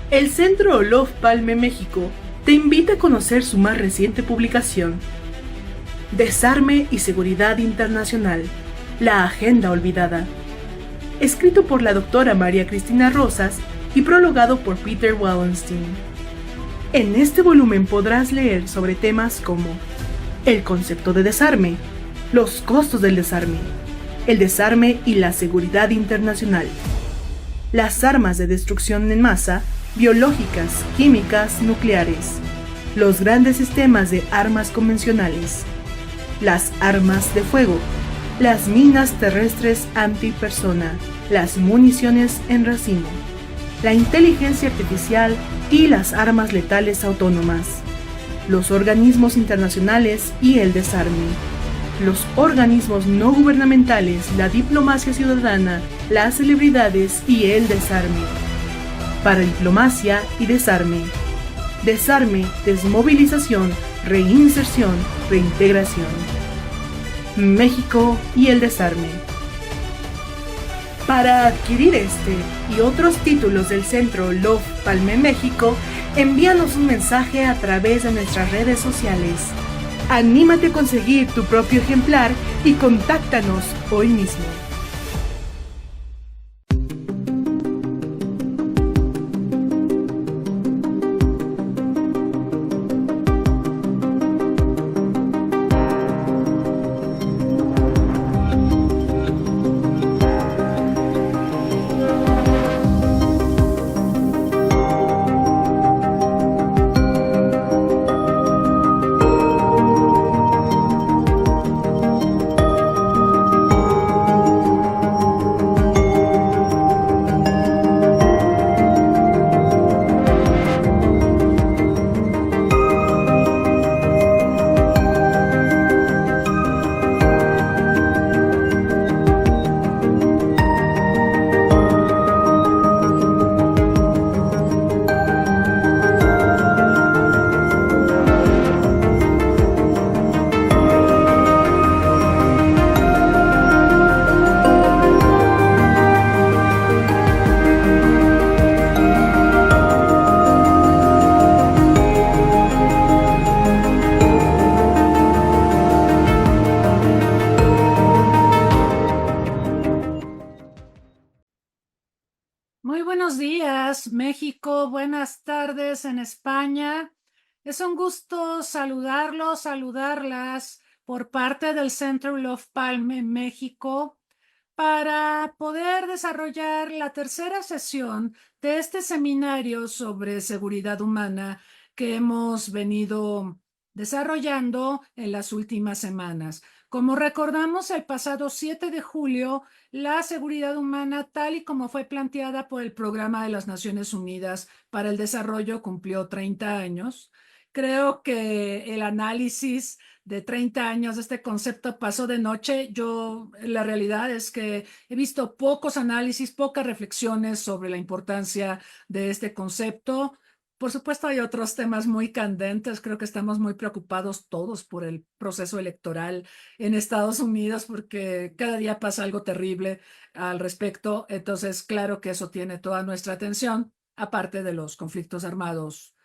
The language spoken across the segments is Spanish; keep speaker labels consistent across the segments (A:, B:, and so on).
A: El Centro Olof Palme México te invita a conocer su más reciente publicación, Desarme y Seguridad Internacional, la Agenda Olvidada, escrito por la doctora María Cristina Rosas y prologado por Peter Wallenstein. En este volumen podrás leer sobre temas como el concepto de desarme, los costos del desarme, el desarme y la seguridad internacional, las armas de destrucción en masa, biológicas, químicas, nucleares, los grandes sistemas de armas convencionales, las armas de fuego, las minas terrestres antipersona, las municiones en racimo, la inteligencia artificial y las armas letales autónomas, los organismos internacionales y el desarme, los organismos no gubernamentales, la diplomacia ciudadana, las celebridades y el desarme. Para diplomacia y desarme. Desarme, desmovilización, reinserción, reintegración. México y el desarme. Para adquirir este y otros títulos del Centro Olof Palme México, envíanos un mensaje a través de nuestras redes sociales. Anímate a conseguir tu propio ejemplar y contáctanos hoy mismo.
B: Muy buenos días, México. Buenas tardes en España. Es un gusto saludarlos, saludarlas por parte del Centro Love Palme en México para poder desarrollar la tercera sesión de este seminario sobre seguridad humana que hemos venido desarrollando en las últimas semanas. Como recordamos, el pasado 7 de julio, la seguridad humana, tal y como fue planteada por el Programa de las Naciones Unidas para el Desarrollo, cumplió 30 años. Creo que el análisis de 30 años de este concepto pasó de noche. La realidad es que he visto pocos análisis, pocas reflexiones sobre la importancia de este concepto. Por supuesto, hay otros temas muy candentes. Creo que estamos muy preocupados todos por el proceso electoral en Estados Unidos porque cada día pasa algo terrible al respecto. Entonces, claro que eso tiene toda nuestra atención, aparte de los conflictos armados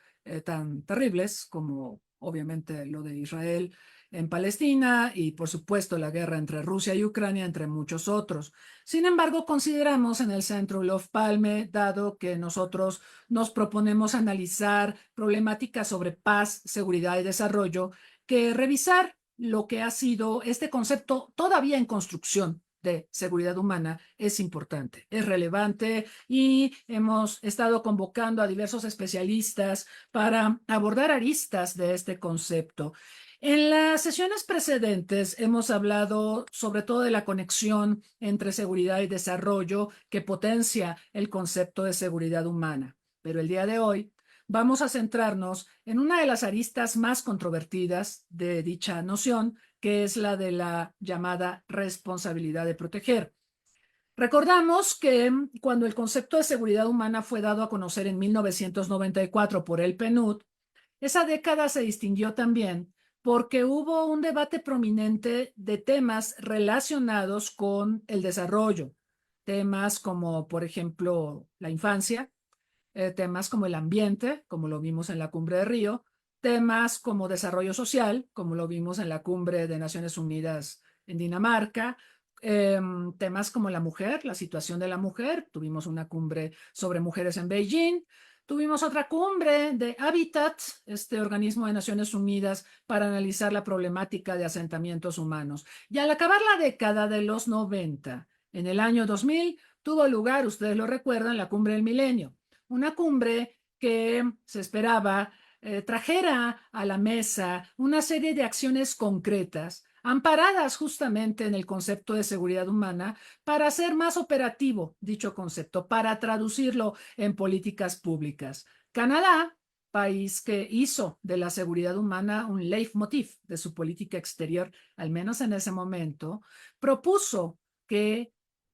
B: tan terribles como obviamente lo de Israel en Palestina y por supuesto la guerra entre Rusia y Ucrania, entre muchos otros. Sin embargo, consideramos en el Centro Olof Palme, dado que nosotros nos proponemos analizar problemáticas sobre paz, seguridad y desarrollo, que revisar lo que ha sido este concepto todavía en construcción de seguridad humana es importante, es relevante y hemos estado convocando a diversos especialistas para abordar aristas de este concepto. En las sesiones precedentes hemos hablado sobre todo de la conexión entre seguridad y desarrollo que potencia el concepto de seguridad humana, pero el día de hoy vamos a centrarnos en una de las aristas más controvertidas de dicha noción, que es la de la llamada responsabilidad de proteger. Recordamos que cuando el concepto de seguridad humana fue dado a conocer en 1994 por el PNUD, esa década se distinguió también porque hubo un debate prominente de temas relacionados con el desarrollo, temas como, por ejemplo, la infancia, temas como el ambiente, como lo vimos en la Cumbre de Río, temas como desarrollo social, como lo vimos en la Cumbre de Naciones Unidas en Dinamarca, temas como la mujer, la situación de la mujer. Tuvimos una cumbre sobre mujeres en Beijing. Tuvimos otra cumbre de Habitat, este organismo de Naciones Unidas, para analizar la problemática de asentamientos humanos. Y al acabar la década de los 90, en el año 2000, tuvo lugar, ustedes lo recuerdan, la Cumbre del Milenio. Una cumbre que se esperaba trajera a la mesa una serie de acciones concretas amparadas justamente en el concepto de seguridad humana para hacer más operativo dicho concepto, para traducirlo en políticas públicas. Canadá, país que hizo de la seguridad humana un leitmotiv de su política exterior, al menos en ese momento, propuso que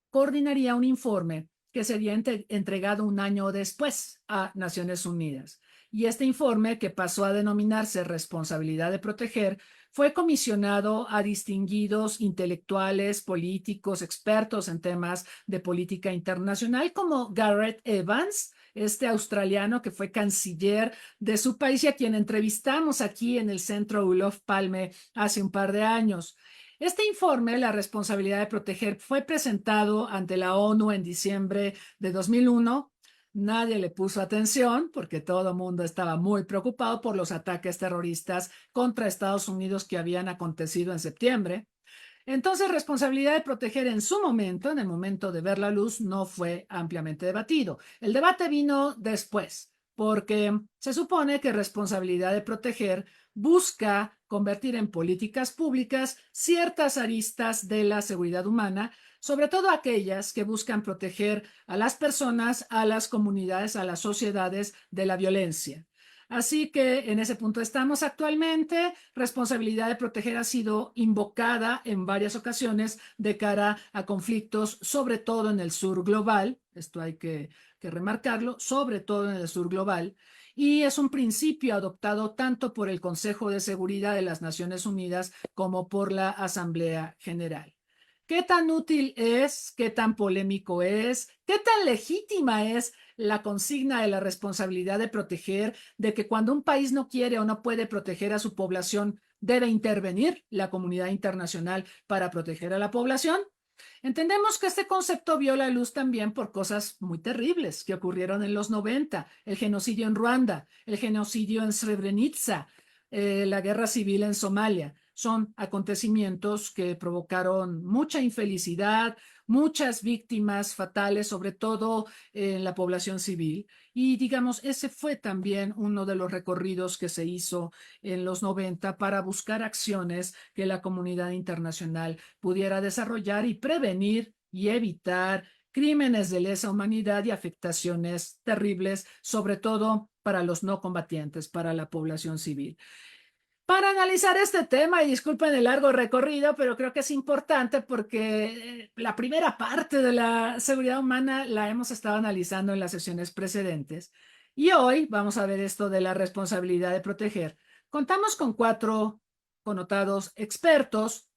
B: coordinaría un informe que sería entregado un año después a Naciones Unidas. Y este informe, que pasó a denominarse Responsabilidad de Proteger, fue comisionado a distinguidos intelectuales, políticos, expertos en temas de política internacional, como Gareth Evans, este australiano que fue canciller de su país y a quien entrevistamos aquí en el Centro Olof Palme hace un par de años. Este informe, La responsabilidad de proteger, fue presentado ante la ONU en diciembre de 2001. Nadie le puso atención porque todo el mundo estaba muy preocupado por los ataques terroristas contra Estados Unidos que habían acontecido en septiembre. Entonces, responsabilidad de proteger en su momento, en el momento de ver la luz, no fue ampliamente debatido. El debate vino después, porque se supone que responsabilidad de proteger busca convertir en políticas públicas ciertas aristas de la seguridad humana, sobre todo aquellas que buscan proteger a las personas, a las comunidades, a las sociedades de la violencia. Así que en ese punto estamos actualmente. Responsabilidad de proteger ha sido invocada en varias ocasiones de cara a conflictos, sobre todo en el sur global. Esto hay que remarcarlo, sobre todo en el sur global. Y es un principio adoptado tanto por el Consejo de Seguridad de las Naciones Unidas como por la Asamblea General. ¿Qué tan útil es? ¿Qué tan polémico es? ¿Qué tan legítima es la consigna de la responsabilidad de proteger, de que cuando un país no quiere o no puede proteger a su población, debe intervenir la comunidad internacional para proteger a la población? Entendemos que este concepto vio la luz también por cosas muy terribles que ocurrieron en los 90, el genocidio en Ruanda, el genocidio en Srebrenica, la guerra civil en Somalia. Son acontecimientos que provocaron mucha infelicidad, muchas víctimas fatales, sobre todo en la población civil. Y digamos, ese fue también uno de los recorridos que se hizo en los 90 para buscar acciones que la comunidad internacional pudiera desarrollar y prevenir y evitar crímenes de lesa humanidad y afectaciones terribles, sobre todo para los no combatientes, para la población civil. Para analizar este tema, y disculpen el largo recorrido, pero creo que es importante porque la primera parte de la seguridad humana la hemos estado analizando en las sesiones precedentes. Y hoy vamos a ver esto de la responsabilidad de proteger. Contamos con 4 connotados expertos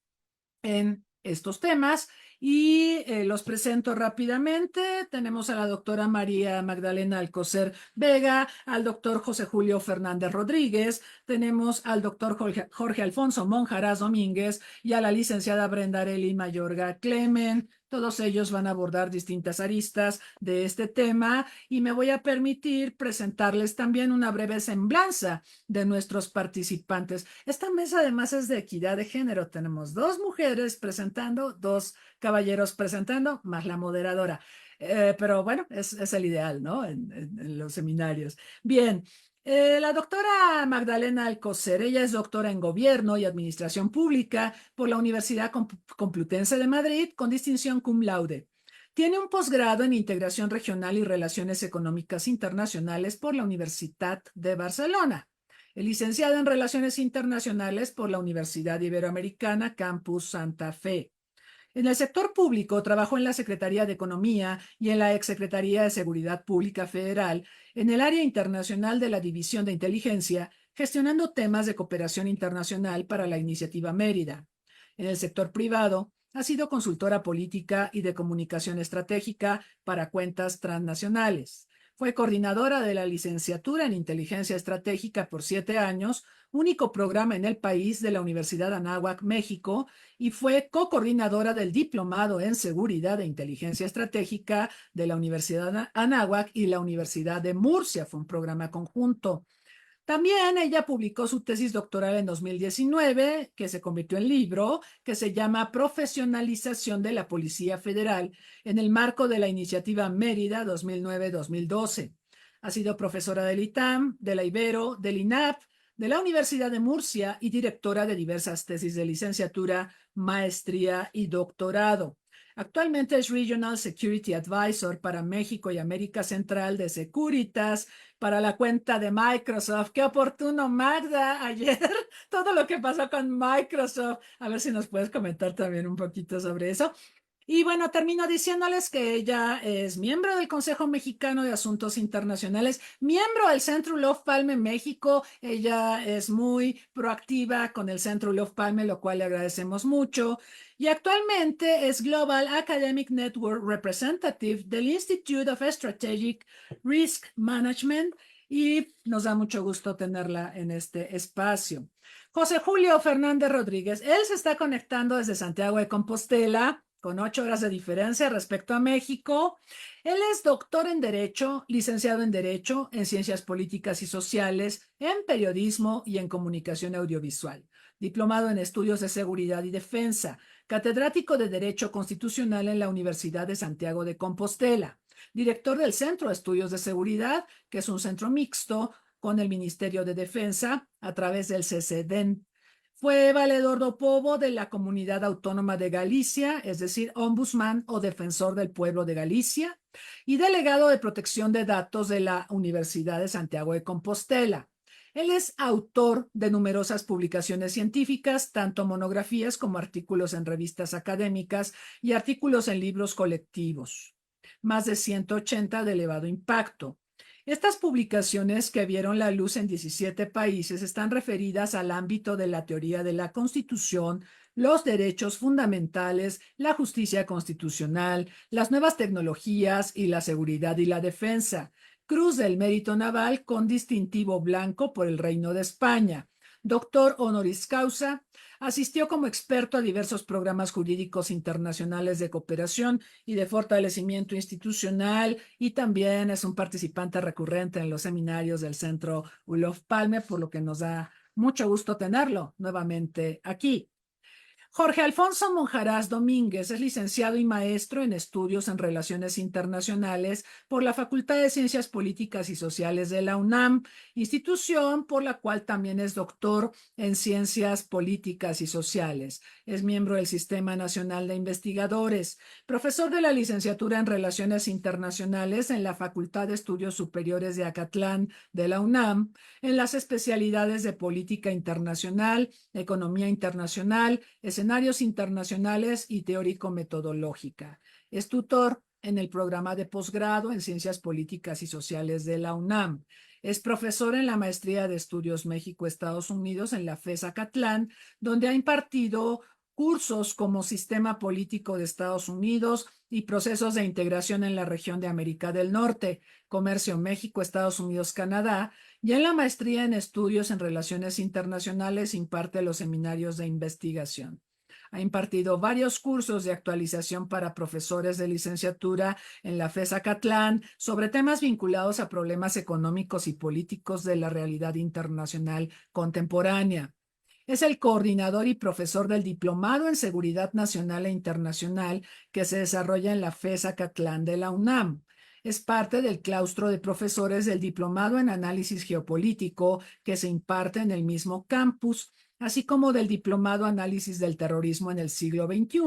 B: en estos temas y los presento rápidamente. Tenemos a la doctora María Magdalena Alcocer Vega, al doctor José Julio Fernández Rodríguez, tenemos al doctor Jorge Alfonso Monjaraz Domínguez y a la licenciada Brenda Arely Mayorga Clemen. Todos ellos van a abordar distintas aristas de este tema y me voy a permitir presentarles también una breve semblanza de nuestros participantes. Esta mesa además es de equidad de género. Tenemos 2 mujeres presentando, 2 caballeros presentando, más la moderadora. Pero bueno, es el ideal, ¿no? En los seminarios. Bien. La doctora Magdalena Alcocer, ella es doctora en Gobierno y Administración Pública por la Universidad Complutense de Madrid con distinción cum laude. Tiene un posgrado en Integración Regional y Relaciones Económicas Internacionales por la Universitat de Barcelona. Es licenciada en Relaciones Internacionales por la Universidad Iberoamericana Campus Santa Fe. En el sector público trabajó en la Secretaría de Economía y en la Exsecretaría de Seguridad Pública Federal, en el área internacional de la División de Inteligencia, gestionando temas de cooperación internacional para la Iniciativa Mérida. En el sector privado, ha sido consultora política y de comunicación estratégica para cuentas transnacionales. Fue coordinadora de la licenciatura en Inteligencia Estratégica por 7 años, único programa en el país de la Universidad Anáhuac, México, y fue co-coordinadora del Diplomado en Seguridad e Inteligencia Estratégica de la Universidad Anáhuac y la Universidad de Murcia. Fue un programa conjunto. También ella publicó su tesis doctoral en 2019, que se convirtió en libro, que se llama Profesionalización de la Policía Federal, en el marco de la iniciativa Mérida 2009-2012. Ha sido profesora del ITAM, de la Ibero, del INAP, de la Universidad de Murcia y directora de diversas tesis de licenciatura, maestría y doctorado. Actualmente es Regional Security Advisor para México y América Central de Securitas, para la cuenta de Microsoft. Qué oportuno, Magda, ayer todo lo que pasó con Microsoft. A ver si nos puedes comentar también un poquito sobre eso. Y bueno, termino diciéndoles que ella es miembro del Consejo Mexicano de Asuntos Internacionales, miembro del Centro Olof Palme México. Ella es muy proactiva con el Centro Olof Palme, lo cual le agradecemos mucho. Y actualmente es Global Academic Network Representative del Institute of Strategic Risk Management y nos da mucho gusto tenerla en este espacio. José Julio Fernández Rodríguez, él se está conectando desde Santiago de Compostela, con 8 horas de diferencia respecto a México. Él es doctor en Derecho, licenciado en Derecho, en Ciencias Políticas y Sociales, en Periodismo y en Comunicación Audiovisual, diplomado en Estudios de Seguridad y Defensa, catedrático de Derecho Constitucional en la Universidad de Santiago de Compostela, director del Centro de Estudios de Seguridad, que es un centro mixto con el Ministerio de Defensa a través del CCDEN. Fue valedor do povo de la Comunidad Autónoma de Galicia, es decir, ombudsman o defensor del pueblo de Galicia, y delegado de protección de datos de la Universidad de Santiago de Compostela. Él es autor de numerosas publicaciones científicas, tanto monografías como artículos en revistas académicas y artículos en libros colectivos. Más de 180 de elevado impacto. Estas publicaciones, que vieron la luz en 17 países, están referidas al ámbito de la teoría de la Constitución, los derechos fundamentales, la justicia constitucional, las nuevas tecnologías y la seguridad y la defensa. Cruz del Mérito Naval con distintivo blanco por el Reino de España. Doctor honoris causa, asistió como experto a diversos programas jurídicos internacionales de cooperación y de fortalecimiento institucional y también es un participante recurrente en los seminarios del Centro Olof Palme, por lo que nos da mucho gusto tenerlo nuevamente aquí. Jorge Alfonso Monjarás Domínguez es licenciado y maestro en estudios en relaciones internacionales por la Facultad de Ciencias Políticas y Sociales de la UNAM, institución por la cual también es doctor en Ciencias Políticas y Sociales. Es miembro del Sistema Nacional de Investigadores, profesor de la licenciatura en Relaciones Internacionales en la Facultad de Estudios Superiores de Acatlán de la UNAM, en las especialidades de Política Internacional, Economía Internacional, Escenarios Internacionales y Teórico-Metodológica. Es tutor en el programa de posgrado en Ciencias Políticas y Sociales de la UNAM. Es profesor en la Maestría de Estudios México-Estados Unidos en la FES Acatlán, donde ha impartido cursos como Sistema Político de Estados Unidos y Procesos de Integración en la Región de América del Norte, Comercio México, Estados Unidos, Canadá, y en la Maestría en Estudios en Relaciones Internacionales imparte los seminarios de investigación. Ha impartido varios cursos de actualización para profesores de licenciatura en la FES Acatlán sobre temas vinculados a problemas económicos y políticos de la realidad internacional contemporánea. Es el coordinador y profesor del Diplomado en Seguridad Nacional e Internacional que se desarrolla en la FES Acatlán de la UNAM. Es parte del claustro de profesores del Diplomado en Análisis Geopolítico que se imparte en el mismo campus, así como del Diplomado Análisis del Terrorismo en el siglo XXI,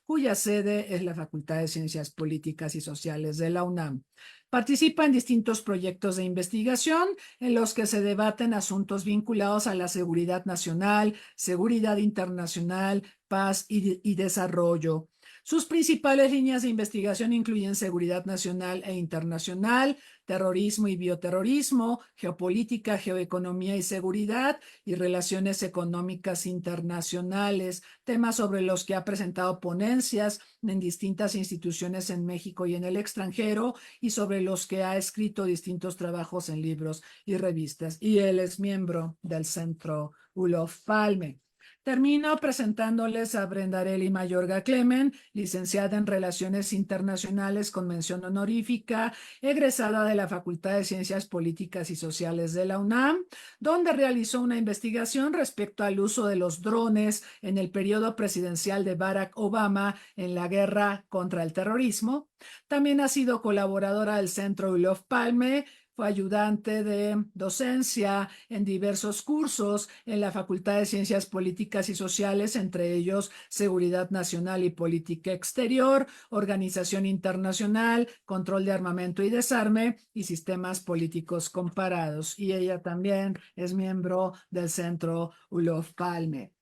B: cuya sede es la Facultad de Ciencias Políticas y Sociales de la UNAM. Participa en distintos proyectos de investigación en los que se debaten asuntos vinculados a la seguridad nacional, seguridad internacional, paz y desarrollo. Sus principales líneas de investigación incluyen seguridad nacional e internacional, terrorismo y bioterrorismo, geopolítica, geoeconomía y seguridad, y relaciones económicas internacionales, temas sobre los que ha presentado ponencias en distintas instituciones en México y en el extranjero, y sobre los que ha escrito distintos trabajos en libros y revistas. Y él es miembro del Centro Olof Palme. Termino presentándoles a Brenda Arely Mayorga Clemen, licenciada en Relaciones Internacionales con mención honorífica, egresada de la Facultad de Ciencias Políticas y Sociales de la UNAM, donde realizó una investigación respecto al uso de los drones en el periodo presidencial de Barack Obama en la guerra contra el terrorismo. También ha sido colaboradora del Centro Olof Palme. Fue ayudante de docencia en diversos cursos en la Facultad de Ciencias Políticas y Sociales, entre ellos Seguridad Nacional y Política Exterior, Organización Internacional, Control de Armamento y Desarme y Sistemas Políticos Comparados. Y ella también es miembro del Centro Olof Palme.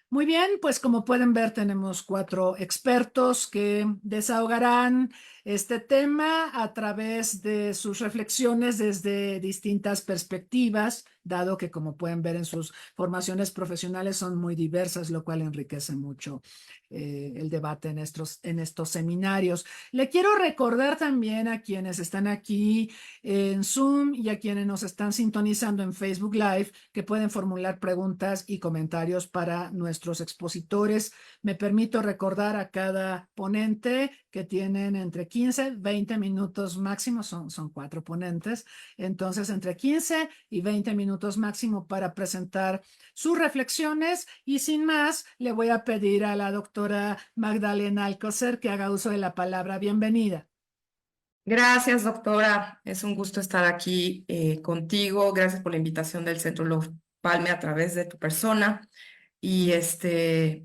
B: Muy bien, pues como pueden ver, tenemos 4 expertos que desahogarán este tema a través de sus reflexiones desde distintas perspectivas, dado que, como pueden ver, en sus formaciones profesionales son muy diversas, lo cual enriquece mucho el debate en estos seminarios. Le quiero recordar también a quienes están aquí en Zoom y a quienes nos están sintonizando en Facebook Live que pueden formular preguntas y comentarios para nuestros expositores. Me permito recordar a cada ponente que tienen entre 15 y 20 minutos máximo, son 4 ponentes, entonces entre 15 y 20 minutos máximo para presentar sus reflexiones, y sin más le voy a pedir a la doctora Magdalena Alcocer que haga uso de la palabra. Bienvenida.
C: Gracias, doctora. Es un gusto estar aquí contigo. Gracias por la invitación del Centro Olof Palme a través de tu persona. Y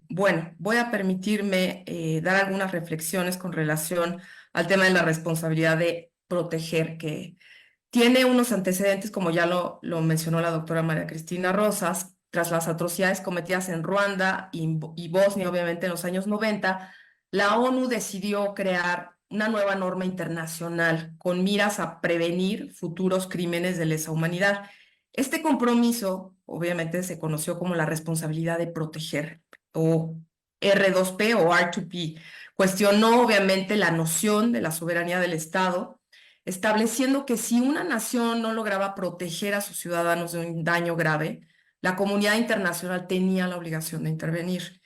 C: bueno, voy a permitirme dar algunas reflexiones con relación al tema de la responsabilidad de proteger, que tiene unos antecedentes, como ya lo mencionó la doctora María Cristina Rosas, tras las atrocidades cometidas en Ruanda y Bosnia, obviamente en los años 90, la ONU decidió crear una nueva norma internacional con miras a prevenir futuros crímenes de lesa humanidad. Este compromiso, obviamente, se conoció como la responsabilidad de proteger, o R2P o R2P. Cuestionó, obviamente, la noción de la soberanía del Estado, estableciendo que si una nación no lograba proteger a sus ciudadanos de un daño grave, la comunidad internacional tenía la obligación de intervenir.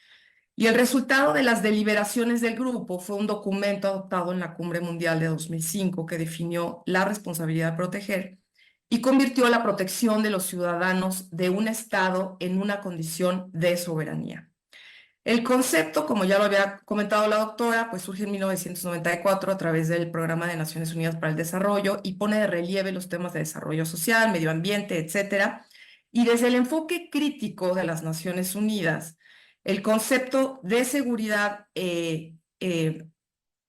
C: Y el resultado de las deliberaciones del grupo fue un documento adoptado en la Cumbre Mundial de 2005 que definió la responsabilidad de proteger y convirtió la protección de los ciudadanos de un Estado en una condición de soberanía. El concepto, como ya lo había comentado la doctora, pues surge en 1994 a través del Programa de Naciones Unidas para el Desarrollo y pone de relieve los temas de desarrollo social, medio ambiente, etcétera. Y desde el enfoque crítico de las Naciones Unidas, el concepto de seguridad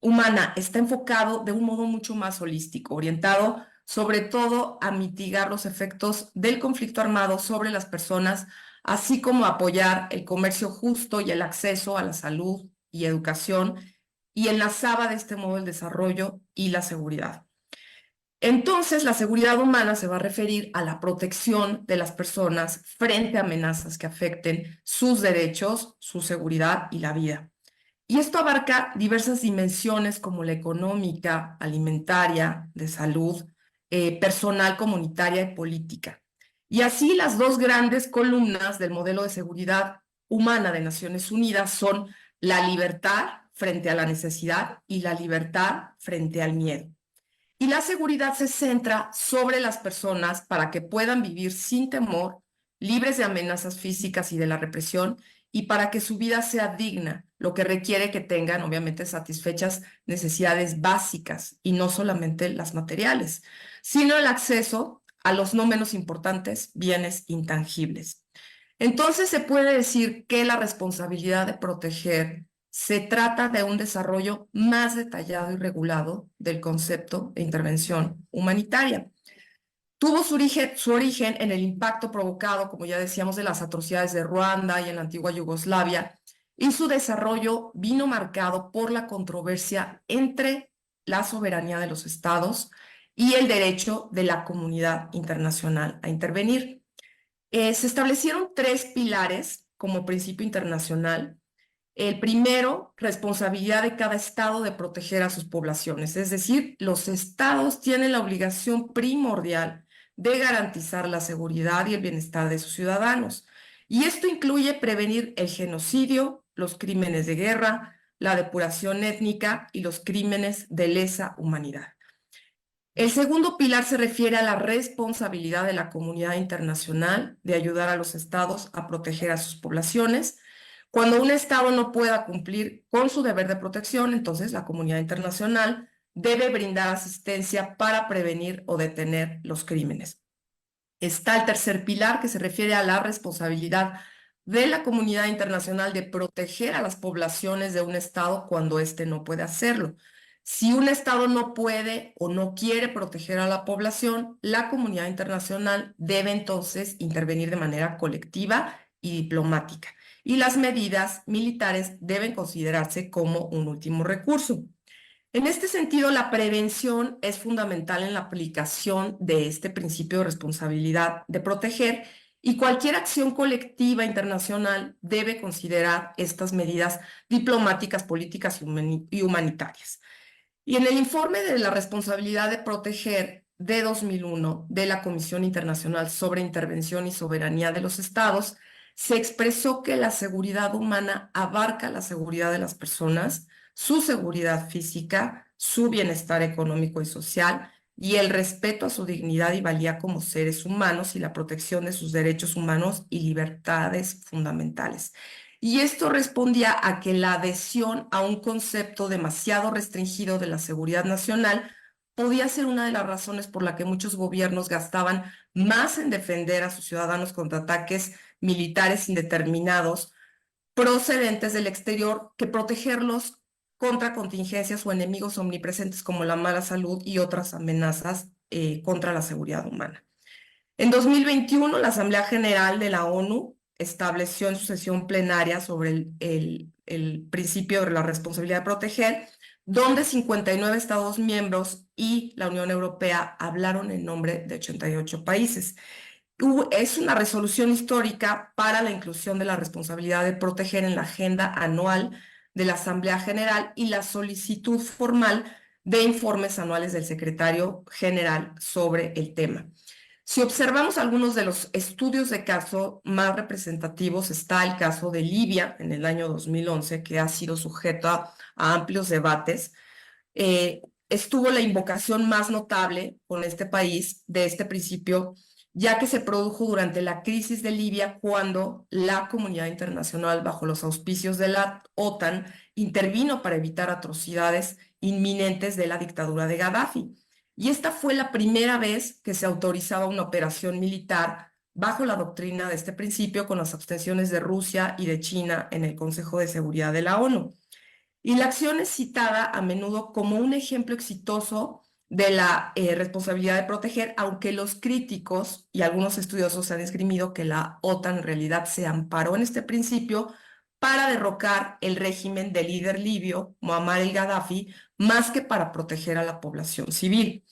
C: humana está enfocado de un modo mucho más holístico, orientado sobre todo a mitigar los efectos del conflicto armado sobre las personas, así como apoyar el comercio justo y el acceso a la salud y educación, y enlazaba de este modo el desarrollo y la seguridad. Entonces, la seguridad humana se va a referir a la protección de las personas frente a amenazas que afecten sus derechos, su seguridad y la vida. Y esto abarca diversas dimensiones como la económica, alimentaria, de salud, personal, comunitaria y política. Y así las 2 grandes columnas del modelo de seguridad humana de Naciones Unidas son la libertad frente a la necesidad y la libertad frente al miedo. Y la seguridad se centra sobre las personas para que puedan vivir sin temor, libres de amenazas físicas y de la represión, y para que su vida sea digna, lo que requiere que tengan, obviamente, satisfechas necesidades básicas, y no solamente las materiales, sino el acceso a los no menos importantes bienes intangibles. Entonces se puede decir que la responsabilidad de proteger se trata de un desarrollo más detallado y regulado del concepto de intervención humanitaria. Tuvo su origen en el impacto provocado, como ya decíamos, de las atrocidades de Ruanda y en la antigua Yugoslavia, y su desarrollo vino marcado por la controversia entre la soberanía de los estados y el derecho de la comunidad internacional a intervenir. Se establecieron 3 pilares como principio internacional. El primero, responsabilidad de cada estado de proteger a sus poblaciones, es decir, los estados tienen la obligación primordial de garantizar la seguridad y el bienestar de sus ciudadanos. Y esto incluye prevenir el genocidio, los crímenes de guerra, la depuración étnica y los crímenes de lesa humanidad. El segundo pilar se refiere a la responsabilidad de la comunidad internacional de ayudar a los estados a proteger a sus poblaciones. Cuando un estado no pueda cumplir con su deber de protección, entonces la comunidad internacional debe brindar asistencia para prevenir o detener los crímenes. Está el tercer pilar, que se refiere a la responsabilidad de la comunidad internacional de proteger a las poblaciones de un estado cuando éste no puede hacerlo. Si un estado no puede o no quiere proteger a la población, la comunidad internacional debe entonces intervenir de manera colectiva y diplomática, y las medidas militares deben considerarse como un último recurso. En este sentido, la prevención es fundamental en la aplicación de este principio de responsabilidad de proteger, y cualquier acción colectiva internacional debe considerar estas medidas diplomáticas, políticas y humanitarias. Y en el informe de la responsabilidad de proteger de 2001 de la Comisión Internacional sobre Intervención y Soberanía de los Estados, se expresó que la seguridad humana abarca la seguridad de las personas, su seguridad física, su bienestar económico y social, y el respeto a su dignidad y valía como seres humanos y la protección de sus derechos humanos y libertades fundamentales. Y esto respondía a que la adhesión a un concepto demasiado restringido de la seguridad nacional podía ser una de las razones por la que muchos gobiernos gastaban más en defender a sus ciudadanos contra ataques militares indeterminados procedentes del exterior que protegerlos contra contingencias o enemigos omnipresentes como la mala salud y otras amenazas contra la seguridad humana. En 2021, la Asamblea General de la ONU estableció en su sesión plenaria sobre el principio de la responsabilidad de proteger, donde 59 Estados miembros y la Unión Europea hablaron en nombre de 88 países. Es una resolución histórica para la inclusión de la responsabilidad de proteger en la agenda anual de la Asamblea General y la solicitud formal de informes anuales del secretario general sobre el tema. Si observamos algunos de los estudios de caso más representativos, está el caso de Libia en el año 2011, que ha sido sujeto a amplios debates. Estuvo la invocación más notable con este país de este principio, ya que se produjo durante la crisis de Libia cuando la comunidad internacional, bajo los auspicios de la OTAN, intervino para evitar atrocidades inminentes de la dictadura de Gaddafi. Y esta fue la primera vez que se autorizaba una operación militar bajo la doctrina de este principio, con las abstenciones de Rusia y de China en el Consejo de Seguridad de la ONU. Y la acción es citada a menudo como un ejemplo exitoso de la responsabilidad de proteger, aunque los críticos y algunos estudiosos han esgrimido que la OTAN en realidad se amparó en este principio para derrocar el régimen del líder libio, Muammar el-Gaddafi, más que para proteger a la población civil.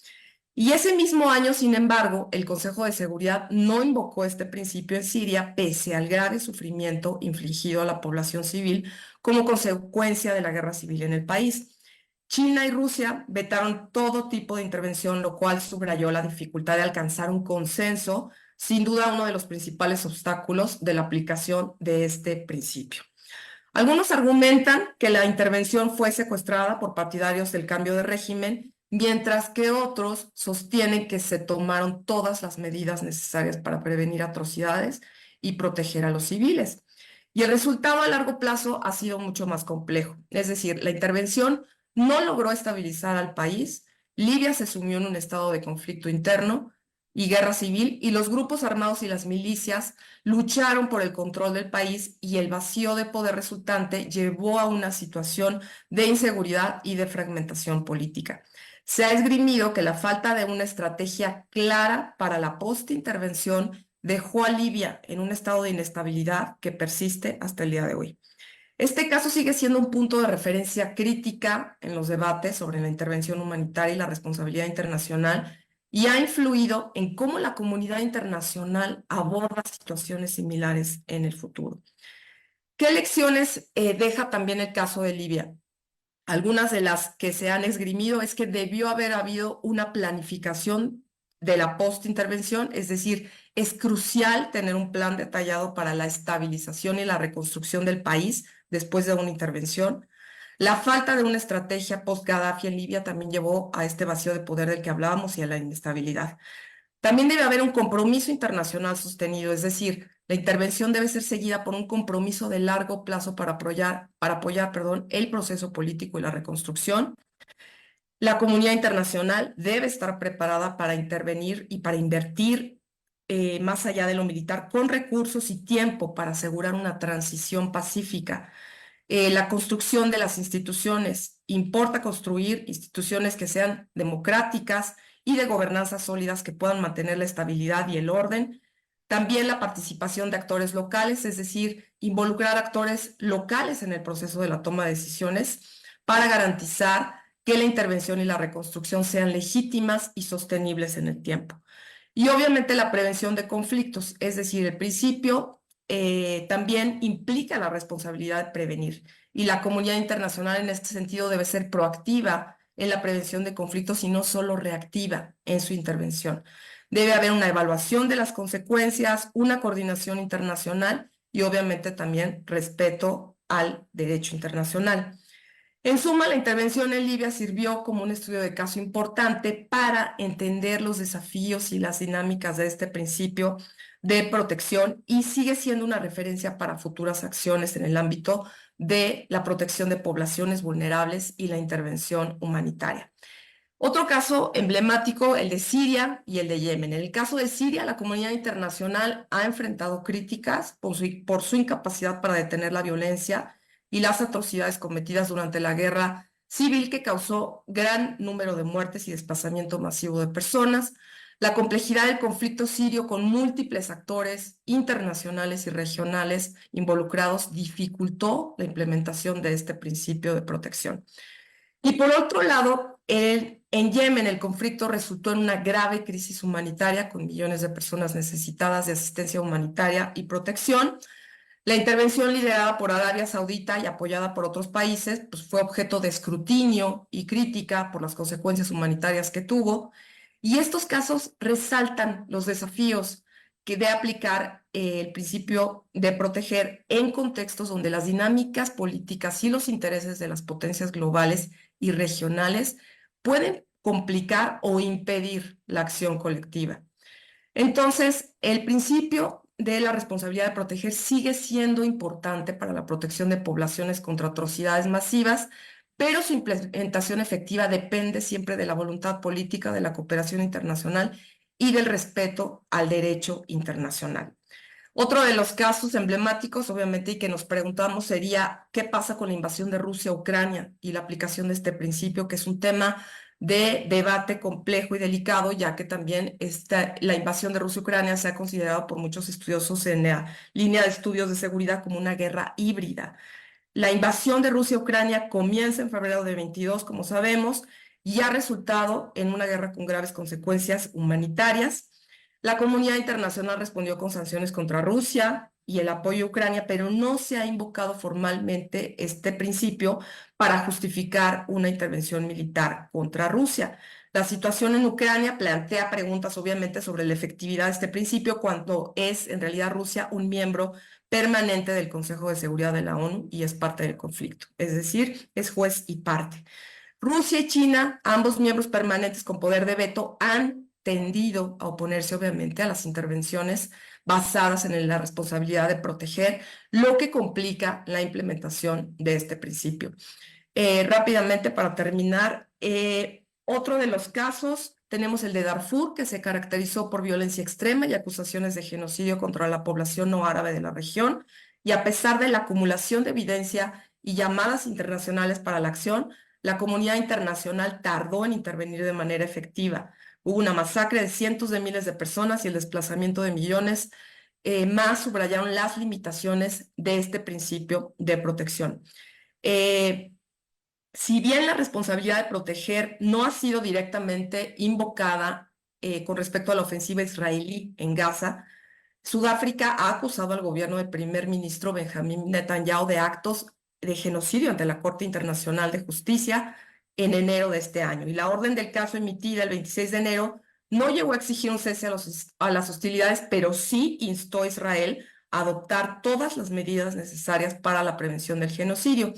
C: Y ese mismo año, sin embargo, el Consejo de Seguridad no invocó este principio en Siria, pese al grave sufrimiento infligido a la población civil como consecuencia de la guerra civil en el país. China y Rusia vetaron todo tipo de intervención, lo cual subrayó la dificultad de alcanzar un consenso, sin duda uno de los principales obstáculos de la aplicación de este principio. Algunos argumentan que la intervención fue secuestrada por partidarios del cambio de régimen, mientras que otros sostienen que se tomaron todas las medidas necesarias para prevenir atrocidades y proteger a los civiles. Y el resultado a largo plazo ha sido mucho más complejo. Es decir, la intervención no logró estabilizar al país, Libia se sumió en un estado de conflicto interno y guerra civil, y los grupos armados y las milicias lucharon por el control del país, y el vacío de poder resultante llevó a una situación de inseguridad y de fragmentación política. Se ha esgrimido que la falta de una estrategia clara para la postintervención dejó a Libia en un estado de inestabilidad que persiste hasta el día de hoy. Este caso sigue siendo un punto de referencia crítica en los debates sobre la intervención humanitaria y la responsabilidad internacional y ha influido en cómo la comunidad internacional aborda situaciones similares en el futuro. ¿Qué lecciones deja también el caso de Libia? Algunas de las que se han esgrimido es que debió haber habido una planificación de la postintervención, es decir, es crucial tener un plan detallado para la estabilización y la reconstrucción del país después de una intervención. La falta de una estrategia post-Gaddafi en Libia también llevó a este vacío de poder del que hablábamos y a la inestabilidad. También debe haber un compromiso internacional sostenido, es decir, la intervención debe ser seguida por un compromiso de largo plazo para apoyar, el proceso político y la reconstrucción. La comunidad internacional debe estar preparada para intervenir y para invertir más allá de lo militar con recursos y tiempo para asegurar una transición pacífica. La construcción de las instituciones. Importa construir instituciones que sean democráticas y de gobernanza sólidas que puedan mantener la estabilidad y el orden. También la participación de actores locales, es decir, involucrar actores locales en el proceso de la toma de decisiones para garantizar que la intervención y la reconstrucción sean legítimas y sostenibles en el tiempo. Y obviamente la prevención de conflictos, es decir, el principio también implica la responsabilidad de prevenir. Y la comunidad internacional en este sentido debe ser proactiva en la prevención de conflictos y no solo reactiva en su intervención. Debe haber una evaluación de las consecuencias, una coordinación internacional y obviamente también respeto al derecho internacional. En suma, la intervención en Libia sirvió como un estudio de caso importante para entender los desafíos y las dinámicas de este principio de protección y sigue siendo una referencia para futuras acciones en el ámbito de la protección de poblaciones vulnerables y la intervención humanitaria. Otro caso emblemático, el de Siria y el de Yemen. En el caso de Siria, la comunidad internacional ha enfrentado críticas por su incapacidad para detener la violencia y las atrocidades cometidas durante la guerra civil que causó gran número de muertes y desplazamiento masivo de personas. La complejidad del conflicto sirio con múltiples actores internacionales y regionales involucrados dificultó la implementación de este principio de protección. Y por otro lado, en Yemen el conflicto resultó en una grave crisis humanitaria con millones de personas necesitadas de asistencia humanitaria y protección. La intervención liderada por Arabia Saudita y apoyada por otros países pues fue objeto de escrutinio y crítica por las consecuencias humanitarias que tuvo. Y estos casos resaltan los desafíos que de aplicar el principio de proteger en contextos donde las dinámicas políticas y los intereses de las potencias globales y regionales pueden complicar o impedir la acción colectiva. Entonces, el principio de la responsabilidad de proteger sigue siendo importante para la protección de poblaciones contra atrocidades masivas, pero su implementación efectiva depende siempre de la voluntad política, de la cooperación internacional y del respeto al derecho internacional. Otro de los casos emblemáticos, obviamente, y que nos preguntamos sería qué pasa con la invasión de Rusia a Ucrania y la aplicación de este principio, que es un tema de debate complejo y delicado, ya que también la invasión de Rusia a Ucrania se ha considerado por muchos estudiosos en la línea de estudios de seguridad como una guerra híbrida. La invasión de Rusia a Ucrania comienza en febrero de 22, como sabemos, y ha resultado en una guerra con graves consecuencias humanitarias. La comunidad internacional respondió con sanciones contra Rusia y el apoyo a Ucrania, pero no se ha invocado formalmente este principio para justificar una intervención militar contra Rusia. La situación en Ucrania plantea preguntas, obviamente, sobre la efectividad de este principio cuando es, en realidad, Rusia un miembro permanente del Consejo de Seguridad de la ONU y es parte del conflicto, es decir, es juez y parte. Rusia y China, ambos miembros permanentes con poder de veto, han tendido a oponerse obviamente a las intervenciones basadas en la responsabilidad de proteger, lo que complica la implementación de este principio. Rápidamente para terminar, otro de los casos tenemos el de Darfur, que se caracterizó por violencia extrema y acusaciones de genocidio contra la población no árabe de la región, y a pesar de la acumulación de evidencia y llamadas internacionales para la acción, la comunidad internacional tardó en intervenir de manera efectiva. Hubo una masacre de cientos de miles de personas y el desplazamiento de millones más subrayaron las limitaciones de este principio de protección. Si bien la responsabilidad de proteger no ha sido directamente invocada con respecto a la ofensiva israelí en Gaza, Sudáfrica ha acusado al gobierno del primer ministro Benjamín Netanyahu de actos de genocidio ante la Corte Internacional de Justicia en enero de este año. Y la orden del caso emitida el 26 de enero no llegó a exigir un cese a las hostilidades, pero sí instó a Israel a adoptar todas las medidas necesarias para la prevención del genocidio.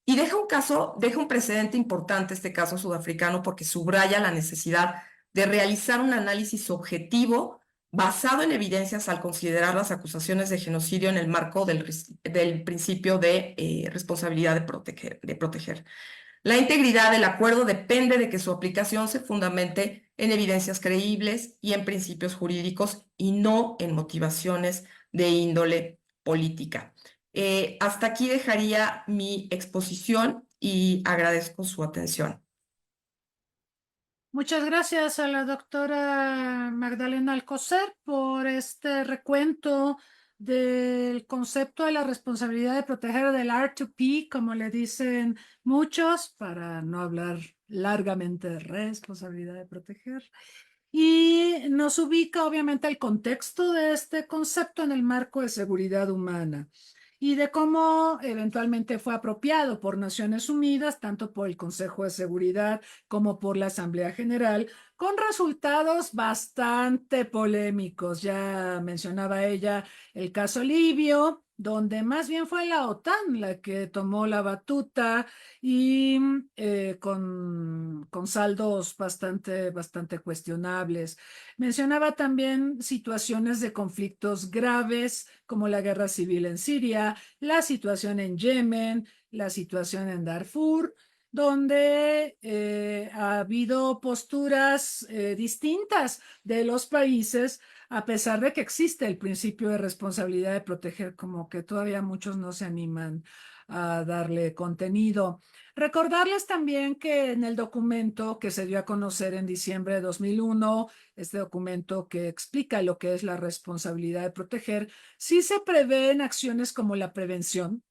C: Y deja un precedente importante este caso sudafricano porque subraya la necesidad de realizar un análisis objetivo basado en evidencias al considerar las acusaciones de genocidio en el marco del principio de responsabilidad de proteger. La integridad del acuerdo depende de que su aplicación se fundamente en evidencias creíbles y en principios jurídicos y no en motivaciones de índole política. Hasta aquí dejaría mi exposición y agradezco su atención.
B: Muchas gracias a la doctora Magdalena Alcocer por este recuento del concepto de la responsabilidad de proteger del R2P, como le dicen muchos, para no hablar largamente de responsabilidad de proteger. Y nos ubica obviamente el contexto de este concepto en el marco de seguridad humana y de cómo eventualmente fue apropiado por Naciones Unidas, tanto por el Consejo de Seguridad como por la Asamblea General, con resultados bastante polémicos. Ya mencionaba ella el caso libio, donde más bien fue la OTAN la que tomó la batuta y con saldos bastante cuestionables. Mencionaba también situaciones de conflictos graves como la guerra civil en Siria, la situación en Yemen, la situación en Darfur, donde ha habido posturas distintas de los países, a pesar de que existe el principio de responsabilidad de proteger, como que todavía muchos no se animan a darle contenido. Recordarles también que en el documento que se dio a conocer en diciembre de 2001, este documento que explica lo que es la responsabilidad de proteger, sí se prevén acciones como la prevención,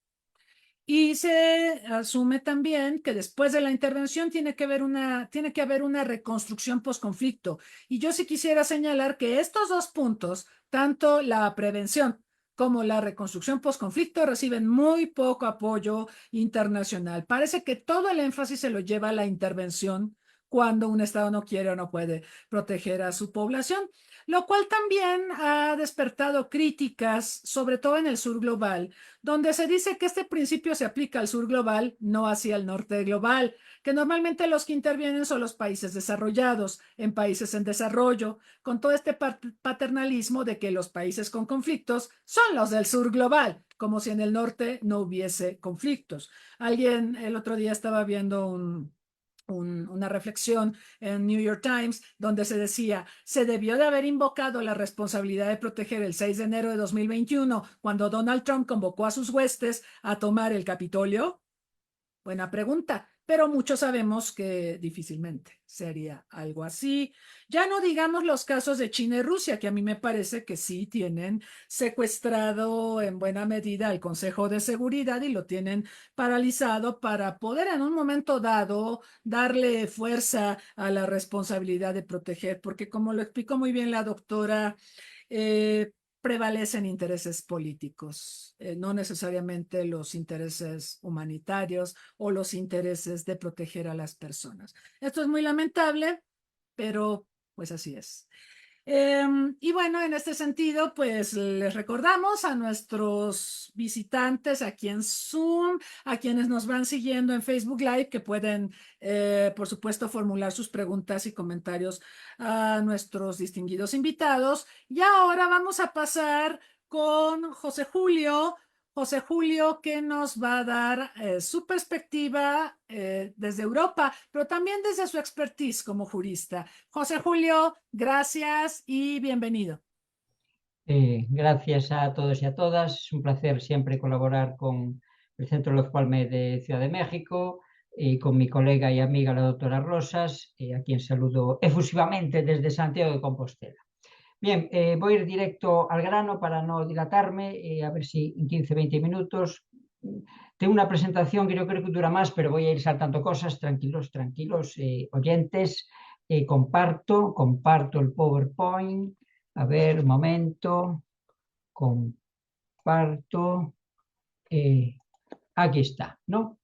B: y se asume también que después de la intervención tiene que haber una reconstrucción post-conflicto. Y yo sí quisiera señalar que estos dos puntos, tanto la prevención como la reconstrucción post-conflicto, reciben muy poco apoyo internacional. Parece que todo el énfasis se lo lleva a la intervención cuando un Estado no quiere o no puede proteger a su población, lo cual también ha despertado críticas, sobre todo en el sur global, donde se dice que este principio se aplica al sur global, no hacia el norte global, que normalmente los que intervienen son los países desarrollados, en países en desarrollo, con todo este paternalismo de que los países con conflictos son los del sur global, como si en el norte no hubiese conflictos. Alguien el otro día estaba viendo una reflexión en New York Times donde se decía, se debió de haber invocado la responsabilidad de proteger el 6 de enero de 2021 cuando Donald Trump convocó a sus huestes a tomar el Capitolio. Buena pregunta, pero muchos sabemos que difícilmente sería algo así. Ya no digamos los casos de China y Rusia, que a mí me parece que sí tienen secuestrado en buena medida al Consejo de Seguridad y lo tienen paralizado para poder en un momento dado darle fuerza a la responsabilidad de proteger, porque como lo explicó muy bien la doctora, prevalecen intereses políticos, no necesariamente los intereses humanitarios o los intereses de proteger a las personas. Esto es muy lamentable, pero pues así es. Y bueno, en este sentido, pues les recordamos a nuestros visitantes aquí en Zoom, a quienes nos van siguiendo en Facebook Live, que pueden, por supuesto, formular sus preguntas y comentarios a nuestros distinguidos invitados. Y ahora vamos a pasar con José Julio. José Julio, que nos va a dar su perspectiva desde Europa, pero también desde su expertise como jurista. José Julio, gracias y bienvenido.
D: Gracias a todos y a todas. Es un placer siempre colaborar con el Centro Love Palme de Ciudad de México y con mi colega y amiga la doctora Rosas, a quien saludo efusivamente desde Santiago de Compostela. Bien, voy a ir directo al grano para no dilatarme, a ver si en 15-20 minutos. Tengo una presentación que yo creo que dura más, pero voy a ir saltando cosas, tranquilos, tranquilos, oyentes. Comparto el PowerPoint. A ver, un momento. Comparto. Aquí está, ¿no?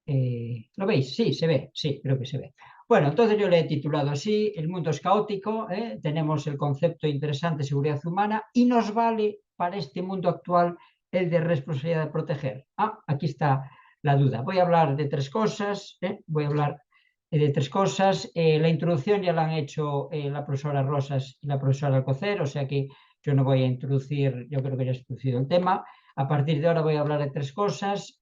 D: ¿Lo veis? Sí, se ve, sí, creo que se ve. Bueno, entonces yo le he titulado así: el mundo es caótico, tenemos el concepto interesante de seguridad humana y nos vale para este mundo actual el de responsabilidad de proteger. Aquí está la duda. Voy a hablar de tres cosas, La introducción ya la han hecho la profesora Rosas y la profesora Alcocer, o sea que yo no voy a introducir, yo creo que ya he introducido el tema. A partir de ahora voy a hablar de tres cosas.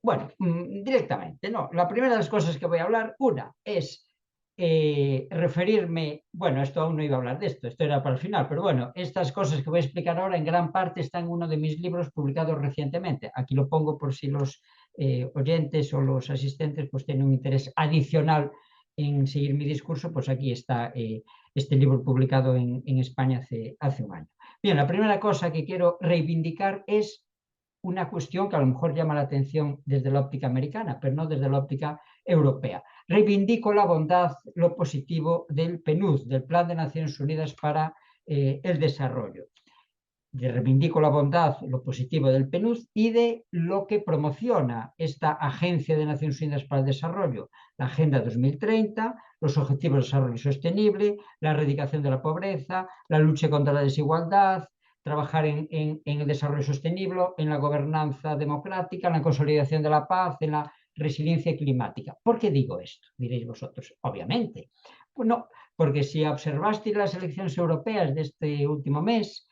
D: Bueno, directamente, no. La primera de las cosas que voy a hablar, una, es referirme, bueno, esto aún no iba a hablar de esto era para el final, pero bueno, estas cosas que voy a explicar ahora en gran parte están en uno de mis libros publicados recientemente. Aquí lo pongo por si los oyentes o los asistentes pues tienen un interés adicional en seguir mi discurso, pues aquí está este libro publicado en España hace un año. Bien, la primera cosa que quiero reivindicar es una cuestión que a lo mejor llama la atención desde la óptica americana, pero no desde la óptica europea. Reivindico la bondad, lo positivo del PNUD, del Plan de Naciones Unidas para el Desarrollo. Reivindico la bondad, lo positivo del PNUD y de lo que promociona esta Agencia de Naciones Unidas para el Desarrollo, la Agenda 2030, los Objetivos de Desarrollo Sostenible, la erradicación de la pobreza, la lucha contra la desigualdad, trabajar en el desarrollo sostenible, en la gobernanza democrática, en la consolidación de la paz, en la resiliencia climática. ¿Por qué digo esto? Diréis vosotros, obviamente. Bueno, porque si observasteis las elecciones europeas de este último mes,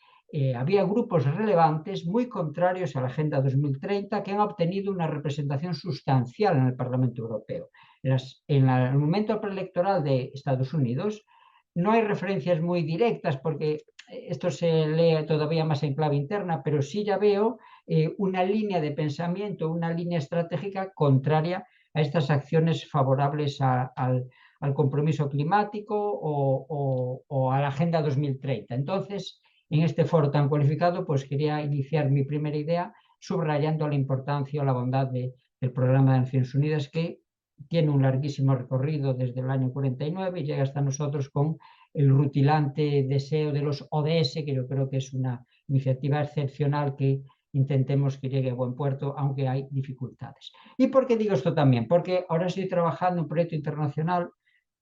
D: había grupos relevantes muy contrarios a la Agenda 2030 que han obtenido una representación sustancial en el Parlamento Europeo. En el momento preelectoral de Estados Unidos no hay referencias muy directas porque esto se lee todavía más en clave interna, pero sí ya veo una línea de pensamiento, una línea estratégica contraria a estas acciones favorables al compromiso climático o a la Agenda 2030. Entonces, en este foro tan cualificado, pues quería iniciar mi primera idea subrayando la importancia o la bondad del Programa de Naciones Unidas, que tiene un larguísimo recorrido desde el año 49 y llega hasta nosotros con el rutilante deseo de los ODS, que yo creo que es una iniciativa excepcional que intentemos que llegue a buen puerto, aunque hay dificultades. ¿Y por qué digo esto también? Porque ahora estoy trabajando en un proyecto internacional,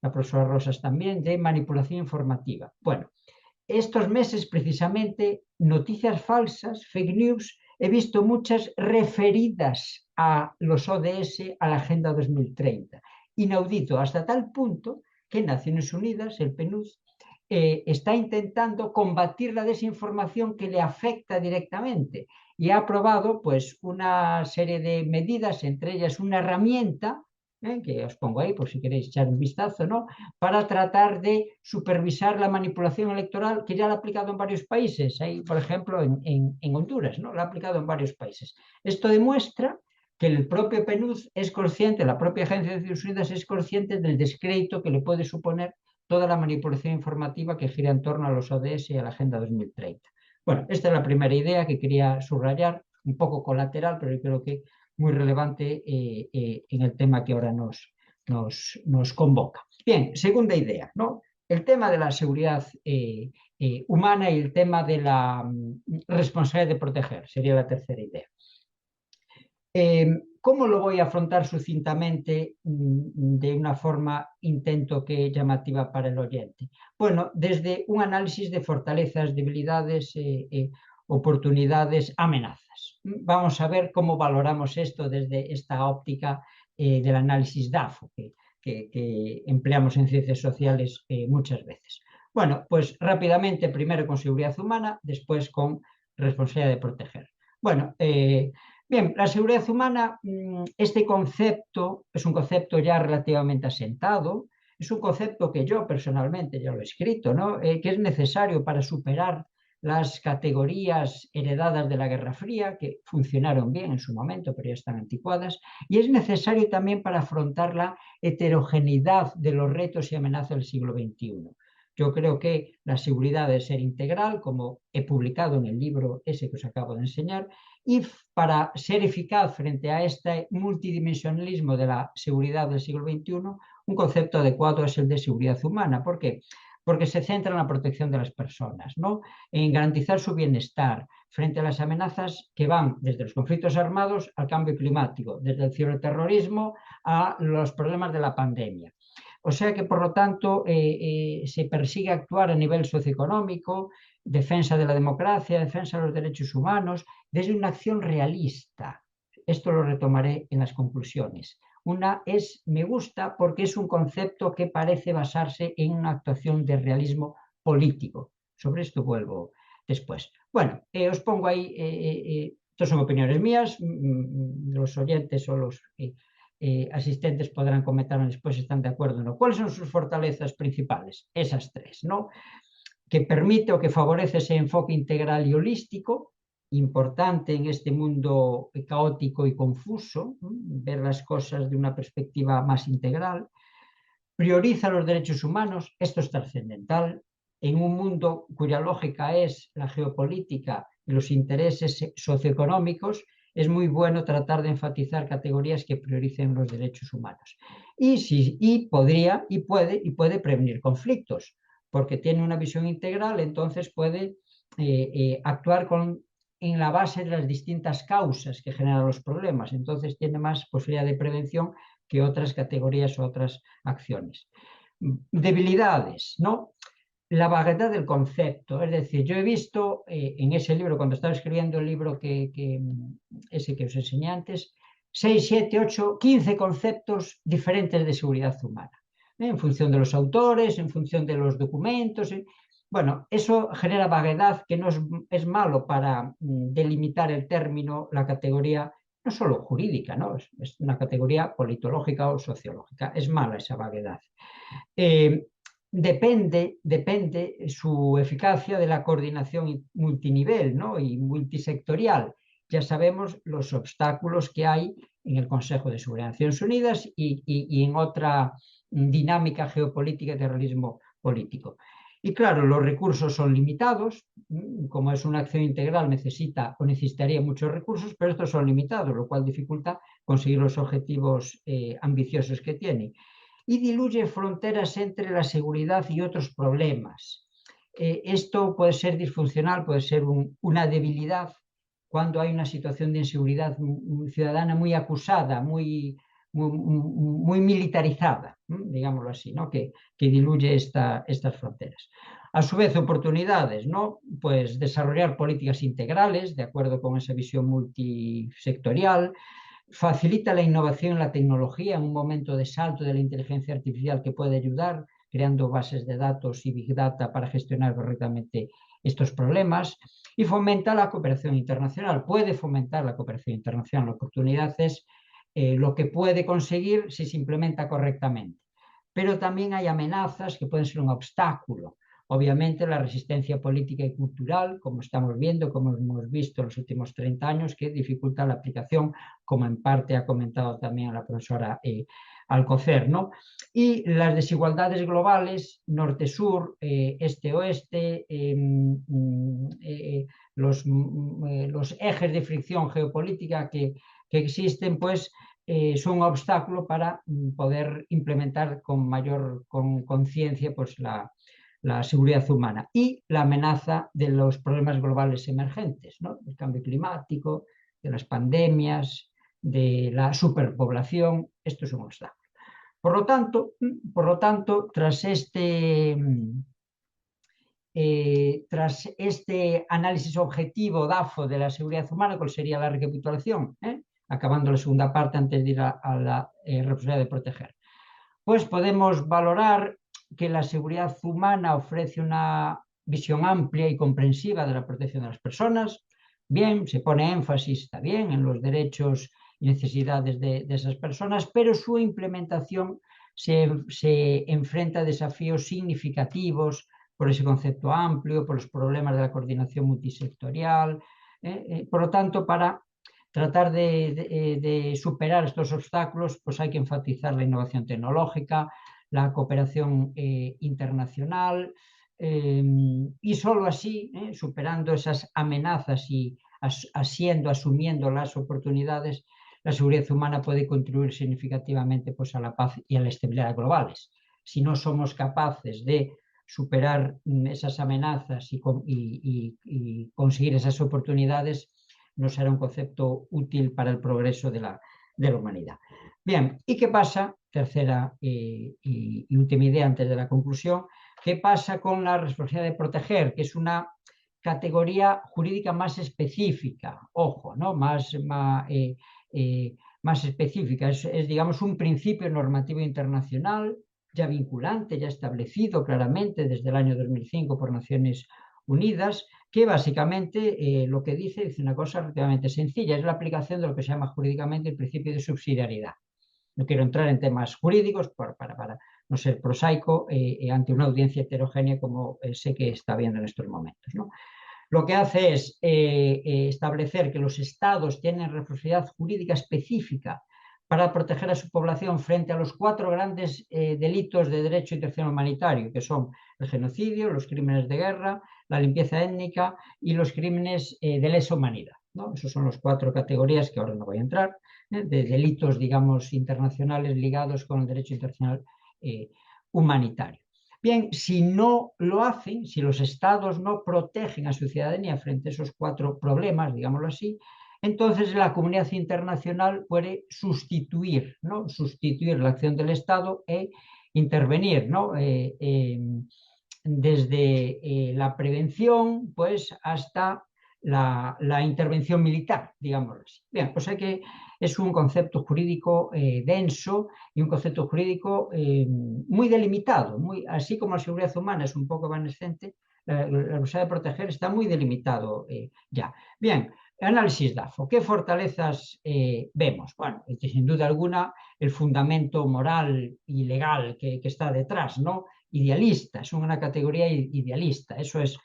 D: la profesora Rosas también, de manipulación informativa. Bueno, estos meses precisamente noticias falsas, fake news, he visto muchas referidas a los ODS, a la Agenda 2030. Inaudito, hasta tal punto que Naciones Unidas, el PNUD, está intentando combatir la desinformación que le afecta directamente y ha aprobado pues una serie de medidas, entre ellas una herramienta que os pongo ahí por si queréis echar un vistazo, ¿no? Para tratar de supervisar la manipulación electoral, que ya la ha aplicado en varios países, ahí, por ejemplo, en Honduras, ¿no? La ha aplicado en varios países. Esto demuestra que el propio PNUD es consciente, la propia Agencia de Naciones Unidas es consciente del descrédito que le puede suponer toda la manipulación informativa que gira en torno a los ODS y a la Agenda 2030. Bueno, esta es la primera idea que quería subrayar, un poco colateral, pero yo creo que muy relevante en el tema que ahora nos convoca. Bien, segunda idea, ¿no? El tema de la seguridad humana y el tema de la responsabilidad de proteger, sería la tercera idea. ¿Cómo lo voy a afrontar sucintamente de una forma, intento que llamativa para el oyente? Bueno, desde un análisis de fortalezas, debilidades, oportunidades, amenazas. Vamos a ver cómo valoramos esto desde esta óptica del análisis DAFO, que empleamos en ciencias sociales muchas veces. Bueno, pues rápidamente, primero con seguridad humana, después con responsabilidad de proteger. Bueno, bien, la seguridad humana, este concepto es un concepto ya relativamente asentado, es un concepto que yo personalmente ya lo he escrito, ¿no? Que es necesario para superar las categorías heredadas de la Guerra Fría, que funcionaron bien en su momento, pero ya están anticuadas, y es necesario también para afrontar la heterogeneidad de los retos y amenazas del siglo XXI. Yo creo que la seguridad debe ser integral, como he publicado en el libro ese que os acabo de enseñar, y para ser eficaz frente a este multidimensionalismo de la seguridad del siglo XXI, un concepto adecuado es el de seguridad humana. ¿Por qué? Porque se centra en la protección de las personas, ¿no? En garantizar su bienestar frente a las amenazas que van desde los conflictos armados al cambio climático, desde el ciberterrorismo a los problemas de la pandemia. O sea que, por lo tanto, se persigue actuar a nivel socioeconómico, defensa de la democracia, defensa de los derechos humanos, desde una acción realista. Esto lo retomaré en las conclusiones. Una es, me gusta porque es un concepto que parece basarse en una actuación de realismo político. Sobre esto vuelvo después. Bueno, os pongo ahí, estas son opiniones mías, los oyentes o los asistentes podrán comentar después si están de acuerdo o no. ¿Cuáles son sus fortalezas principales? Esas tres, ¿no? Que permite o que favorece ese enfoque integral y holístico, importante en este mundo caótico y confuso, ver las cosas de una perspectiva más integral. Prioriza los derechos humanos, esto es trascendental, en un mundo cuya lógica es la geopolítica y los intereses socioeconómicos. Es muy bueno tratar de enfatizar categorías que prioricen los derechos humanos. Y puede prevenir conflictos, porque tiene una visión integral, entonces puede actuar en la base de las distintas causas que generan los problemas. Entonces tiene más posibilidad de prevención que otras categorías o otras acciones. Debilidades, ¿no? La vaguedad del concepto, es decir, yo he visto en ese libro, cuando estaba escribiendo el libro ese que os enseñé antes, 6, 7, 8, 15 conceptos diferentes de seguridad humana, en función de los autores, en función de los documentos. Bueno, eso genera vaguedad, que no es malo para delimitar el término, la categoría, no solo jurídica, ¿no? Es una categoría politológica o sociológica. Es mala esa vaguedad. Depende su eficacia de la coordinación multinivel, ¿no? Y multisectorial. Ya sabemos los obstáculos que hay en el Consejo de Seguridad de Naciones Unidas y en otra dinámica geopolítica de realismo político. Y claro, los recursos son limitados, como es una acción integral necesitaría muchos recursos, pero estos son limitados, lo cual dificulta conseguir los objetivos ambiciosos que tiene. Y diluye fronteras entre la seguridad y otros problemas. Esto puede ser disfuncional, puede ser una debilidad cuando hay una situación de inseguridad ciudadana muy acusada, muy militarizada, digámoslo así, ¿no? que diluye estas fronteras. A su vez, oportunidades, ¿no? Pues desarrollar políticas integrales de acuerdo con esa visión multisectorial. Facilita la innovación en la tecnología en un momento de salto de la inteligencia artificial que puede ayudar, creando bases de datos y big data para gestionar correctamente estos problemas, y fomenta la cooperación internacional. Puede fomentar la cooperación internacional. La oportunidad es lo que puede conseguir si se implementa correctamente. Pero también hay amenazas que pueden ser un obstáculo. Obviamente la resistencia política y cultural, como estamos viendo, como hemos visto en los últimos 30 años, que dificulta la aplicación, como en parte ha comentado también la profesora Alcocer, ¿no? Y las desigualdades globales, norte-sur, este-oeste, los ejes de fricción geopolítica que existen, pues son un obstáculo para poder implementar con mayor conciencia pues la seguridad humana y la amenaza de los problemas globales emergentes, ¿no? Del cambio climático, de las pandemias, de la superpoblación. Esto es un obstáculo. Por lo tanto, tras este análisis objetivo DAFO de la seguridad humana, ¿cuál sería la recapitulación? Acabando la segunda parte antes de ir a la responsabilidad de proteger. Pues podemos valorar que la seguridad humana ofrece una visión amplia y comprensiva de la protección de las personas. Bien, se pone énfasis, está bien, en los derechos y necesidades de esas personas, pero su implementación se enfrenta a desafíos significativos por ese concepto amplio, por los problemas de la coordinación multisectorial. Por lo tanto, para tratar de superar estos obstáculos, pues hay que enfatizar la innovación tecnológica, la cooperación internacional, y solo así, superando esas amenazas y asumiendo las oportunidades, la seguridad humana puede contribuir significativamente pues, a la paz y a la estabilidad globales. Si no somos capaces de superar esas amenazas y conseguir esas oportunidades, no será un concepto útil para el progreso de la humanidad. Bien, ¿y qué pasa? Tercera y última idea antes de la conclusión. ¿Qué pasa con la responsabilidad de proteger? Que es una categoría jurídica más específica, ojo, ¿no? Más específica. Es, digamos, un principio normativo internacional ya vinculante, ya establecido claramente desde el año 2005 por Naciones Unidas, que básicamente lo que dice una cosa relativamente sencilla, es la aplicación de lo que se llama jurídicamente el principio de subsidiariedad. No quiero entrar en temas jurídicos para no ser prosaico ante una audiencia heterogénea como sé que está habiendo en estos momentos, ¿no? Lo que hace es establecer que los estados tienen responsabilidad jurídica específica para proteger a su población frente a los 4 grandes delitos de derecho internacional humanitario, que son el genocidio, los crímenes de guerra, la limpieza étnica y los crímenes de lesa humanidad, ¿no? Esas son las 4 categorías que ahora no voy a entrar, de delitos, digamos, internacionales ligados con el derecho internacional humanitario. Bien, si no lo hacen, si los estados no protegen a su ciudadanía frente a esos 4 problemas, digámoslo así, entonces la comunidad internacional puede sustituir, ¿no? Sustituir la acción del Estado e intervenir, ¿no? Desde la prevención pues, hasta la intervención militar, digámoslo así. Bien, o sea que es un concepto jurídico denso y un concepto jurídico muy delimitado, así como la seguridad humana es un poco evanescente, la responsabilidad de proteger está muy delimitado ya. Bien, análisis DAFO. ¿Qué fortalezas vemos? Bueno, sin duda alguna, el fundamento moral y legal que está detrás, ¿no? Idealista, es una categoría idealista, eso es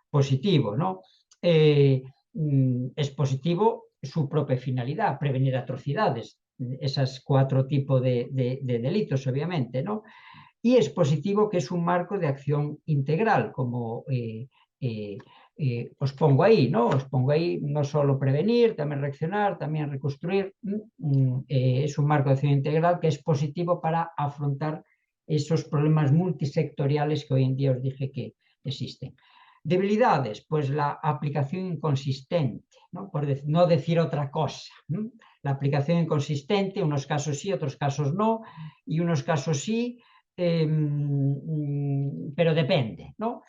D: positivo, ¿no? Es positivo su propia finalidad, prevenir atrocidades, esos 4 tipos de delitos, obviamente, ¿no? Y es positivo que es un marco de acción integral, como os pongo ahí, ¿no? Os pongo ahí no solo prevenir, también reaccionar, también reconstruir. Es un marco de acción integral que es positivo para afrontar esos problemas multisectoriales que hoy en día os dije que existen. Debilidades, pues la aplicación inconsistente, ¿no? Por no decir otra cosa, ¿no? La aplicación inconsistente, unos casos sí, otros casos no, y unos casos sí, pero depende, ¿no?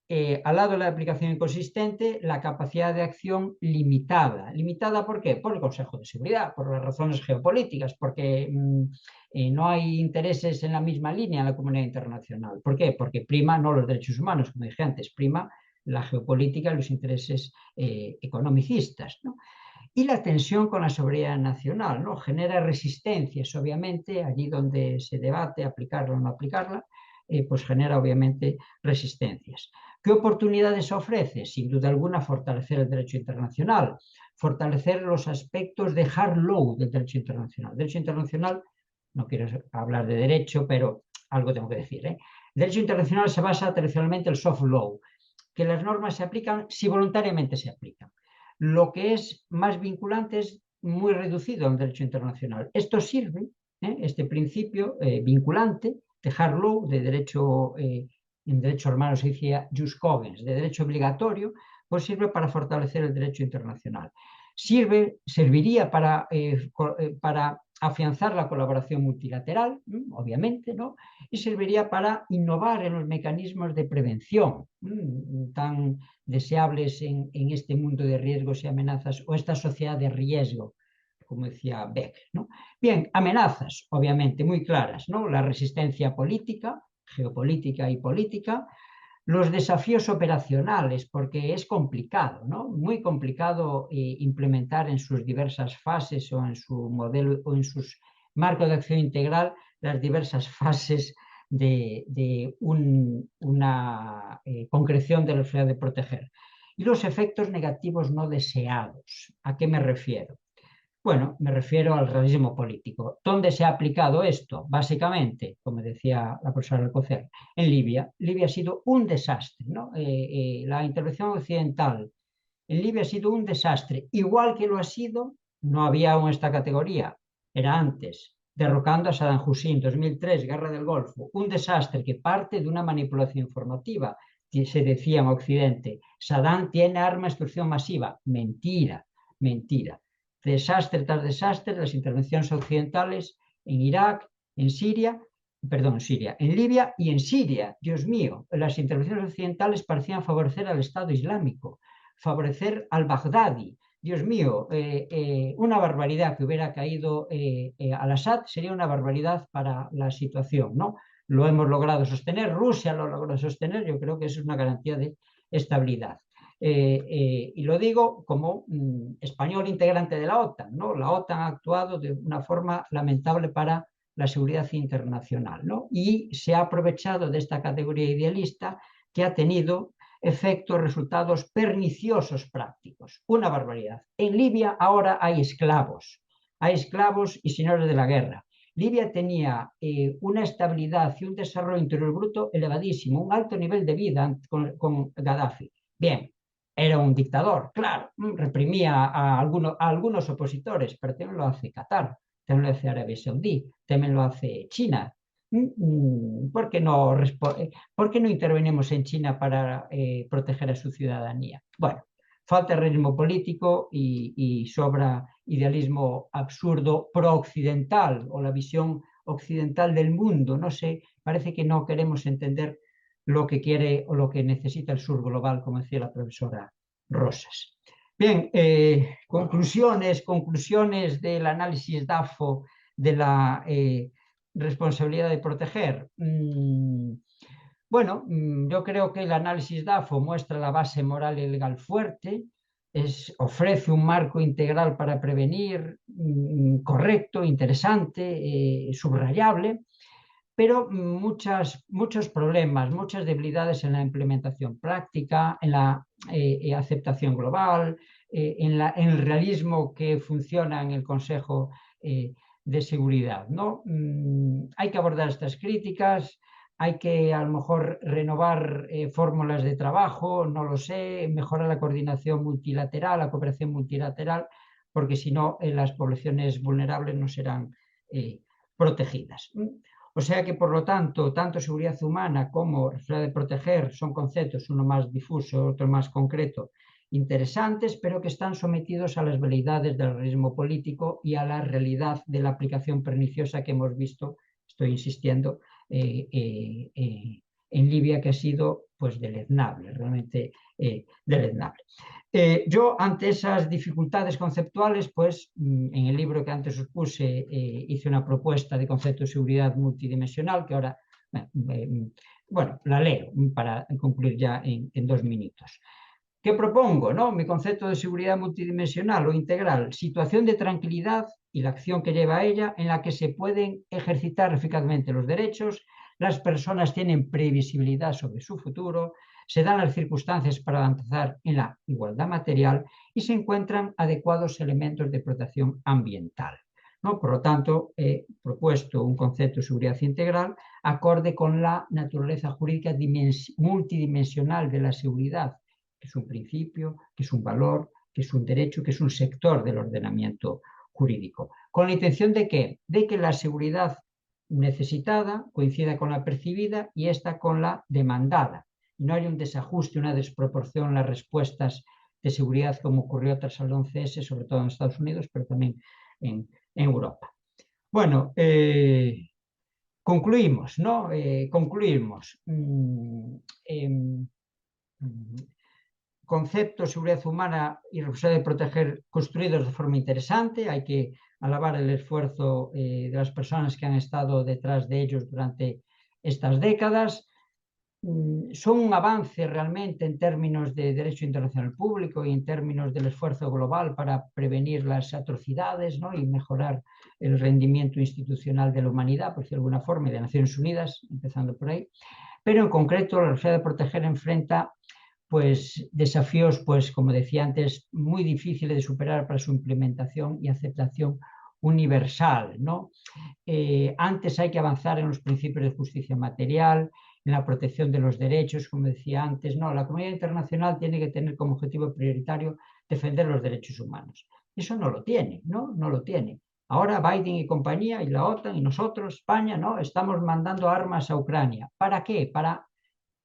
D: Al lado de la aplicación inconsistente, la capacidad de acción limitada. ¿Limitada por qué? Por el Consejo de Seguridad, por las razones geopolíticas, porque no hay intereses en la misma línea en la comunidad internacional. ¿Por qué? Porque prima no los derechos humanos, como dije antes, prima la geopolítica y los intereses economicistas, ¿no? Y la tensión con la soberanía nacional, ¿no? Genera resistencias, obviamente, allí donde se debate aplicarla o no aplicarla, pues genera obviamente resistencias. ¿Qué oportunidades ofrece? Sin duda alguna, fortalecer el derecho internacional, fortalecer los aspectos de hard law del derecho internacional. Derecho internacional, no quiero hablar de derecho, pero algo tengo que decir, ¿eh? El derecho internacional se basa tradicionalmente en el soft law, que las normas se aplican si voluntariamente se aplican. Lo que es más vinculante es muy reducido al derecho internacional. Esto sirve, este principio vinculante de hard law, de derecho, en derecho romano se decía jus cogens, de derecho obligatorio, pues sirve para fortalecer el derecho internacional. Serviría para afianzar la colaboración multilateral, obviamente, ¿no? Y serviría para innovar en los mecanismos de prevención tan deseables en este mundo de riesgos y amenazas, o esta sociedad de riesgo, como decía Beck, ¿no? Bien, amenazas, obviamente, muy claras, ¿no? La resistencia política, geopolítica y política, los desafíos operacionales, porque es complicado, ¿no? Muy complicado implementar en sus diversas fases o en su modelo o en sus marcos de acción integral las diversas fases de una concreción de la necesidad de proteger. Y los efectos negativos no deseados. ¿A qué me refiero? Bueno, me refiero al realismo político. ¿Dónde se ha aplicado esto? Básicamente, como decía la profesora Alcocer, en Libia. Libia ha sido un desastre, ¿no? La intervención occidental en Libia ha sido un desastre, igual que lo ha sido, no había aún esta categoría, era antes, derrocando a Saddam Hussein, 2003, Guerra del Golfo, un desastre que parte de una manipulación informativa. Se decía en Occidente, Saddam tiene arma de destrucción masiva. Mentira, mentira. Desastre tras desastre, las intervenciones occidentales en Irak, en Siria, perdón, Siria, en Libia y en Siria. Dios mío, las intervenciones occidentales parecían favorecer al Estado Islámico, favorecer al Baghdadi. Dios mío, una barbaridad que hubiera caído al-Assad sería una barbaridad para la situación, ¿no? Lo hemos logrado sostener, Rusia lo logró sostener, yo creo que eso es una garantía de estabilidad. Y lo digo como español integrante de la OTAN, ¿no? La OTAN ha actuado de una forma lamentable para la seguridad internacional, ¿no? Y se ha aprovechado de esta categoría idealista que ha tenido efectos, resultados perniciosos prácticos. Una barbaridad. En Libia ahora hay esclavos y señores de la guerra. Libia tenía una estabilidad y un desarrollo interior bruto elevadísimo, un alto nivel de vida con Gaddafi. Bien, era un dictador, claro, reprimía a algunos opositores, pero también lo hace Qatar, también lo hace Arabia Saudí, también lo hace China. ¿Por qué no intervenimos en China para proteger a su ciudadanía? Bueno, falta realismo político y sobra idealismo absurdo pro-occidental o la visión occidental del mundo. No sé, parece que no queremos entender lo que quiere o lo que necesita el sur global, como decía la profesora Rosas. Bien, conclusiones del análisis DAFO de la responsabilidad de proteger. Bueno, yo creo que el análisis DAFO muestra la base moral y legal fuerte, ofrece un marco integral para prevenir, correcto, interesante, subrayable, pero muchos problemas, muchas debilidades en la implementación práctica, en la aceptación global, en el realismo que funciona en el Consejo de Seguridad, ¿no? Hay que abordar estas críticas, hay que a lo mejor renovar fórmulas de trabajo, no lo sé, mejorar la coordinación multilateral, la cooperación multilateral, porque si no, las poblaciones vulnerables no serán protegidas. O sea que, por lo tanto, tanto seguridad humana como responsabilidad de proteger son conceptos, uno más difuso, otro más concreto, interesantes, pero que están sometidos a las veleidades del realismo político y a la realidad de la aplicación perniciosa que hemos visto, estoy insistiendo, en Libia, que ha sido pues deleznable, realmente deleznable. Yo, ante esas dificultades conceptuales, pues en el libro que antes os puse, hice una propuesta de concepto de seguridad multidimensional, que ahora, bueno, la leo para concluir ya en 2 minutos. ¿Qué propongo? ¿No? Mi concepto de seguridad multidimensional o integral, situación de tranquilidad y la acción que lleva a ella, en la que se pueden ejercitar eficazmente los derechos, las personas tienen previsibilidad sobre su futuro, se dan las circunstancias para avanzar en la igualdad material y se encuentran adecuados elementos de protección ambiental, ¿no? Por lo tanto, he propuesto un concepto de seguridad integral acorde con la naturaleza jurídica multidimensional de la seguridad, que es un principio, que es un valor, que es un derecho, que es un sector del ordenamiento jurídico. ¿Con la intención de qué? De que la seguridad necesitada coincida con la percibida y esta con la demandada. No hay un desajuste, una desproporción en las respuestas de seguridad, como ocurrió tras el 11S, sobre todo en Estados Unidos, pero también en Europa. Bueno, concluimos, ¿no? Concluimos. Conceptos de seguridad humana y responsabilidad de proteger construidos de forma interesante. Hay que alabar el esfuerzo de las personas que han estado detrás de ellos durante estas décadas. Son un avance realmente en términos de derecho internacional público y en términos del esfuerzo global para prevenir las atrocidades, ¿no? Y mejorar el rendimiento institucional de la humanidad, por decirlo de alguna forma, y de Naciones Unidas, empezando por ahí. Pero en concreto, la responsabilidad de proteger enfrenta pues desafíos, pues como decía antes, muy difíciles de superar para su implementación y aceptación universal, ¿no? Antes hay que avanzar en los principios de justicia material, en la protección de los derechos, como decía antes. No, la comunidad internacional tiene que tener como objetivo prioritario defender los derechos humanos. Eso no lo tiene, ¿no? No lo tiene. Ahora Biden y compañía, y la OTAN, y nosotros, España, ¿no? Estamos mandando armas a Ucrania. ¿Para qué? Para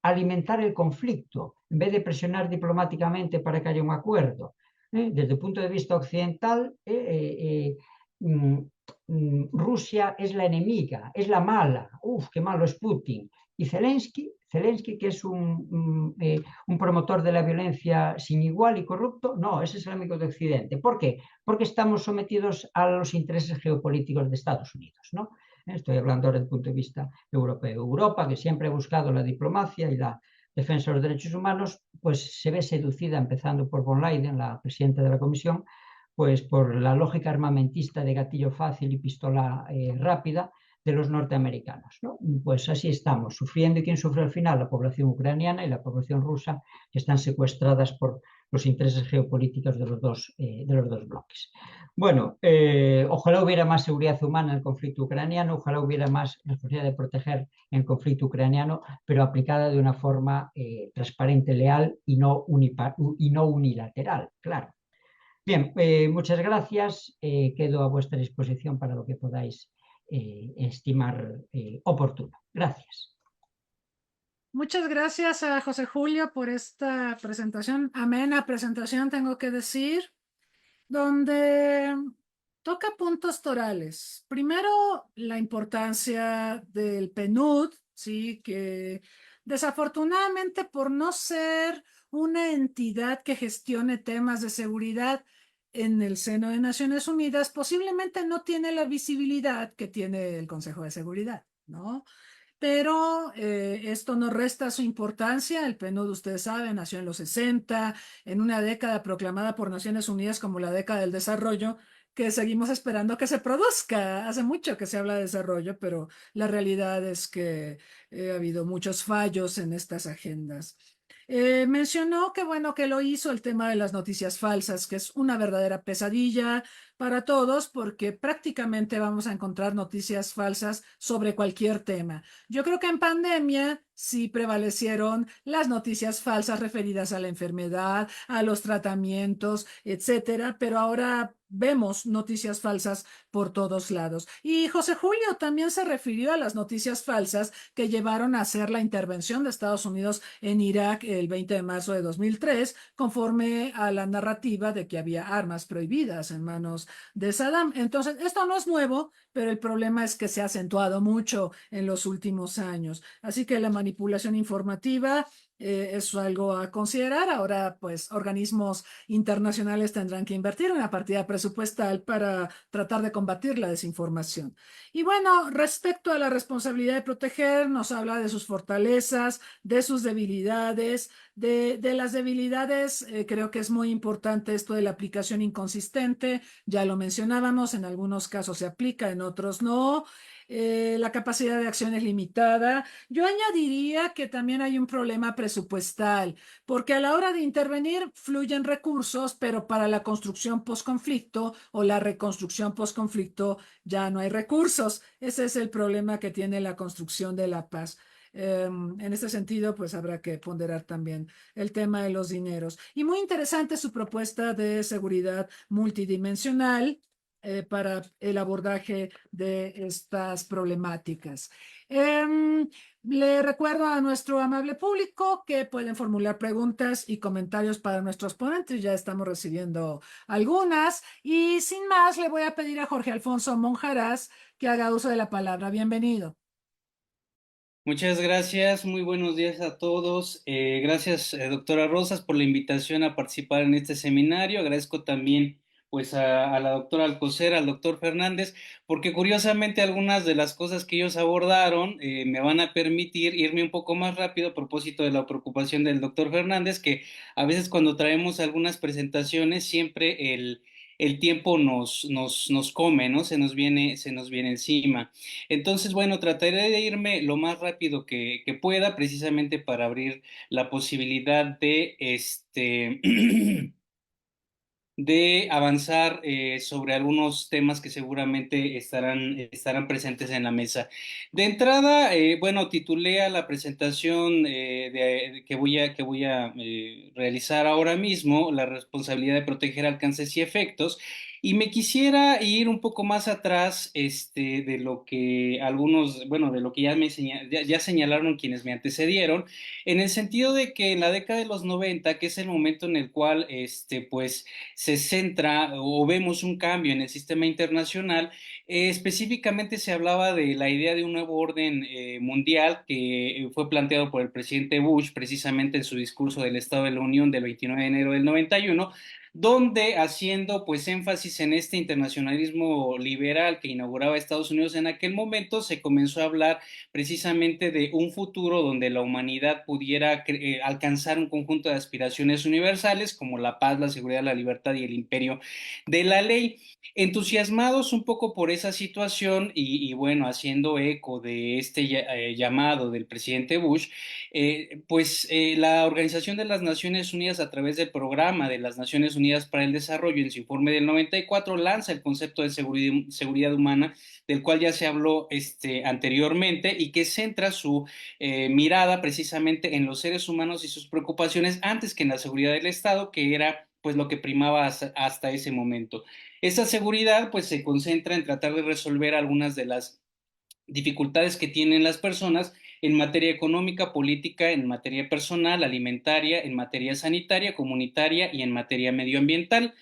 D: alimentar el conflicto, en vez de presionar diplomáticamente para que haya un acuerdo. Desde el punto de vista occidental, Rusia es la enemiga, es la mala. Uf, qué malo es Putin. Y Zelensky, que es un promotor de la violencia sin igual y corrupto, no, ese es el amigo de Occidente. ¿Por qué? Porque estamos sometidos a los intereses geopolíticos de Estados Unidos, ¿no? Estoy hablando ahora desde el punto de vista europeo. Europa, que siempre ha buscado la diplomacia y la defensa de los derechos humanos, pues se ve seducida, empezando por von Leyen, la presidenta de la Comisión, pues por la lógica armamentista de gatillo fácil y pistola rápida de los norteamericanos, ¿no? Pues así estamos, sufriendo. ¿Y quién sufre al final? La población ucraniana y la población rusa, que están secuestradas por los intereses geopolíticos de los dos bloques. Bueno, ojalá hubiera más seguridad humana en el conflicto ucraniano, ojalá hubiera más responsabilidad de proteger en el conflicto ucraniano, pero aplicada de una forma transparente, leal y no unilateral, claro. Bien, muchas gracias. Quedo a vuestra disposición para lo que podáis estimar oportuno. Gracias.
B: Muchas gracias a José Julio por esta presentación, amena presentación, tengo que decir, donde toca puntos torales. Primero, la importancia del PNUD, ¿sí? Que desafortunadamente, por no ser una entidad que gestione temas de seguridad en el seno de Naciones Unidas, posiblemente no tiene la visibilidad que tiene el Consejo de Seguridad, ¿no? Pero esto no resta su importancia. El PNUD, ustedes saben, nació en los 60, en una década proclamada por Naciones Unidas como la década del desarrollo, que seguimos esperando que se produzca. Hace mucho que se habla de desarrollo, pero la realidad es que ha habido muchos fallos en estas agendas. Mencionó que bueno que lo hizo el tema de las noticias falsas, que es una verdadera pesadilla para todos porque prácticamente vamos a encontrar noticias falsas sobre cualquier tema. Yo creo que en pandemia sí prevalecieron las noticias falsas referidas a la enfermedad, a los tratamientos, etcétera, pero ahora vemos noticias falsas por todos lados. Y José Julio también se refirió a las noticias falsas que llevaron a hacer la intervención de Estados Unidos en Irak el 20 de marzo de 2003, conforme a la narrativa de que había armas prohibidas en manos de Saddam. Entonces, esto no es nuevo, pero el problema es que se ha acentuado mucho en los últimos años. Así que la manipulación informativa es algo a considerar. Ahora, pues, organismos internacionales tendrán que invertir una partida presupuestal para tratar de combatir la desinformación. Y bueno, respecto a la responsabilidad de proteger, nos habla de sus fortalezas, de sus debilidades. De las debilidades, creo que es muy importante esto de la aplicación inconsistente. Ya lo mencionábamos, en algunos casos se aplica, en otros no. La capacidad de acción es limitada. Yo añadiría que también hay un problema presupuestal, porque a la hora de intervenir fluyen recursos, pero para la construcción postconflicto o la reconstrucción postconflicto ya no hay recursos. Ese es el problema que tiene la construcción de la paz. En este sentido, pues habrá que ponderar también el tema de los dineros. Y muy interesante su propuesta de seguridad multidimensional para el abordaje de estas problemáticas. Le recuerdo a nuestro amable público que pueden formular preguntas y comentarios para nuestros ponentes. Ya estamos recibiendo algunas. Y sin más, le voy a pedir a Jorge Alfonso Monjarás que haga uso de la palabra. Bienvenido.
E: Muchas gracias, muy buenos días a todos. Gracias, doctora Rosas, por la invitación a participar en este seminario. Agradezco también pues a la doctora Alcocer, al doctor Fernández, porque curiosamente algunas de las cosas que ellos abordaron me van a permitir irme un poco más rápido a propósito de la preocupación del doctor Fernández, que a veces cuando traemos algunas presentaciones siempre el tiempo nos come, ¿no? Se nos viene encima. Entonces, bueno, trataré de irme lo más rápido que pueda, precisamente para abrir la posibilidad de de avanzar sobre algunos temas que seguramente estarán presentes en la mesa. De entrada, bueno, titulé a la presentación que voy a realizar ahora mismo, la responsabilidad de proteger alcances y efectos. Y me quisiera ir un poco más atrás, de lo que algunos, bueno, de lo que ya señalaron quienes me antecedieron, en el sentido de que en la década de los 90, que es el momento en el cual, pues, se centra o vemos un cambio en el sistema internacional. Específicamente se hablaba de la idea de un nuevo orden mundial que fue planteado por el presidente Bush precisamente en su discurso del Estado de la Unión del 29 de enero del 91, donde haciendo pues énfasis en este internacionalismo liberal que inauguraba Estados Unidos en aquel momento, se comenzó a hablar precisamente de un futuro donde la humanidad pudiera alcanzar un conjunto de aspiraciones universales como la paz, la seguridad, la libertad y el imperio de la ley. Entusiasmados un poco por esa situación bueno, haciendo eco de este llamado del presidente Bush, la Organización de las Naciones Unidas, a través del Programa de las Naciones Unidas para el Desarrollo, en su informe del 94, lanza el concepto de seguridad humana, del cual ya se habló anteriormente, y que centra su mirada precisamente en los seres humanos y sus preocupaciones antes que en la seguridad del Estado, que era pues lo que primaba hasta ese momento. Esa seguridad pues se concentra en tratar de resolver algunas de las dificultades que tienen las personas en materia económica, política, en materia personal, alimentaria, en materia sanitaria, comunitaria y en materia medioambiental.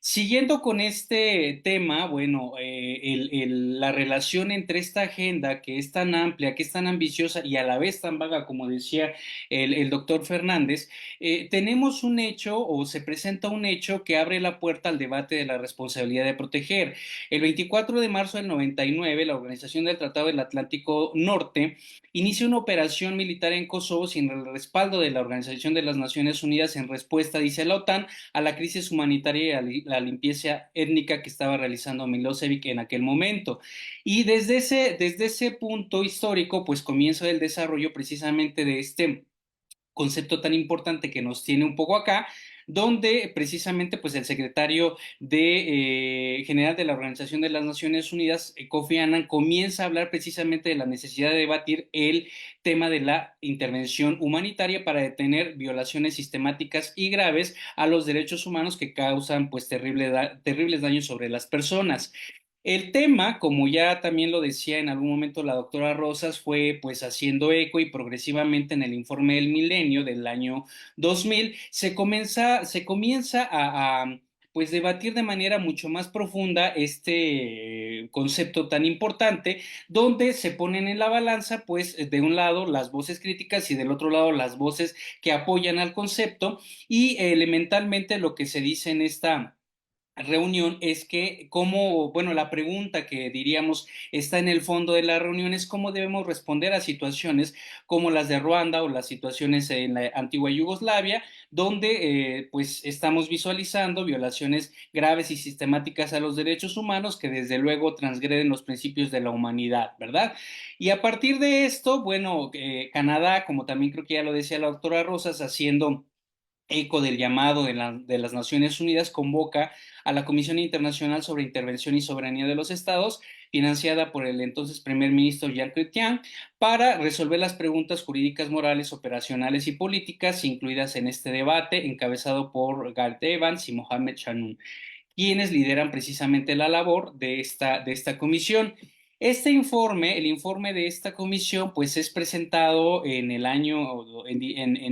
E: Siguiendo con este tema, bueno, la relación entre esta agenda que es tan amplia, que es tan ambiciosa y a la vez tan vaga, como decía el doctor Fernández, tenemos un hecho o se presenta un hecho que abre la puerta al debate de la responsabilidad de proteger. El 24 de marzo del 99, la Organización del Tratado del Atlántico Norte inicia una operación militar en Kosovo sin el respaldo de la Organización de las Naciones Unidas en respuesta, dice la OTAN, a la crisis humanitaria y a la limpieza étnica que estaba realizando Milosevic en aquel momento. Y desde ese punto histórico, pues comienza el desarrollo precisamente de este concepto tan importante que nos tiene un poco acá, donde precisamente pues el secretario general de la Organización de las Naciones Unidas, Kofi Annan, comienza a hablar precisamente de la necesidad de debatir el tema de la intervención humanitaria para detener violaciones sistemáticas y graves a los derechos humanos que causan pues terribles daños sobre las personas. El tema, como ya también lo decía en algún momento la doctora Rosas, fue pues haciendo eco y progresivamente en el informe del milenio del año 2000 se comienza pues debatir de manera mucho más profunda este concepto tan importante, donde se ponen en la balanza pues de un lado las voces críticas y del otro lado las voces que apoyan al concepto, y elementalmente lo que se dice en esta reunión es que bueno, la pregunta que diríamos está en el fondo de la reunión es cómo debemos responder a situaciones como las de Ruanda o las situaciones en la antigua Yugoslavia, donde pues estamos visualizando violaciones graves y sistemáticas a los derechos humanos que desde luego transgreden los principios de la humanidad, ¿verdad? Y a partir de esto, bueno, Canadá, como también creo que ya lo decía la doctora Rosas, haciendo eco del llamado de las Naciones Unidas, convoca a la Comisión Internacional sobre Intervención y Soberanía de los Estados, financiada por el entonces primer ministro Jean Chrétien, para resolver las preguntas jurídicas, morales, operacionales y políticas incluidas en este debate, encabezado por Gareth Evans y Mohamed Chanoun, quienes lideran precisamente la labor de esta comisión. Este informe, el informe de esta comisión, pues es presentado en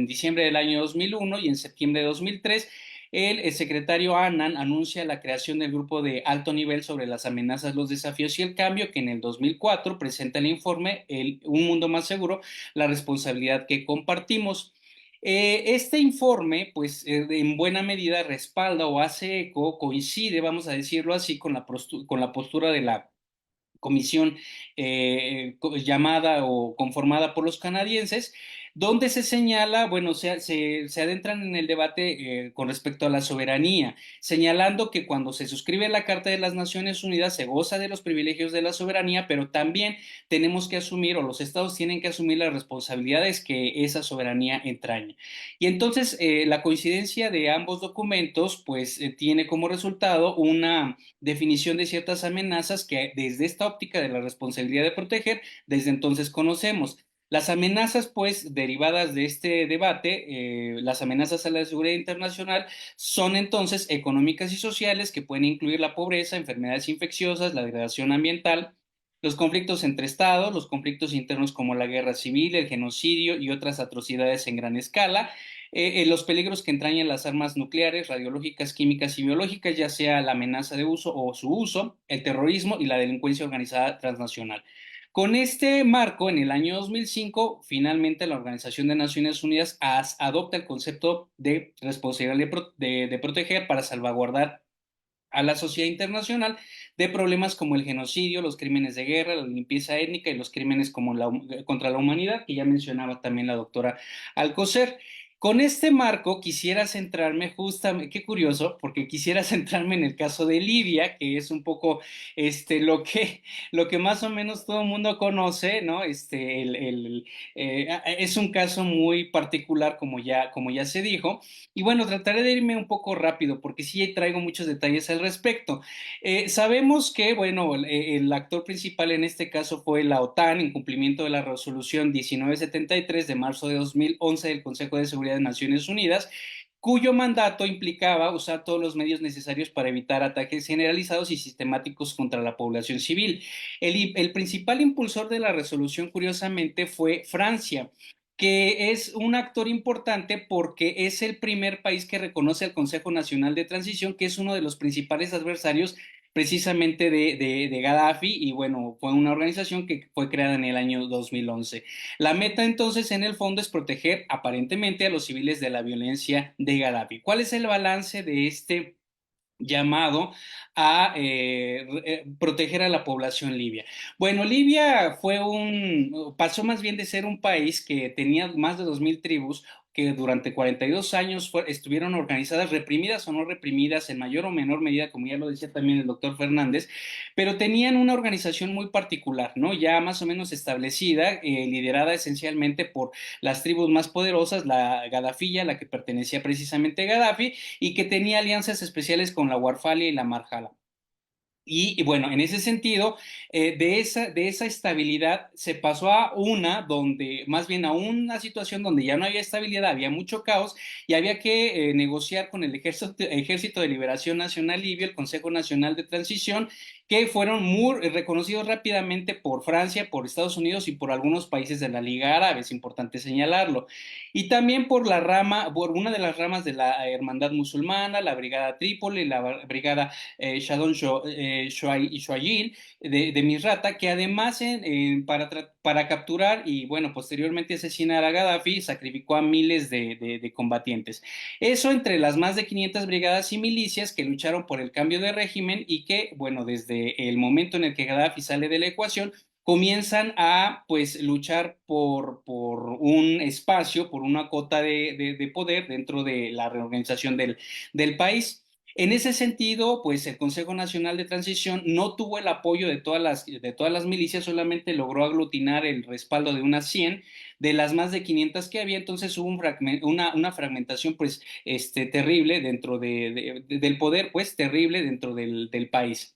E: diciembre del año 2001, y en septiembre de 2003, el secretario Annan anuncia la creación del grupo de alto nivel sobre las amenazas, los desafíos y el cambio, que en el 2004 presenta el informe Un Mundo Más Seguro, la responsabilidad que compartimos. Este informe, pues en buena medida respalda o hace eco, coincide, vamos a decirlo así, con la postura de la comisión llamada o conformada por los canadienses, donde se señala, bueno, se adentran en el debate con respecto a la soberanía, señalando que cuando se suscribe la Carta de las Naciones Unidas se goza de los privilegios de la soberanía, pero también tenemos que asumir, o los estados tienen que asumir las responsabilidades que esa soberanía entraña. Y entonces la coincidencia de ambos documentos, pues tiene como resultado una definición de ciertas amenazas que desde esta óptica de la responsabilidad de proteger, desde entonces conocemos. Las amenazas, pues, derivadas de este debate, las amenazas a la seguridad internacional, son entonces económicas y sociales que pueden incluir la pobreza, enfermedades infecciosas, la degradación ambiental, los conflictos entre estados, los conflictos internos como la guerra civil, el genocidio y otras atrocidades en gran escala, los peligros que entrañan las armas nucleares, radiológicas, químicas y biológicas, ya sea la amenaza de uso o su uso, el terrorismo y la delincuencia organizada transnacional. Con este marco, en el año 2005, finalmente la Organización de Naciones Unidas adopta el concepto de responsabilidad de proteger para salvaguardar a la sociedad internacional de problemas como el genocidio, los crímenes de guerra, la limpieza étnica y los crímenes como contra la humanidad, que ya mencionaba también la doctora Alcocer. Con este marco quisiera centrarme justamente, qué curioso, porque quisiera centrarme en el caso de Libia, que es un poco lo que más o menos todo el mundo conoce, ¿no? Es un caso muy particular, como ya se dijo. Y bueno, trataré de irme un poco rápido porque sí traigo muchos detalles al respecto. Sabemos que, bueno, el actor principal en este caso fue la OTAN en cumplimiento de la resolución 1973 de marzo de 2011 del Consejo de Seguridad de Naciones Unidas, cuyo mandato implicaba usar todos los medios necesarios para evitar ataques generalizados y sistemáticos contra la población civil. El principal impulsor de la resolución, curiosamente, fue Francia, que es un actor importante porque es el primer país que reconoce al Consejo Nacional de Transición, que es uno de los principales adversarios precisamente de Gaddafi, y bueno, fue una organización que fue creada en el año 2011. La meta entonces en el fondo es proteger aparentemente a los civiles de la violencia de Gaddafi. ¿Cuál es el balance de este llamado a proteger a la población libia? Bueno, Libia pasó más bien de ser un país que tenía más de 2000 tribus que durante 42 años estuvieron organizadas, reprimidas o no reprimidas, en mayor o menor medida, como ya lo decía también el doctor Fernández, pero tenían una organización muy particular, ¿no? Ya más o menos establecida, liderada esencialmente por las tribus más poderosas, la Gadafilla, la que pertenecía precisamente a Gaddafi, y que tenía alianzas especiales con la Warfalia y la Marjala. Y bueno, en ese sentido, de esa estabilidad se pasó más bien a una situación donde ya no había estabilidad, había mucho caos y había que negociar con el Ejército de Liberación Nacional Libio, el Consejo Nacional de Transición, que fueron muy reconocidos rápidamente por Francia, por Estados Unidos y por algunos países de la Liga Árabe, es importante señalarlo. Y también por una de las ramas de la Hermandad Musulmana, la Brigada Trípoli, la Brigada Shadon Shuayil de Misrata, que además para capturar y bueno, posteriormente asesinar a Gaddafi, sacrificó a miles de combatientes. Eso entre las más de 500 brigadas y milicias que lucharon por el cambio de régimen y que, bueno, desde el momento en el que Gaddafi sale de la ecuación, comienzan a pues luchar por un espacio, por una cota de poder dentro de la reorganización del país. En ese sentido, pues el Consejo Nacional de Transición no tuvo el apoyo de todas las milicias, solamente logró aglutinar el respaldo de unas 100 de las más de 500 que había. Entonces hubo una fragmentación pues terrible dentro del poder, pues terrible dentro del país.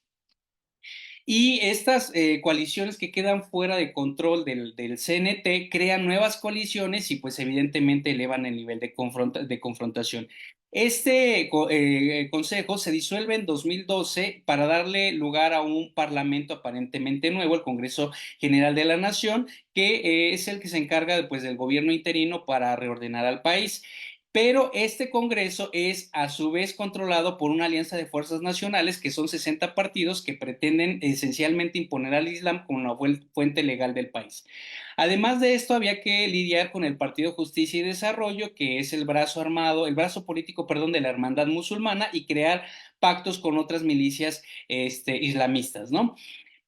E: Y estas coaliciones que quedan fuera de control del CNT crean nuevas coaliciones y pues evidentemente elevan el nivel de confrontación. Consejo se disuelve en 2012 para darle lugar a un parlamento aparentemente nuevo, el Congreso General de la Nación, que es el que se encarga pues, del gobierno interino para reordenar al país. Pero este Congreso es a su vez controlado por una alianza de fuerzas nacionales que son 60 partidos que pretenden esencialmente imponer al Islam como una fuente legal del país. Además de esto, había que lidiar con el Partido Justicia y Desarrollo, que es el brazo político, perdón, de la Hermandad Musulmana, y crear pactos con otras milicias islamistas, ¿no?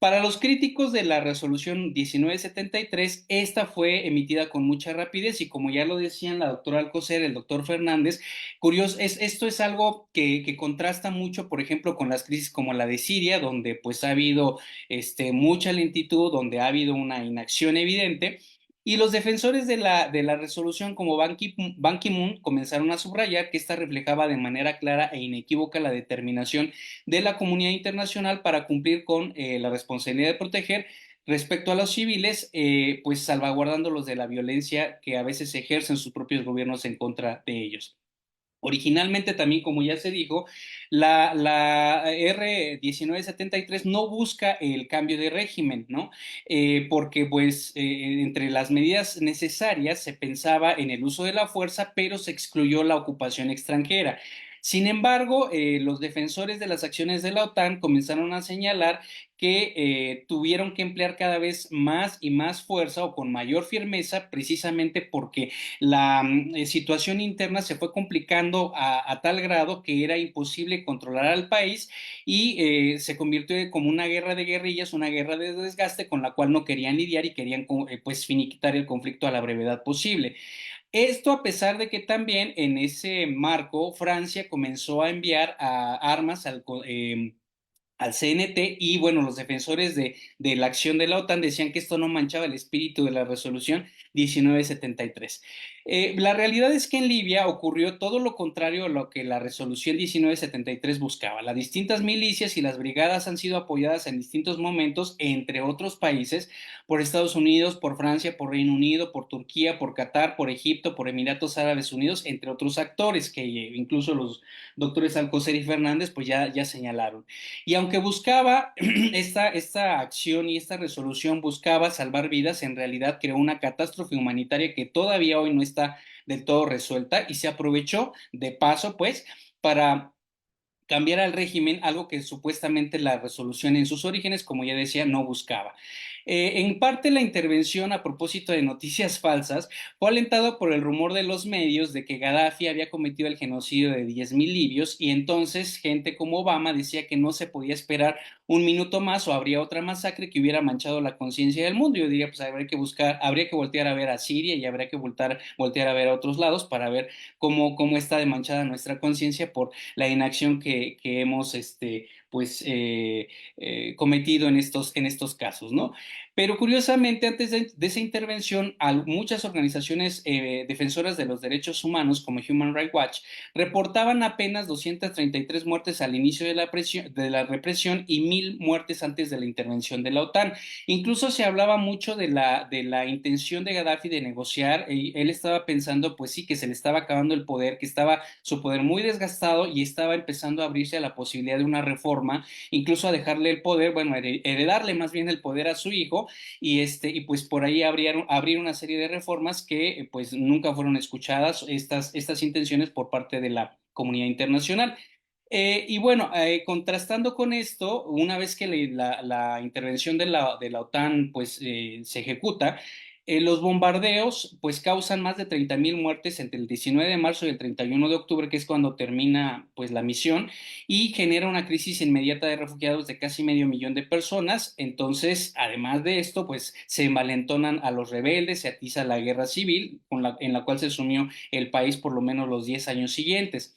E: Para los críticos de la resolución 1973, esta fue emitida con mucha rapidez y como ya lo decían la doctora Alcocer, el doctor Fernández, curioso, esto es algo que contrasta mucho, por ejemplo, con las crisis como la de Siria, donde pues ha habido mucha lentitud, donde ha habido una inacción evidente. Y los defensores de la resolución como Ban Ki-moon comenzaron a subrayar que esta reflejaba de manera clara e inequívoca la determinación de la comunidad internacional para cumplir con la responsabilidad de proteger respecto a los civiles, pues salvaguardándolos de la violencia que a veces ejercen sus propios gobiernos en contra de ellos. Originalmente también, como ya se dijo, la R1973 no busca el cambio de régimen, ¿no? Porque pues entre las medidas necesarias se pensaba en el uso de la fuerza, pero se excluyó la ocupación extranjera. Sin embargo, los defensores de las acciones de la OTAN comenzaron a señalar que tuvieron que emplear cada vez más y más fuerza o con mayor firmeza, precisamente porque la situación interna se fue complicando a tal grado que era imposible controlar al país y se convirtió como una guerra de guerrillas, una guerra de desgaste con la cual no querían lidiar y querían pues finiquitar el conflicto a la brevedad posible. Esto a pesar de que también en ese marco Francia comenzó a enviar armas al CNT y bueno, los defensores de la acción de la OTAN decían que esto no manchaba el espíritu de la resolución 1973. La realidad es que en Libia ocurrió todo lo contrario a lo que la resolución 1973 buscaba. Las distintas milicias y las brigadas han sido apoyadas en distintos momentos, entre otros países, por Estados Unidos, por Francia, por Reino Unido, por Turquía, por Qatar, por Egipto, por Emiratos Árabes Unidos, entre otros actores que incluso los doctores Alcocer y Fernández pues ya señalaron. Y aunque buscaba esta acción y esta resolución buscaba salvar vidas, en realidad creó una catástrofe humanitaria que todavía hoy no está del todo resuelta y se aprovechó de paso, pues, para cambiar al régimen, algo que supuestamente la resolución en sus orígenes, como ya decía, no buscaba. En parte la intervención a propósito de noticias falsas fue alentado por el rumor de los medios de que Gaddafi había cometido el genocidio de 10.000 libios y entonces gente como Obama decía que no se podía esperar un minuto más o habría otra masacre que hubiera manchado la conciencia del mundo. Yo diría, pues habría que voltear a ver a Siria y habría que voltear a ver a otros lados para ver cómo está de manchada nuestra conciencia por la inacción que hemos pues cometido en estos casos, ¿no? Pero curiosamente, antes de esa intervención, muchas organizaciones defensoras de los derechos humanos, como Human Rights Watch, reportaban apenas 233 muertes al inicio de la represión y 1.000 muertes antes de la intervención de la OTAN. Incluso se hablaba mucho de la intención de Gaddafi de negociar. Él estaba pensando, pues sí, que se le estaba acabando el poder, que estaba su poder muy desgastado y estaba empezando a abrirse a la posibilidad de una reforma, incluso a dejarle el poder, bueno, heredarle más bien el poder a su hijo y pues por ahí abrir una serie de reformas que pues nunca fueron escuchadas estas intenciones por parte de la comunidad internacional. Y bueno, contrastando con esto, una vez que la intervención de la OTAN pues se ejecuta, los bombardeos pues causan más de 30.000 muertes entre el 19 de marzo y el 31 de octubre, que es cuando termina pues la misión, y genera una crisis inmediata de refugiados de casi 500.000 de personas. Entonces, además de esto, pues se envalentonan a los rebeldes, se atiza la guerra civil en la cual se sumió el país por lo menos los 10 años siguientes.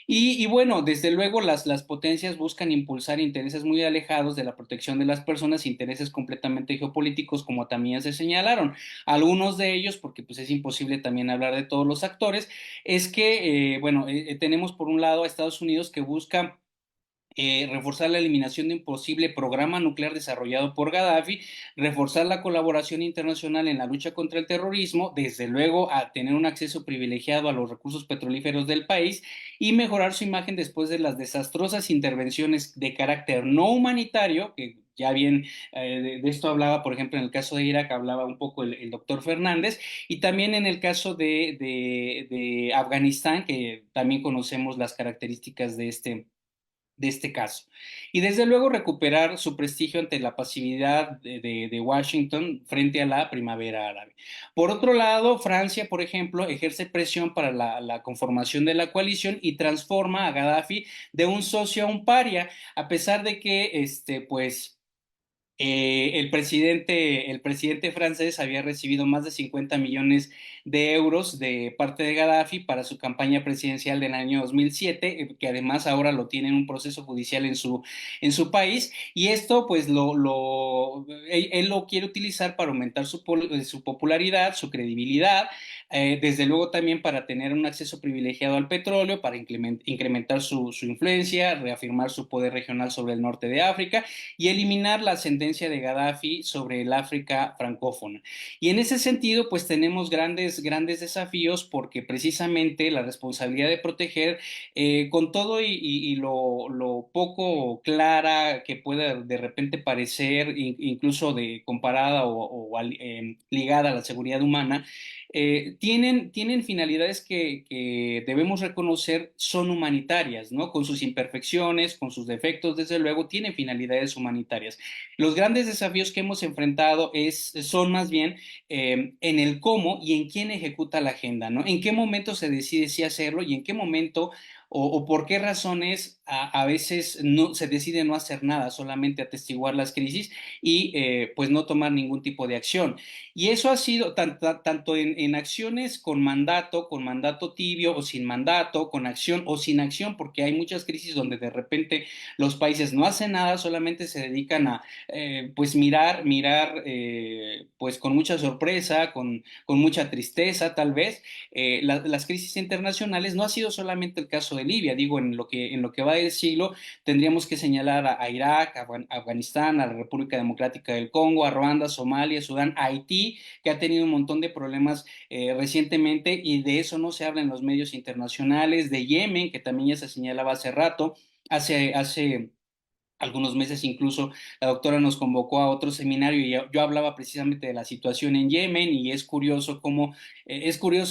E: Y bueno, desde luego las potencias buscan impulsar intereses muy alejados de la protección de las personas, intereses completamente geopolíticos, como también se señalaron. Algunos de ellos, porque pues es imposible también hablar de todos los actores, es que, tenemos por un lado a Estados Unidos que busca reforzar la eliminación de un posible programa nuclear desarrollado por Gaddafi, reforzar la colaboración internacional en la lucha contra el terrorismo, desde luego a tener un acceso privilegiado a los recursos petrolíferos del país y mejorar su imagen después de las desastrosas intervenciones de carácter no humanitario, que ya bien de esto hablaba, por ejemplo, en el caso de Irak hablaba un poco el doctor Fernández, y también en el caso de Afganistán, que también conocemos las características de este caso. Y desde luego recuperar su prestigio ante la pasividad de Washington frente a la primavera árabe. Por otro lado, Francia, por ejemplo, ejerce presión para la conformación de la coalición y transforma a Gaddafi de un socio a un paria, a pesar de que, pues, el presidente francés había recibido más de 50 millones de euros de parte de Gaddafi para su campaña presidencial del año 2007, que además ahora lo tiene en un proceso judicial en su país, y esto pues él lo quiere utilizar para aumentar su popularidad, su credibilidad, desde luego también para tener un acceso privilegiado al petróleo, para incrementar su influencia, reafirmar su poder regional sobre el norte de África y eliminar la ascendencia de Gaddafi sobre el África francófona. Y en ese sentido, pues tenemos grandes desafíos porque precisamente la responsabilidad de proteger, con todo y lo poco clara que pueda de repente parecer, incluso comparada ligada a la seguridad humana, tienen finalidades que debemos reconocer son humanitarias, ¿no? Con sus imperfecciones, con sus defectos, desde luego, tienen finalidades humanitarias. Los grandes desafíos que hemos enfrentado son más bien en el cómo y en quién ejecuta la agenda, ¿no? En qué momento se decide si hacerlo y en qué momento o por qué razones a veces no se decide no hacer nada, solamente atestiguar las crisis y pues no tomar ningún tipo de acción. Y eso ha sido tanto en acciones con mandato tibio o sin mandato, con acción o sin acción, porque hay muchas crisis donde de repente los países no hacen nada, solamente se dedican a pues mirar pues con mucha sorpresa, con mucha tristeza tal vez, las crisis internacionales. No ha sido solamente el caso de Libia, digo, en lo que va del siglo tendríamos que señalar a Irak, a Afganistán, a la República Democrática del Congo, a Ruanda, Somalia, Sudán, Haití, que ha tenido un montón de problemas recientemente y de eso no se habla en los medios internacionales, de Yemen, que también ya se señalaba hace rato, hace algunos meses incluso la doctora nos convocó a otro seminario y yo hablaba precisamente de la situación en Yemen y es curioso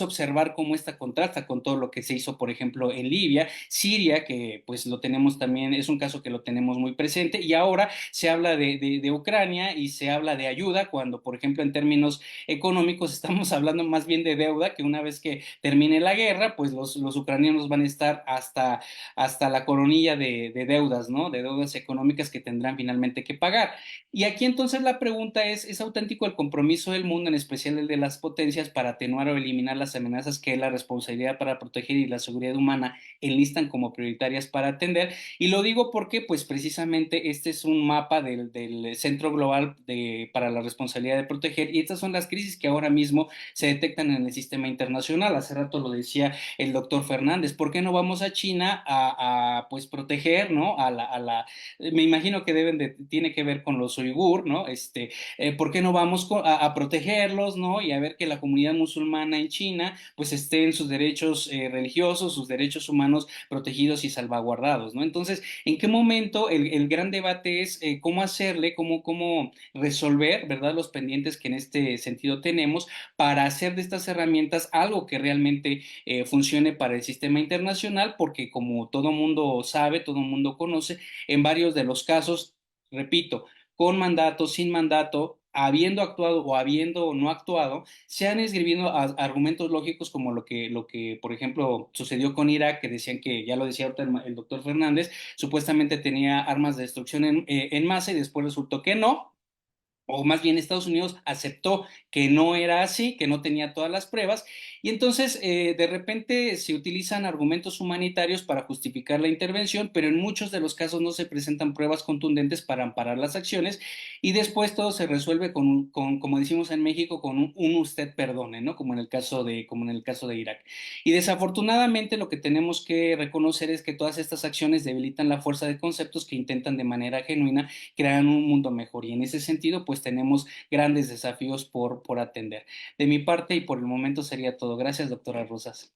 E: observar cómo esta contrasta con todo lo que se hizo, por ejemplo, en Libia, Siria, que pues lo tenemos también, es un caso que lo tenemos muy presente, y ahora se habla de Ucrania y se habla de ayuda cuando, por ejemplo, en términos económicos estamos hablando más bien de deuda, que una vez que termine la guerra, pues los ucranianos van a estar hasta la coronilla de deudas, ¿no? De deudas económicas que tendrán finalmente que pagar. Y aquí entonces la pregunta ¿es auténtico el compromiso del mundo, en especial el de las potencias, para atenuar o eliminar las amenazas que la responsabilidad para proteger y la seguridad humana enlistan como prioritarias para atender? Y lo digo porque, pues precisamente este es un mapa del Centro Global para la Responsabilidad de Proteger, y estas son las crisis que ahora mismo se detectan en el sistema internacional. Hace rato lo decía el doctor Fernández, ¿por qué no vamos a China pues proteger, ¿no? Me imagino que tiene que ver con los uigur, ¿no? ¿Por qué no vamos a protegerlos, ¿no? Y a ver que la comunidad musulmana en China pues esté en sus derechos religiosos, sus derechos humanos protegidos y salvaguardados, ¿no? Entonces, ¿en qué momento el gran debate es cómo hacerle, cómo resolver, ¿verdad? Los pendientes que en este sentido tenemos para hacer de estas herramientas algo que realmente funcione para el sistema internacional, porque como todo mundo sabe, todo mundo conoce, en varios de los casos, repito, con mandato, sin mandato, habiendo actuado o habiendo no actuado, se han esgrimido argumentos lógicos como lo que, por ejemplo, sucedió con Irak, que decían que, ya lo decía ahorita el doctor Fernández, supuestamente tenía armas de destrucción en masa y después resultó que no, o más bien Estados Unidos aceptó que no era así, que no tenía todas las pruebas, y entonces de repente se utilizan argumentos humanitarios para justificar la intervención, pero en muchos de los casos no se presentan pruebas contundentes para amparar las acciones, y después todo se resuelve como decimos en México, con un usted perdone, ¿no? Como en el caso de Irak. Y desafortunadamente lo que tenemos que reconocer es que todas estas acciones debilitan la fuerza de conceptos que intentan de manera genuina crear un mundo mejor. Y en ese sentido, pues tenemos grandes desafíos por atender. De mi parte y por el momento sería todo. Gracias, doctora Rosas.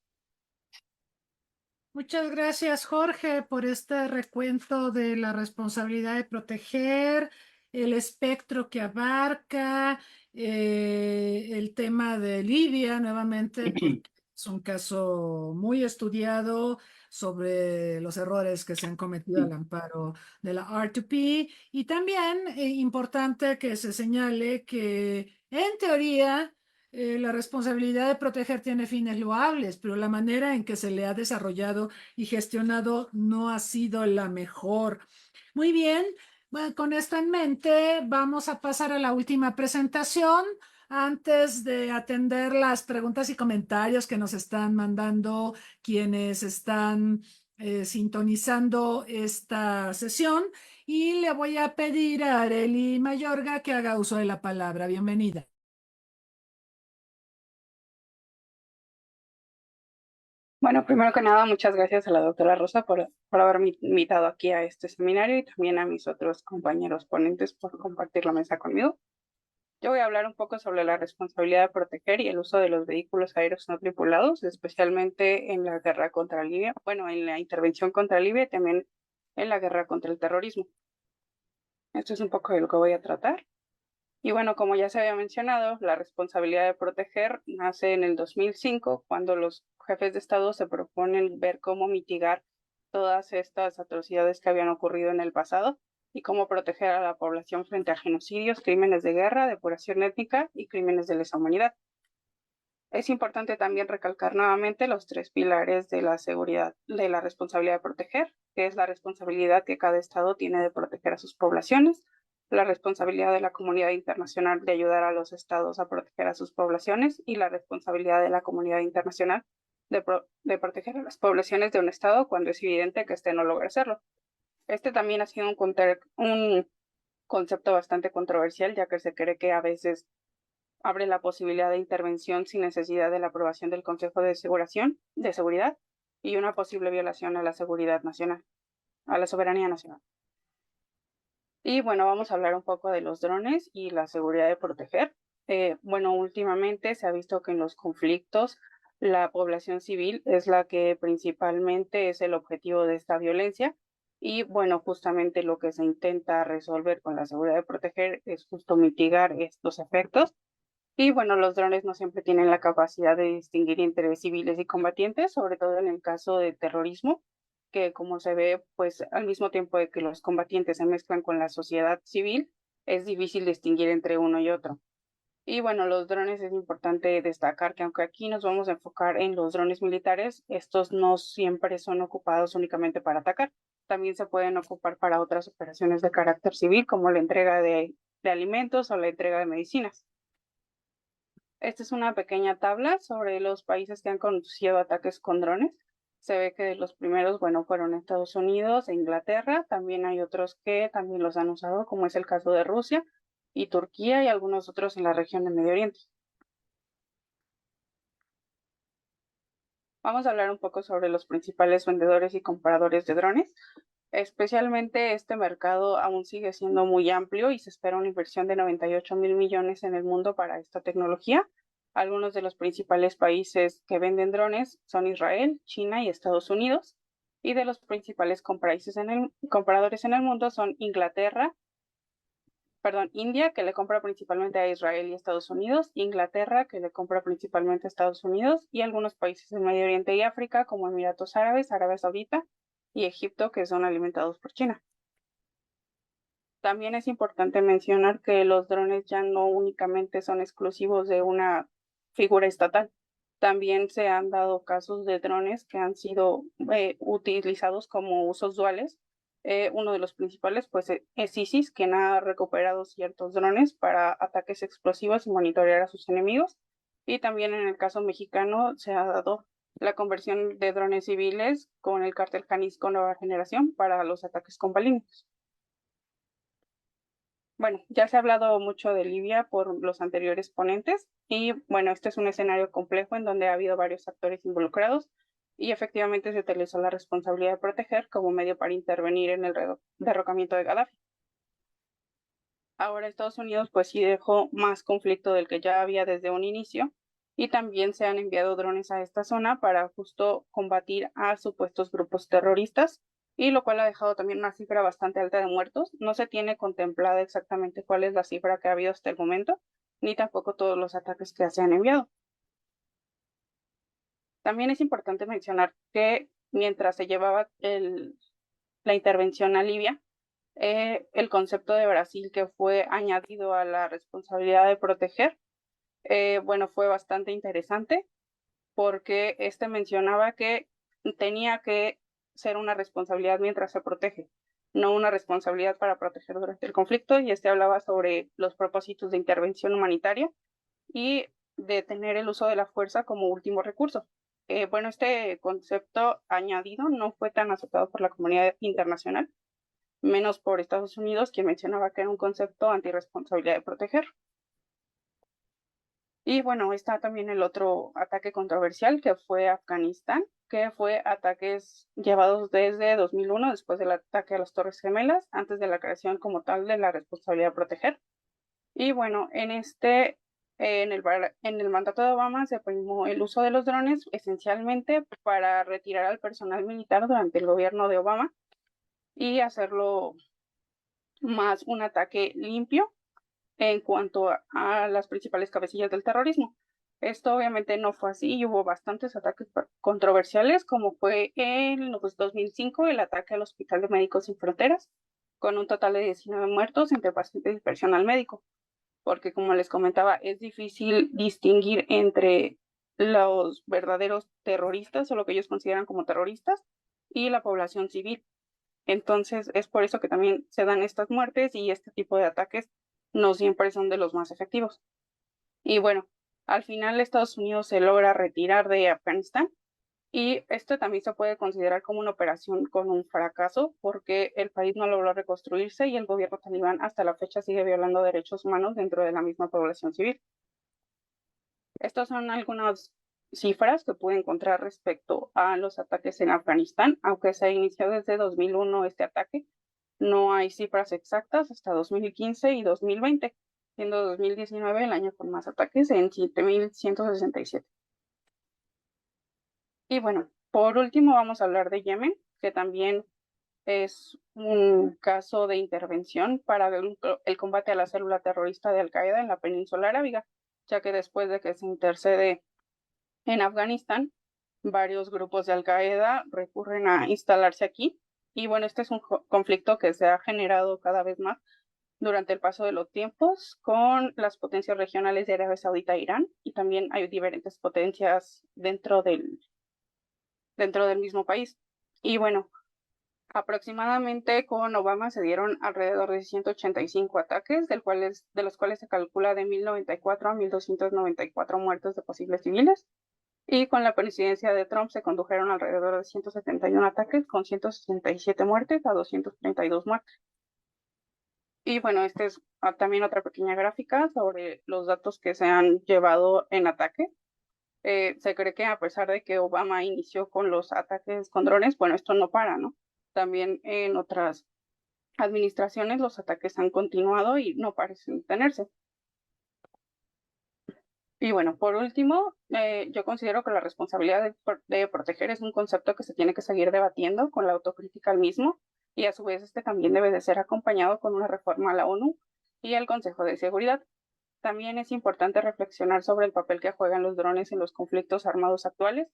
B: Muchas gracias, Jorge, por este recuento de la responsabilidad de proteger, el espectro que abarca, el tema de Libia, nuevamente, porque es un caso muy estudiado sobre los errores que se han cometido al amparo de la R2P, y también importante que se señale que en teoría la responsabilidad de proteger tiene fines loables, pero la manera en que se le ha desarrollado y gestionado no ha sido la mejor. Muy bien, Bueno, con esto en mente, vamos a pasar a la última presentación. Antes de atender las preguntas y comentarios que nos están mandando quienes están sintonizando esta sesión, y le voy a pedir a Arely Mayorga que haga uso de la palabra. Bienvenida.
F: Bueno, primero que nada, muchas gracias a la doctora Rosa por haberme invitado aquí a este seminario y también a mis otros compañeros ponentes por compartir la mesa conmigo. Yo voy a hablar un poco sobre la responsabilidad de proteger y el uso de los vehículos aéreos no tripulados, especialmente en la guerra contra Libia, bueno, en la intervención contra Libia y también en la guerra contra el terrorismo. Esto es un poco de lo que voy a tratar. Y bueno, como ya se había mencionado, la responsabilidad de proteger nace en el 2005, cuando los jefes de Estado se proponen ver cómo mitigar todas estas atrocidades que habían ocurrido en el pasado y cómo proteger a la población frente a genocidios, crímenes de guerra, depuración étnica y crímenes de lesa humanidad. Es importante también recalcar nuevamente los tres pilares de la seguridad, de la responsabilidad de proteger, que es la responsabilidad que cada Estado tiene de proteger a sus poblaciones, la responsabilidad de la comunidad internacional de ayudar a los Estados a proteger a sus poblaciones y la responsabilidad de la comunidad internacional de proteger a las poblaciones de un Estado cuando es evidente que éste no logra hacerlo. Este también ha sido un concepto bastante controversial, ya que se cree que a veces abre la posibilidad de intervención sin necesidad de la aprobación del Consejo de Seguridad y una posible violación a la seguridad nacional, a la soberanía nacional. Y bueno, vamos a hablar un poco de los drones y la seguridad de proteger. Bueno, últimamente se ha visto que en los conflictos la población civil es la que principalmente es el objetivo de esta violencia. Y bueno, justamente lo que se intenta resolver con la seguridad de proteger es justo mitigar estos efectos. Y bueno, los drones no siempre tienen la capacidad de distinguir entre civiles y combatientes, sobre todo en el caso de terrorismo, que como se ve, pues al mismo tiempo de que los combatientes se mezclan con la sociedad civil, es difícil distinguir entre uno y otro. Y bueno, los drones es importante destacar que aunque aquí nos vamos a enfocar en los drones militares, estos no siempre son ocupados únicamente para atacar. También se pueden ocupar para otras operaciones de carácter civil, como la entrega de alimentos o la entrega de medicinas. Esta es una pequeña tabla sobre los países que han conducido ataques con drones. Se ve que los primeros, bueno, fueron Estados Unidos e Inglaterra. También hay otros que también los han usado, como es el caso de Rusia y Turquía y algunos otros en la región del Medio Oriente. Vamos a hablar un poco sobre los principales vendedores y compradores de drones. Especialmente este mercado aún sigue siendo muy amplio y se espera una inversión de 98,000 millones en el mundo para esta tecnología. Algunos de los principales países que venden drones son Israel, China y Estados Unidos. Y de los principales compradores en el mundo son India, que le compra principalmente a Israel y Estados Unidos, Inglaterra, que le compra principalmente a Estados Unidos, y algunos países del Medio Oriente y África, como Emiratos Árabes, Arabia Saudita y Egipto, que son alimentados por China. También es importante mencionar que los drones ya no únicamente son exclusivos de una figura estatal. También se han dado casos de drones que han sido utilizados como usos duales. Uno de los principales pues, es ISIS, quien ha recuperado ciertos drones para ataques explosivos y monitorear a sus enemigos. Y también en el caso mexicano se ha dado la conversión de drones civiles con el cártel Jalisco Nueva Generación para los ataques con balínicos. Bueno, ya se ha hablado mucho de Libia por los anteriores ponentes y bueno, este es un escenario complejo en donde ha habido varios actores involucrados y efectivamente se utilizó la responsabilidad de proteger como medio para intervenir en el derrocamiento de Gaddafi. Ahora Estados Unidos pues sí dejó más conflicto del que ya había desde un inicio y también se han enviado drones a esta zona para justo combatir a supuestos grupos terroristas, y lo cual ha dejado también una cifra bastante alta de muertos. No se tiene contemplada exactamente cuál es la cifra que ha habido hasta el momento, ni tampoco todos los ataques que se han enviado. También es importante mencionar que mientras se llevaba la intervención a Libia, el concepto de Brasil que fue añadido a la responsabilidad de proteger, bueno, fue bastante interesante porque mencionaba que tenía que ser una responsabilidad mientras se protege. no una responsabilidad para proteger durante el conflicto, y hablaba sobre los propósitos de intervención humanitaria y de tener el uso de la fuerza como último recurso. Bueno, este concepto añadido no fue tan aceptado por la comunidad internacional, menos por Estados Unidos, quien mencionaba que era un concepto antirresponsabilidad de proteger. Y bueno, está también el otro ataque controversial, que fue Afganistán, que fue ataques llevados desde 2001, después del ataque a las Torres Gemelas, antes de la creación como tal de la responsabilidad de proteger. Y bueno, en el mandato de Obama se primó el uso de los drones esencialmente para retirar al personal militar durante el gobierno de Obama y hacerlo más un ataque limpio en cuanto a las principales cabecillas del terrorismo. Esto obviamente no fue así y hubo bastantes ataques controversiales, como fue en 2005 el ataque al Hospital de Médicos Sin Fronteras, con un total de 19 muertos entre pacientes y personal médico, porque como les comentaba, es difícil distinguir entre los verdaderos terroristas o lo que ellos consideran como terroristas y la población civil. Entonces es por eso que también se dan estas muertes y este tipo de ataques no siempre son de los más efectivos. Y bueno, al final Estados Unidos se logra retirar de Afganistán y esto también se puede considerar como una operación con un fracaso porque el país no logró reconstruirse y el gobierno talibán hasta la fecha sigue violando derechos humanos dentro de la misma población civil. Estas son algunas cifras que pude encontrar respecto a los ataques en Afganistán, aunque se inició desde 2001 este ataque. No hay cifras exactas hasta 2015 y 2020, siendo 2019 el año con más ataques en 7.167. Y bueno, por último vamos a hablar de Yemen, que también es un caso de intervención para el combate a la célula terrorista de Al-Qaeda en la península arábiga, ya que después de que se intercede en Afganistán, varios grupos de Al-Qaeda recurren a instalarse aquí. Y bueno, este es un conflicto que se ha generado cada vez más durante el paso de los tiempos con las potencias regionales de Arabia Saudita e Irán, y también hay diferentes potencias dentro del mismo país. Y bueno, aproximadamente con Obama se dieron alrededor de 185 ataques, de los cuales se calcula de 1.094 a 1.294 muertos de posibles civiles. Y con la presidencia de Trump se condujeron alrededor de 171 ataques, con 167 muertes a 232 muertes. Y bueno, esta es también otra pequeña gráfica sobre los datos que se han llevado en ataque. Se cree que a pesar de que Obama inició con los ataques con drones, bueno, esto no para, ¿no? También en otras administraciones los ataques han continuado y no parecen detenerse. Y bueno, por último, yo considero que la responsabilidad de proteger es un concepto que se tiene que seguir debatiendo con la autocrítica al mismo, y a su vez este también debe de ser acompañado con una reforma a la ONU y al Consejo de Seguridad. También es importante reflexionar sobre el papel que juegan los drones en los conflictos armados actuales,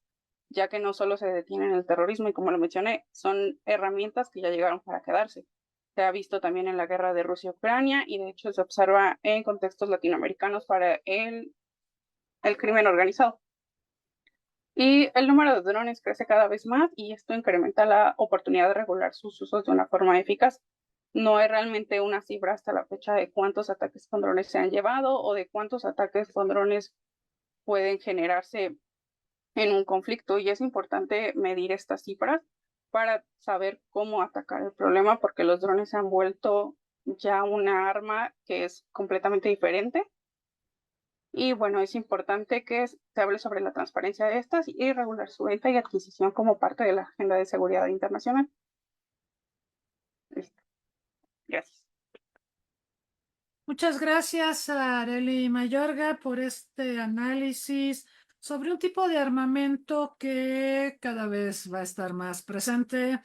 F: ya que no solo se detienen el terrorismo y, como lo mencioné, son herramientas que ya llegaron para quedarse. Se ha visto también en la guerra de Rusia-Ucrania y de hecho se observa en contextos latinoamericanos para el crimen organizado. Y el número de drones crece cada vez más y esto incrementa la oportunidad de regular sus usos de una forma eficaz. No hay realmente una cifra hasta la fecha de cuántos ataques con drones se han llevado o de cuántos ataques con drones pueden generarse en un conflicto, y es importante medir estas cifras para saber cómo atacar el problema, porque los drones se han vuelto ya una arma que es completamente diferente. Y bueno, es importante que se hable sobre la transparencia de estas y regular su venta y adquisición como parte de la agenda de seguridad internacional. Listo. Gracias.
B: Muchas gracias a Arely Mayorga por este análisis sobre un tipo de armamento que cada vez va a estar más presente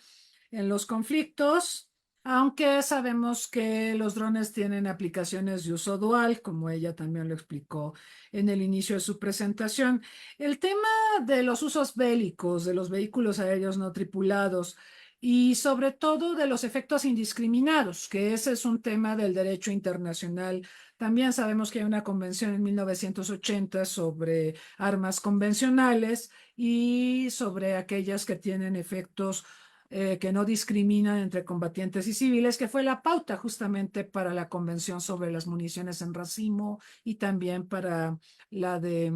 B: en los conflictos, aunque sabemos que los drones tienen aplicaciones de uso dual, como ella también lo explicó en el inicio de su presentación. El tema de los usos bélicos de los vehículos aéreos no tripulados y sobre todo de los efectos indiscriminados, que ese es un tema del derecho internacional. También sabemos que hay una convención en 1980 sobre armas convencionales y sobre aquellas que tienen efectos que no discriminan entre combatientes y civiles, que fue la pauta justamente para la Convención sobre las municiones en racimo y también para la de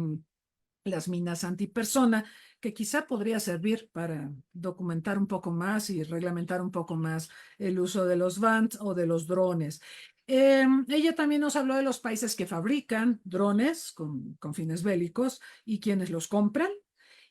B: las minas antipersona, que quizá podría servir para documentar un poco más y reglamentar un poco más el uso de los VANT o de los drones. Ella también nos habló de los países que fabrican drones con fines bélicos y quienes los compran.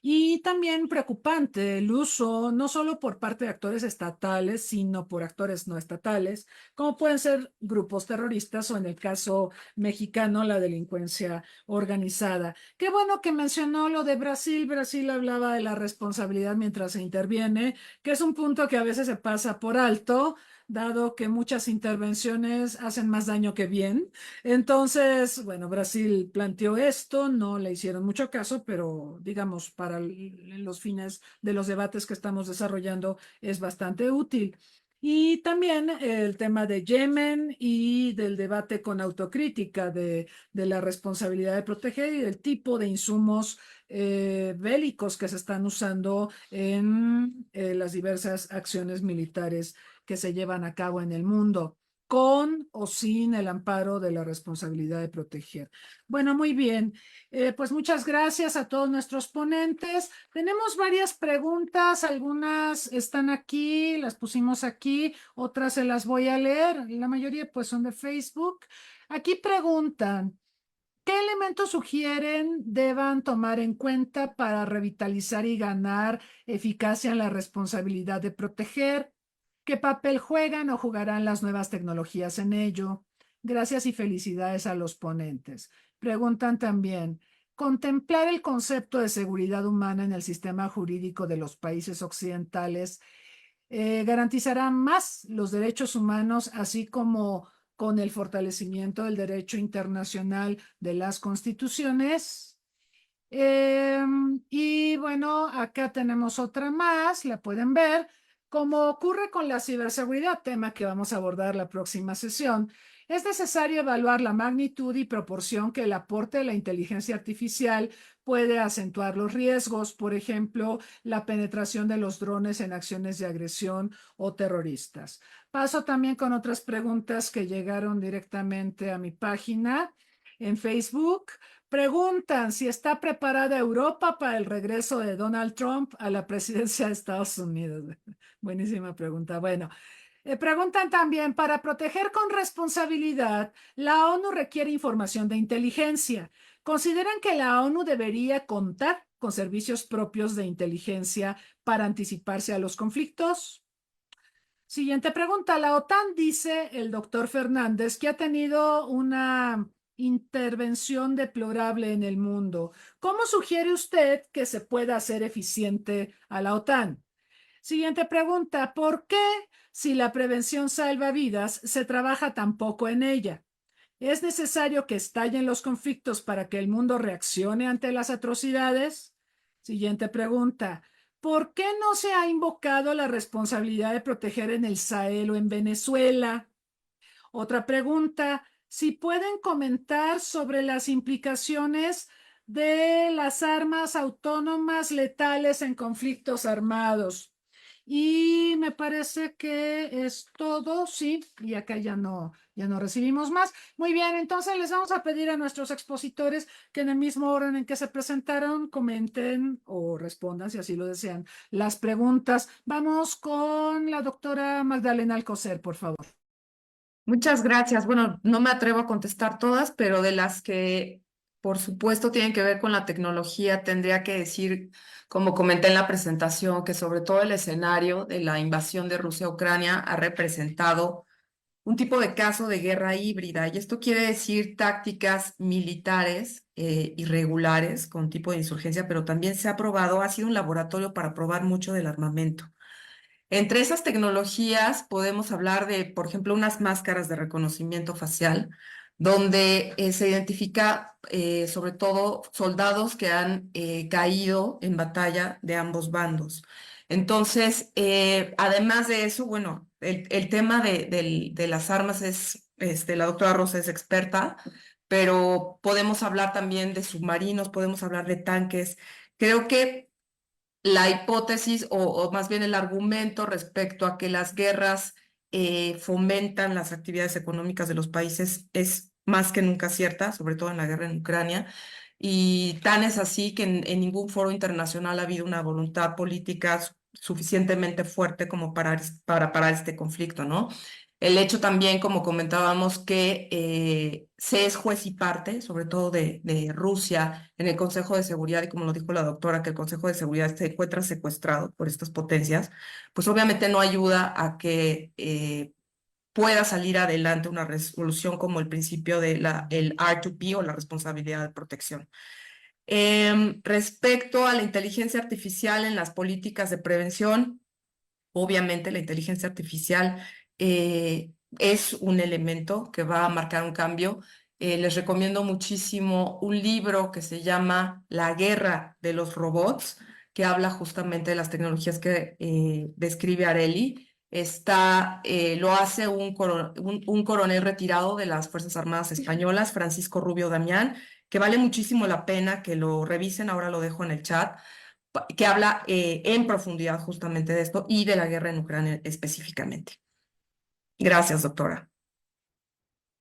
B: Y también preocupante el uso, no solo por parte de actores estatales, sino por actores no estatales, como pueden ser grupos terroristas o en el caso mexicano, la delincuencia organizada. Qué bueno que mencionó lo de Brasil. Brasil hablaba de la responsabilidad mientras se interviene, que es un punto que a veces se pasa por alto, dado que muchas intervenciones hacen más daño que bien. Entonces, bueno, Brasil planteó esto, no le hicieron mucho caso, pero digamos, para los fines de los debates que estamos desarrollando es bastante útil. Y también el tema de Yemen y del debate con autocrítica de la responsabilidad de proteger y del tipo de insumos bélicos que se están usando en las diversas acciones militares que se llevan a cabo en el mundo, con o sin el amparo de la responsabilidad de proteger. Bueno, muy bien. Pues muchas gracias a todos nuestros ponentes. Tenemos varias preguntas, algunas están aquí, las pusimos aquí, otras se las voy a leer. La mayoría pues son de Facebook. Aquí preguntan, ¿qué elementos sugieren deban tomar en cuenta para revitalizar y ganar eficacia en la responsabilidad de proteger? ¿Qué papel juegan o jugarán las nuevas tecnologías en ello? Gracias y felicidades a los ponentes. Preguntan también, ¿contemplar el concepto de seguridad humana en el sistema jurídico de los países occidentales garantizará más los derechos humanos, así como con el fortalecimiento del derecho internacional de las constituciones? Y bueno, acá tenemos otra más, la pueden ver. Como ocurre con la ciberseguridad, tema que vamos a abordar la próxima sesión, es necesario evaluar la magnitud y proporción que el aporte de la inteligencia artificial puede acentuar los riesgos, por ejemplo, la penetración de los drones en acciones de agresión o terroristas. Paso también con otras preguntas que llegaron directamente a mi página en Facebook. Preguntan si está preparada Europa para el regreso de Donald Trump a la presidencia de Estados Unidos. Buenísima pregunta. Bueno, preguntan también, para proteger con responsabilidad, la ONU requiere información de inteligencia. ¿Consideran que la ONU debería contar con servicios propios de inteligencia para anticiparse a los conflictos? Siguiente pregunta. La OTAN, dice el doctor Fernández, que ha tenido una intervención deplorable en el mundo. ¿Cómo sugiere usted que se pueda hacer eficiente a la OTAN? Siguiente pregunta. ¿Por qué, si la prevención salva vidas, se trabaja tan poco en ella? ¿Es necesario que estallen los conflictos para que el mundo reaccione ante las atrocidades? Siguiente pregunta. ¿Por qué no se ha invocado la responsabilidad de proteger en el Sahel o en Venezuela? Otra pregunta. Si pueden comentar sobre las implicaciones de las armas autónomas letales en conflictos armados. Y me parece que es todo, sí, y acá ya no recibimos más. Muy bien, entonces les vamos a pedir a nuestros expositores que en el mismo orden en que se presentaron comenten o respondan, si así lo desean, las preguntas. Vamos con la doctora Magdalena Alcocer, por favor.
C: Muchas gracias. Bueno, no me atrevo a contestar todas, pero de las que, por supuesto, tienen que ver con la tecnología, tendría que decir, como comenté en la presentación, que sobre todo el escenario de la invasión de Rusia a Ucrania ha representado un tipo de caso de guerra híbrida, y esto quiere decir tácticas militares irregulares con tipo de insurgencia, pero también se ha probado, ha sido un laboratorio para probar mucho del armamento. Entre esas tecnologías podemos hablar de, por ejemplo, unas máscaras de reconocimiento facial, donde se identifica sobre todo soldados que han caído en batalla de ambos bandos. Entonces, además de eso, bueno, el tema de las armas es, la doctora Rosa es experta, pero podemos hablar también de submarinos, podemos hablar de tanques. Creo que la hipótesis o más bien el argumento respecto a que las guerras fomentan las actividades económicas de los países es más que nunca cierta, sobre todo en la guerra en Ucrania. Y tan es así que en ningún foro internacional ha habido una voluntad política suficientemente fuerte como para parar este conflicto, ¿no? El hecho también, como comentábamos, que se es juez y parte, sobre todo de Rusia, en el Consejo de Seguridad, y como lo dijo la doctora, que el Consejo de Seguridad se encuentra secuestrado por estas potencias, pues obviamente no ayuda a que pueda salir adelante una resolución como el principio de el R2P o la responsabilidad de protección. Respecto a la inteligencia artificial en las políticas de prevención, obviamente la inteligencia artificial es un elemento que va a marcar un cambio. Les recomiendo muchísimo un libro que se llama La guerra de los robots, que habla justamente de las tecnologías que describe Areli. Lo hace un coronel retirado de las Fuerzas Armadas Españolas, Francisco Rubio Damián, que vale muchísimo la pena que lo revisen. Ahora lo dejo en el chat, que habla en profundidad justamente de esto y de la guerra en Ucrania específicamente. Gracias, doctora.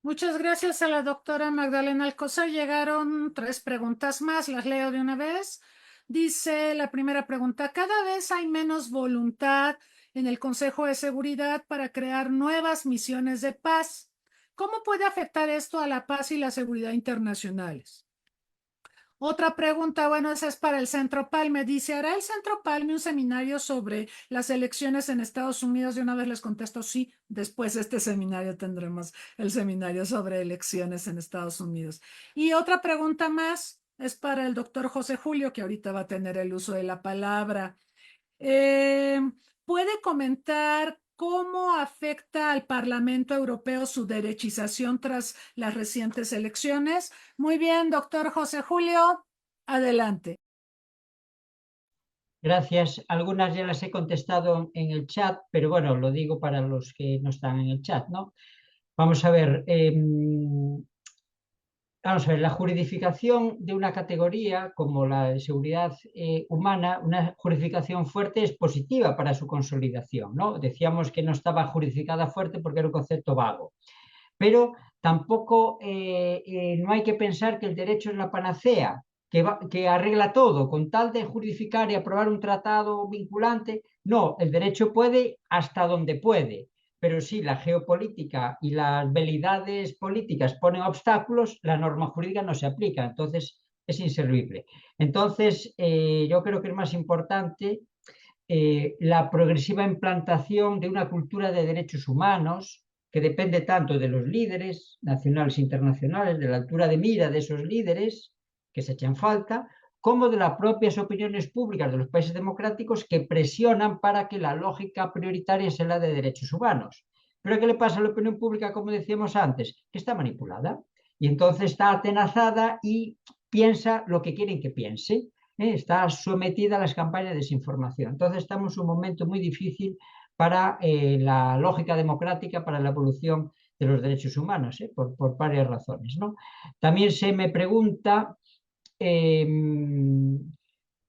B: Muchas gracias a la doctora Magdalena Alcocer. Llegaron 3 preguntas más, las leo de una vez. Dice la primera pregunta: cada vez hay menos voluntad en el Consejo de Seguridad para crear nuevas misiones de paz. ¿Cómo puede afectar esto a la paz y la seguridad internacionales? Otra pregunta, bueno, esa es para el Centro Palme. Dice, ¿hará el Centro Palme un seminario sobre las elecciones en Estados Unidos? De una vez les contesto, sí. Después de este seminario tendremos el seminario sobre elecciones en Estados Unidos. Y otra pregunta más es para el doctor José Julio, que ahorita va a tener el uso de la palabra. ¿Puede comentar cómo afecta al Parlamento Europeo su derechización tras las recientes elecciones? Muy bien, doctor José Julio, adelante.
D: Gracias. Algunas ya las he contestado en el chat, pero bueno, lo digo para los que no están en el chat, ¿no? Vamos a ver. Vamos a ver, la juridificación de una categoría como la de seguridad humana, una juridificación fuerte es positiva para su consolidación, ¿no? Decíamos que no estaba juridificada fuerte porque era un concepto vago, pero tampoco no hay que pensar que el derecho es la panacea, que arregla todo, con tal de juridificar y aprobar un tratado vinculante. No, el derecho puede hasta donde puede. Pero si la geopolítica y las veleidades políticas ponen obstáculos, la norma jurídica no se aplica, entonces es inservible. Entonces, yo creo que es más importante la progresiva implantación de una cultura de derechos humanos que depende tanto de los líderes nacionales e internacionales, de la altura de mira de esos líderes que se echan falta, como de las propias opiniones públicas de los países democráticos que presionan para que la lógica prioritaria sea la de derechos humanos. Pero ¿qué le pasa a la opinión pública, como decíamos antes? Que está manipulada y entonces está atenazada y piensa lo que quieren que piense. Está sometida a las campañas de desinformación. Entonces estamos en un momento muy difícil para la lógica democrática, para la evolución de los derechos humanos, por varias razones, ¿no? También se me pregunta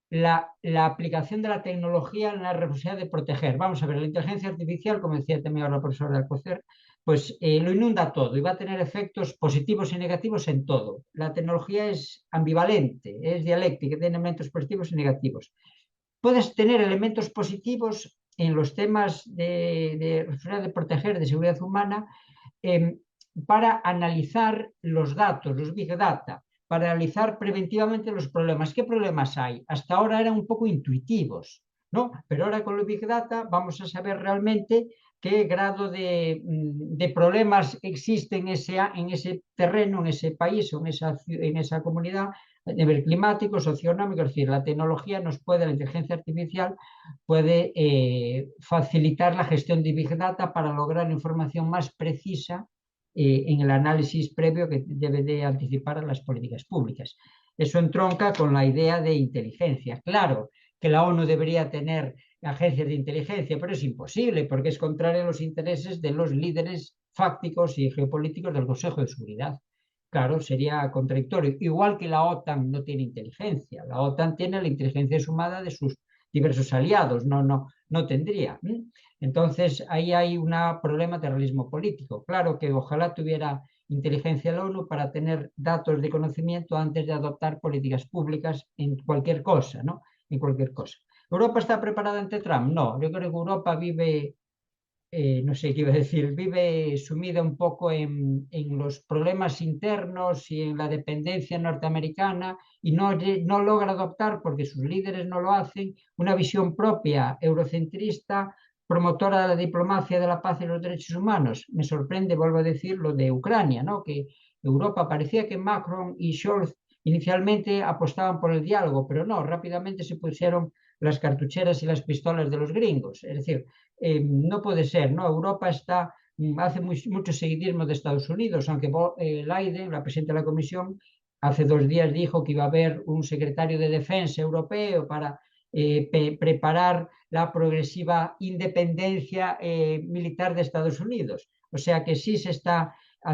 D: la aplicación de la tecnología en la responsabilidad de proteger. Vamos a ver, la inteligencia artificial, como decía también ahora la profesora Alcocer, pues lo inunda todo y va a tener efectos positivos y negativos en todo. La tecnología es ambivalente, es dialéctica, tiene elementos positivos y negativos. Puedes tener elementos positivos en los temas de responsabilidad de proteger, de seguridad humana, para analizar los datos, los big data, para analizar preventivamente los problemas. ¿Qué problemas hay? Hasta ahora eran un poco intuitivos, ¿no? Pero ahora con los big data vamos a saber realmente qué grado de problemas existen en ese terreno, en ese país o en esa comunidad, a nivel climático, socioeconómico. Es decir, la tecnología nos puede, la inteligencia artificial puede facilitar la gestión de big data para lograr información más precisa en el análisis previo que debe de anticipar a las políticas públicas. Eso entronca con la idea de inteligencia. Claro que la ONU debería tener agencias de inteligencia, pero es imposible porque es contrario a los intereses de los líderes fácticos y geopolíticos del Consejo de Seguridad. Claro, sería contradictorio. Igual que la OTAN no tiene inteligencia. La OTAN tiene la inteligencia sumada de diversos aliados, no tendría. Entonces, ahí hay un problema de realismo político. Claro que ojalá tuviera inteligencia la ONU para tener datos de conocimiento antes de adoptar políticas públicas en cualquier cosa, ¿no? En cualquier cosa. ¿Europa está preparada ante Trump? No, yo creo que Europa vive, no sé qué iba a decir, vive sumida un poco en los problemas internos y en la dependencia norteamericana y no logra adoptar, porque sus líderes no lo hacen, una visión propia eurocentrista, promotora de la diplomacia, de la paz y los derechos humanos. Me sorprende, vuelvo a decir, lo de Ucrania, ¿no? Que Europa parecía que Macron y Scholz inicialmente apostaban por el diálogo, pero no, rápidamente se pusieron las cartucheras y las pistolas de los gringos. Es decir, no puede ser, ¿no? Europa hace mucho seguidismo de Estados Unidos, aunque Leiden, la presidenta de la Comisión, hace 2 días dijo que iba a haber un secretario de Defensa europeo para preparar la progresiva independencia militar de Estados Unidos. O sea que sí se va a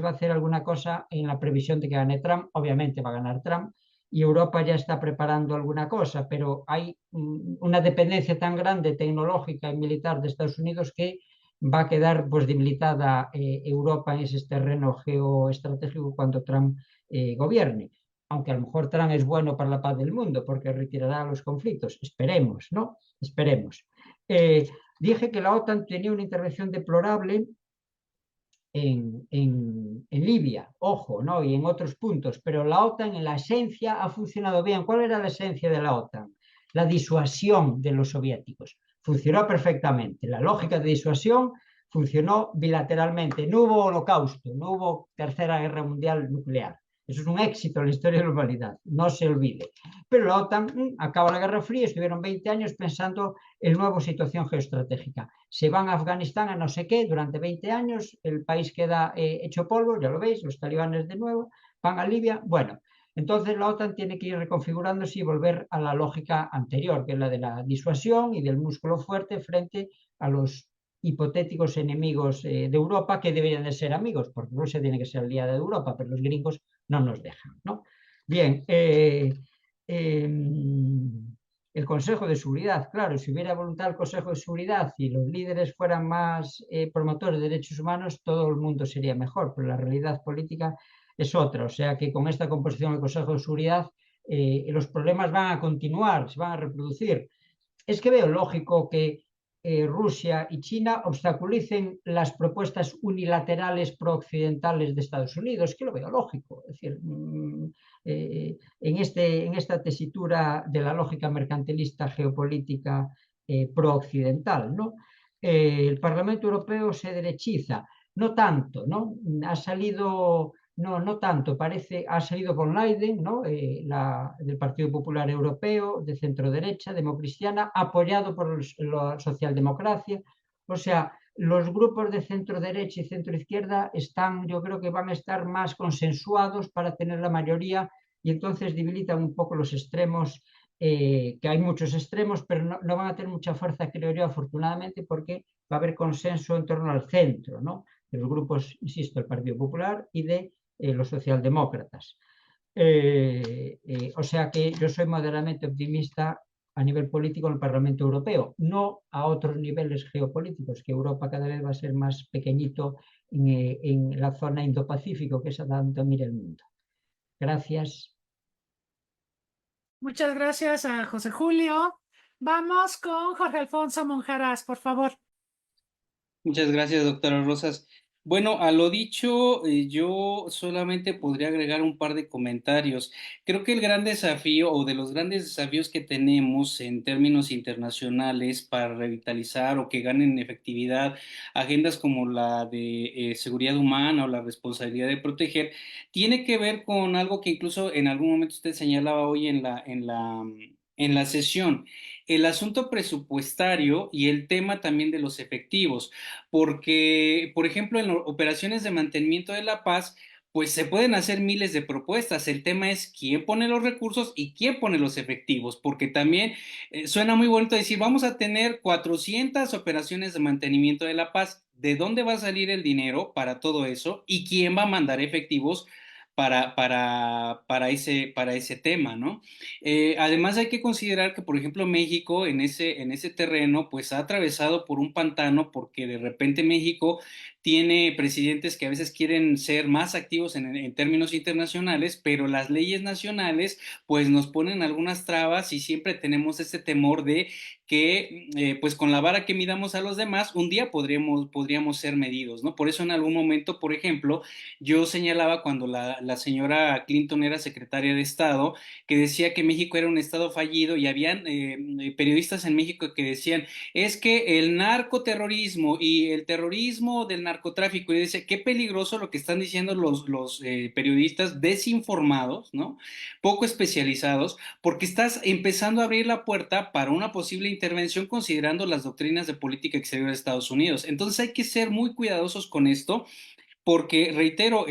D: hacer alguna cosa en la previsión de que gane Trump. Obviamente va a ganar Trump y Europa ya está preparando alguna cosa, pero hay una dependencia tan grande tecnológica y militar de Estados Unidos que va a quedar pues debilitada Europa en ese terreno geoestratégico cuando Trump gobierne. Aunque a lo mejor Trump es bueno para la paz del mundo porque retirará los conflictos. Esperemos, ¿no? Esperemos. Dije que la OTAN tenía una intervención deplorable en Libia, ojo, ¿no? Y en otros puntos, pero la OTAN en la esencia ha funcionado bien. ¿Cuál era la esencia de la OTAN? La disuasión de los soviéticos. Funcionó perfectamente. La lógica de disuasión funcionó bilateralmente. No hubo holocausto, no hubo tercera guerra mundial nuclear. Eso es un éxito en la historia de la humanidad, no se olvide. Pero la OTAN acaba la Guerra Fría, estuvieron 20 años pensando en nueva situación geoestratégica. Se van a Afganistán a no sé qué, durante 20 años el país queda hecho polvo, ya lo veis, los talibanes de nuevo, van a Libia. Bueno, entonces la OTAN tiene que ir reconfigurándose y volver a la lógica anterior, que es la de la disuasión y del músculo fuerte frente a los hipotéticos enemigos de Europa, que deberían de ser amigos, porque Rusia tiene que ser aliada de Europa, pero los gringos no nos dejan, ¿no? Bien, el Consejo de Seguridad, claro, si hubiera voluntad del Consejo de Seguridad y los líderes fueran más promotores de derechos humanos, todo el mundo sería mejor, pero la realidad política es otra, o sea que con esta composición del Consejo de Seguridad los problemas van a continuar, se van a reproducir. Es que veo lógico que Rusia y China obstaculicen las propuestas unilaterales prooccidentales de Estados Unidos, que lo veo lógico. Es decir, en esta tesitura de la lógica mercantilista geopolítica prooccidental, ¿no? El Parlamento Europeo se derechiza, no tanto, ¿no? Ha salido... No tanto, ha salido von Leyen, ¿no? Del Partido Popular Europeo, de centro-derecha, democristiana, apoyado por la socialdemocracia. O sea, los grupos de centro-derecha y centro-izquierda yo creo que van a estar más consensuados para tener la mayoría y entonces debilitan un poco los extremos, que hay muchos extremos, pero no van a tener mucha fuerza, creo yo, afortunadamente, porque va a haber consenso en torno al centro, ¿no? De los grupos, insisto, del Partido Popular y de los socialdemócratas. O sea que yo soy moderadamente optimista a nivel político en el Parlamento Europeo, no a otros niveles geopolíticos, que Europa cada vez va a ser más pequeñito en la zona Indo-Pacífico, que es a donde mira el mundo. Gracias.
B: Muchas gracias a José Julio. Vamos con Jorge Alfonso Monjaras, por favor.
E: Muchas gracias, doctora Rosas. Bueno, a lo dicho, yo solamente podría agregar un par de comentarios. Creo que el gran desafío o de los grandes desafíos que tenemos en términos internacionales para revitalizar o que ganen efectividad agendas como la de seguridad humana o la responsabilidad de proteger, tiene que ver con algo que incluso en algún momento usted señalaba hoy en la sesión, el asunto presupuestario y el tema también de los efectivos, porque, por ejemplo, en operaciones de mantenimiento de la paz, pues se pueden hacer miles de propuestas. El tema es quién pone los recursos y quién pone los efectivos, porque también suena muy bonito decir, vamos a tener 400 operaciones de mantenimiento de la paz. ¿De dónde va a salir el dinero para todo eso? ¿Y quién va a mandar efectivos para ese tema, ¿no? Además hay que considerar que, por ejemplo, México en ese terreno, pues ha atravesado por un pantano porque de repente México tiene presidentes que a veces quieren ser más activos en términos internacionales, pero las leyes nacionales pues nos ponen algunas trabas y siempre tenemos ese temor de que pues con la vara que midamos a los demás, un día podríamos ser medidos, ¿no? Por eso en algún momento, por ejemplo, yo señalaba cuando la señora Clinton era secretaria de Estado, que decía que México era un Estado fallido y habían periodistas en México que decían, es que el narcoterrorismo y el terrorismo del narcotráfico, y dice, qué peligroso lo que están diciendo los periodistas desinformados, ¿no? Poco especializados, porque estás empezando a abrir la puerta para una posible intervención considerando las doctrinas de política exterior de Estados Unidos. Entonces hay que ser muy cuidadosos con esto porque reitero,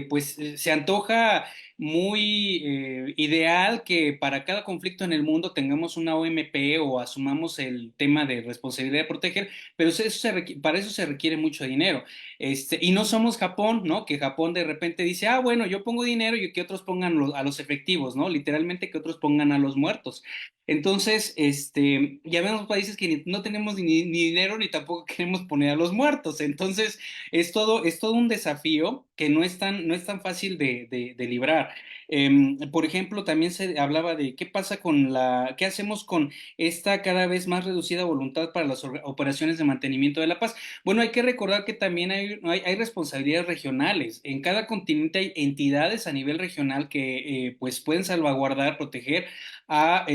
E: pues se antoja muy ideal que para cada conflicto en el mundo tengamos una OMP o asumamos el tema de responsabilidad de proteger, pero para eso se requiere mucho dinero. Y no somos Japón, ¿no? Que Japón de repente dice, ah, bueno, yo pongo dinero y que otros pongan a los efectivos, ¿no? Literalmente que otros pongan a los muertos. Entonces, ya vemos países que no tenemos ni dinero ni tampoco queremos poner a los muertos. Entonces, es todo un desafío que no es tan fácil de librar. Por ejemplo, también se hablaba de qué pasa qué hacemos con esta cada vez más reducida voluntad para las operaciones de mantenimiento de la paz. Bueno, hay que recordar que también hay responsabilidades regionales. En cada continente hay entidades a nivel regional que pues pueden salvaguardar, proteger a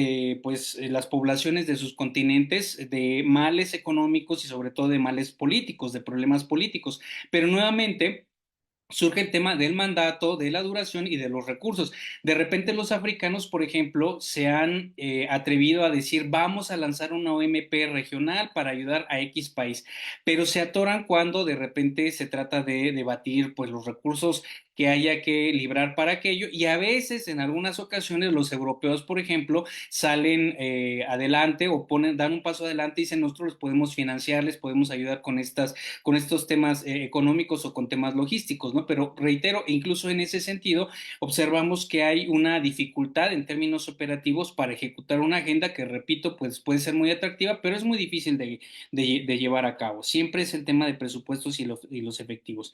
E: las poblaciones de sus continentes de males económicos y sobre todo de males políticos, de problemas políticos. Pero nuevamente surge el tema del mandato, de la duración y de los recursos. De repente los africanos, por ejemplo, se han atrevido a decir vamos a lanzar una OMP regional para ayudar a X país, pero se atoran cuando de repente se trata de debatir pues los recursos que haya que librar para aquello y a veces en algunas ocasiones los europeos, por ejemplo, salen adelante o dan un paso adelante y dicen nosotros les podemos financiar, les podemos ayudar con estos temas económicos o con temas logísticos, ¿no? Pero reitero, incluso en ese sentido, observamos que hay una dificultad en términos operativos para ejecutar una agenda que, repito, pues puede ser muy atractiva, pero es muy difícil de llevar a cabo. Siempre es el tema de presupuestos y los efectivos.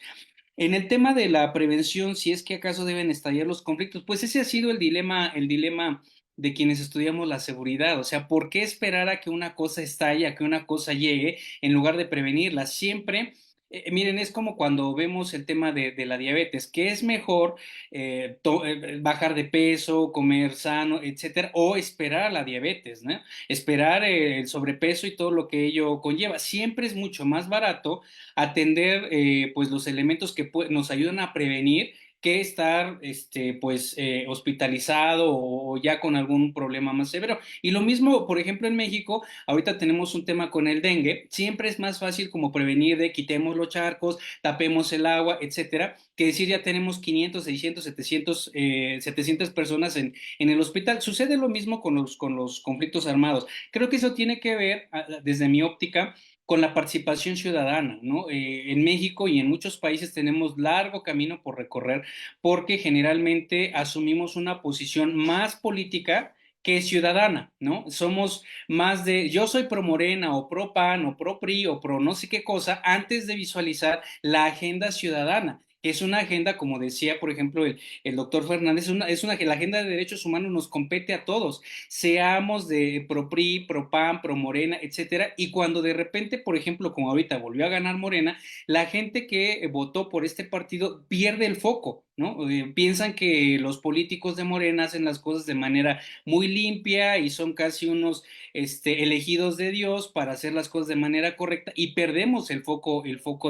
E: En el tema de la prevención, si es que acaso deben estallar los conflictos, pues ese ha sido el dilema de quienes estudiamos la seguridad. O sea, ¿por qué esperar a que una cosa estalle, a que una cosa llegue, en lugar de prevenirla? Siempre, miren, es como cuando vemos el tema de la diabetes, que es mejor bajar de peso, comer sano, etcétera, o esperar a la diabetes, ¿no? Esperar el sobrepeso y todo lo que ello conlleva. Siempre es mucho más barato atender pues los elementos que nos ayudan a prevenir que estar hospitalizado o ya con algún problema más severo. Y lo mismo, por ejemplo, en México, ahorita tenemos un tema con el dengue, siempre es más fácil como prevenir de quitemos los charcos, tapemos el agua, etcétera, que decir ya tenemos 500, 600, 700 personas en el hospital. Sucede lo mismo con los conflictos armados. Creo que eso tiene que ver, desde mi óptica, con la participación ciudadana, ¿no? En México y en muchos países tenemos largo camino por recorrer porque generalmente asumimos una posición más política que ciudadana, ¿no? Somos más de yo soy pro Morena o pro PAN o pro PRI o pro no sé qué cosa antes de visualizar la agenda ciudadana, que es una agenda, como decía, por ejemplo, el doctor Fernández, la agenda de derechos humanos nos compete a todos, seamos de pro PRI, pro PAN, pro Morena, etcétera, y cuando de repente, por ejemplo, como ahorita volvió a ganar Morena, la gente que votó por este partido pierde el foco, ¿no? Piensan que los políticos de Morena hacen las cosas de manera muy limpia y son casi unos elegidos de Dios para hacer las cosas de manera correcta y perdemos el foco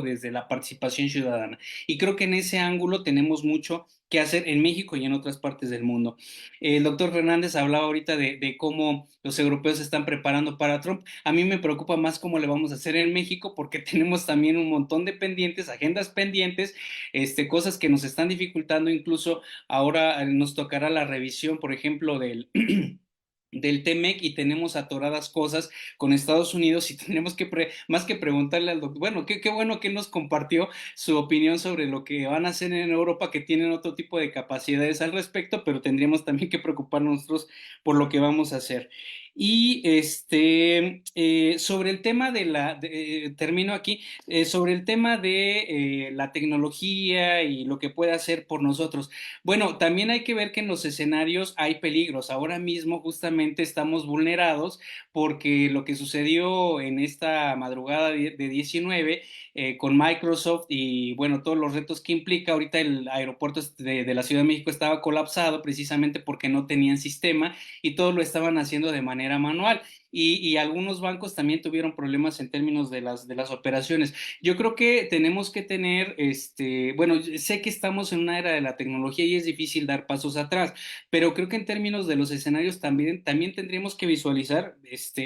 E: desde la participación ciudadana. Y creo que en ese ángulo tenemos mucho que hacer en México y en otras partes del mundo. El doctor Fernández hablaba ahorita de cómo los europeos se están preparando para Trump. A mí me preocupa más cómo le vamos a hacer en México porque tenemos también un montón de pendientes, agendas pendientes, cosas que nos están dificultando. Incluso ahora nos tocará la revisión, por ejemplo, del TEMEC y tenemos atoradas cosas con Estados Unidos y tenemos que, más que preguntarle al doctor, bueno, qué bueno que nos compartió su opinión sobre lo que van a hacer en Europa, que tienen otro tipo de capacidades al respecto, pero tendríamos también que preocuparnos nosotros por lo que vamos a hacer. Y sobre el tema termino aquí, sobre el tema de la tecnología y lo que puede hacer por nosotros. Bueno, también hay que ver que en los escenarios hay peligros. Ahora mismo justamente estamos vulnerados porque lo que sucedió en esta madrugada de 19 con Microsoft y bueno, todos los retos que implica, ahorita el aeropuerto de la Ciudad de México estaba colapsado precisamente porque no tenían sistema y todo lo estaban haciendo de manera manual. Y algunos bancos también tuvieron problemas en términos de las operaciones. Yo creo que tenemos que tener, bueno, sé que estamos en una era de la tecnología y es difícil dar pasos atrás, pero creo que en términos de los escenarios también tendríamos que visualizar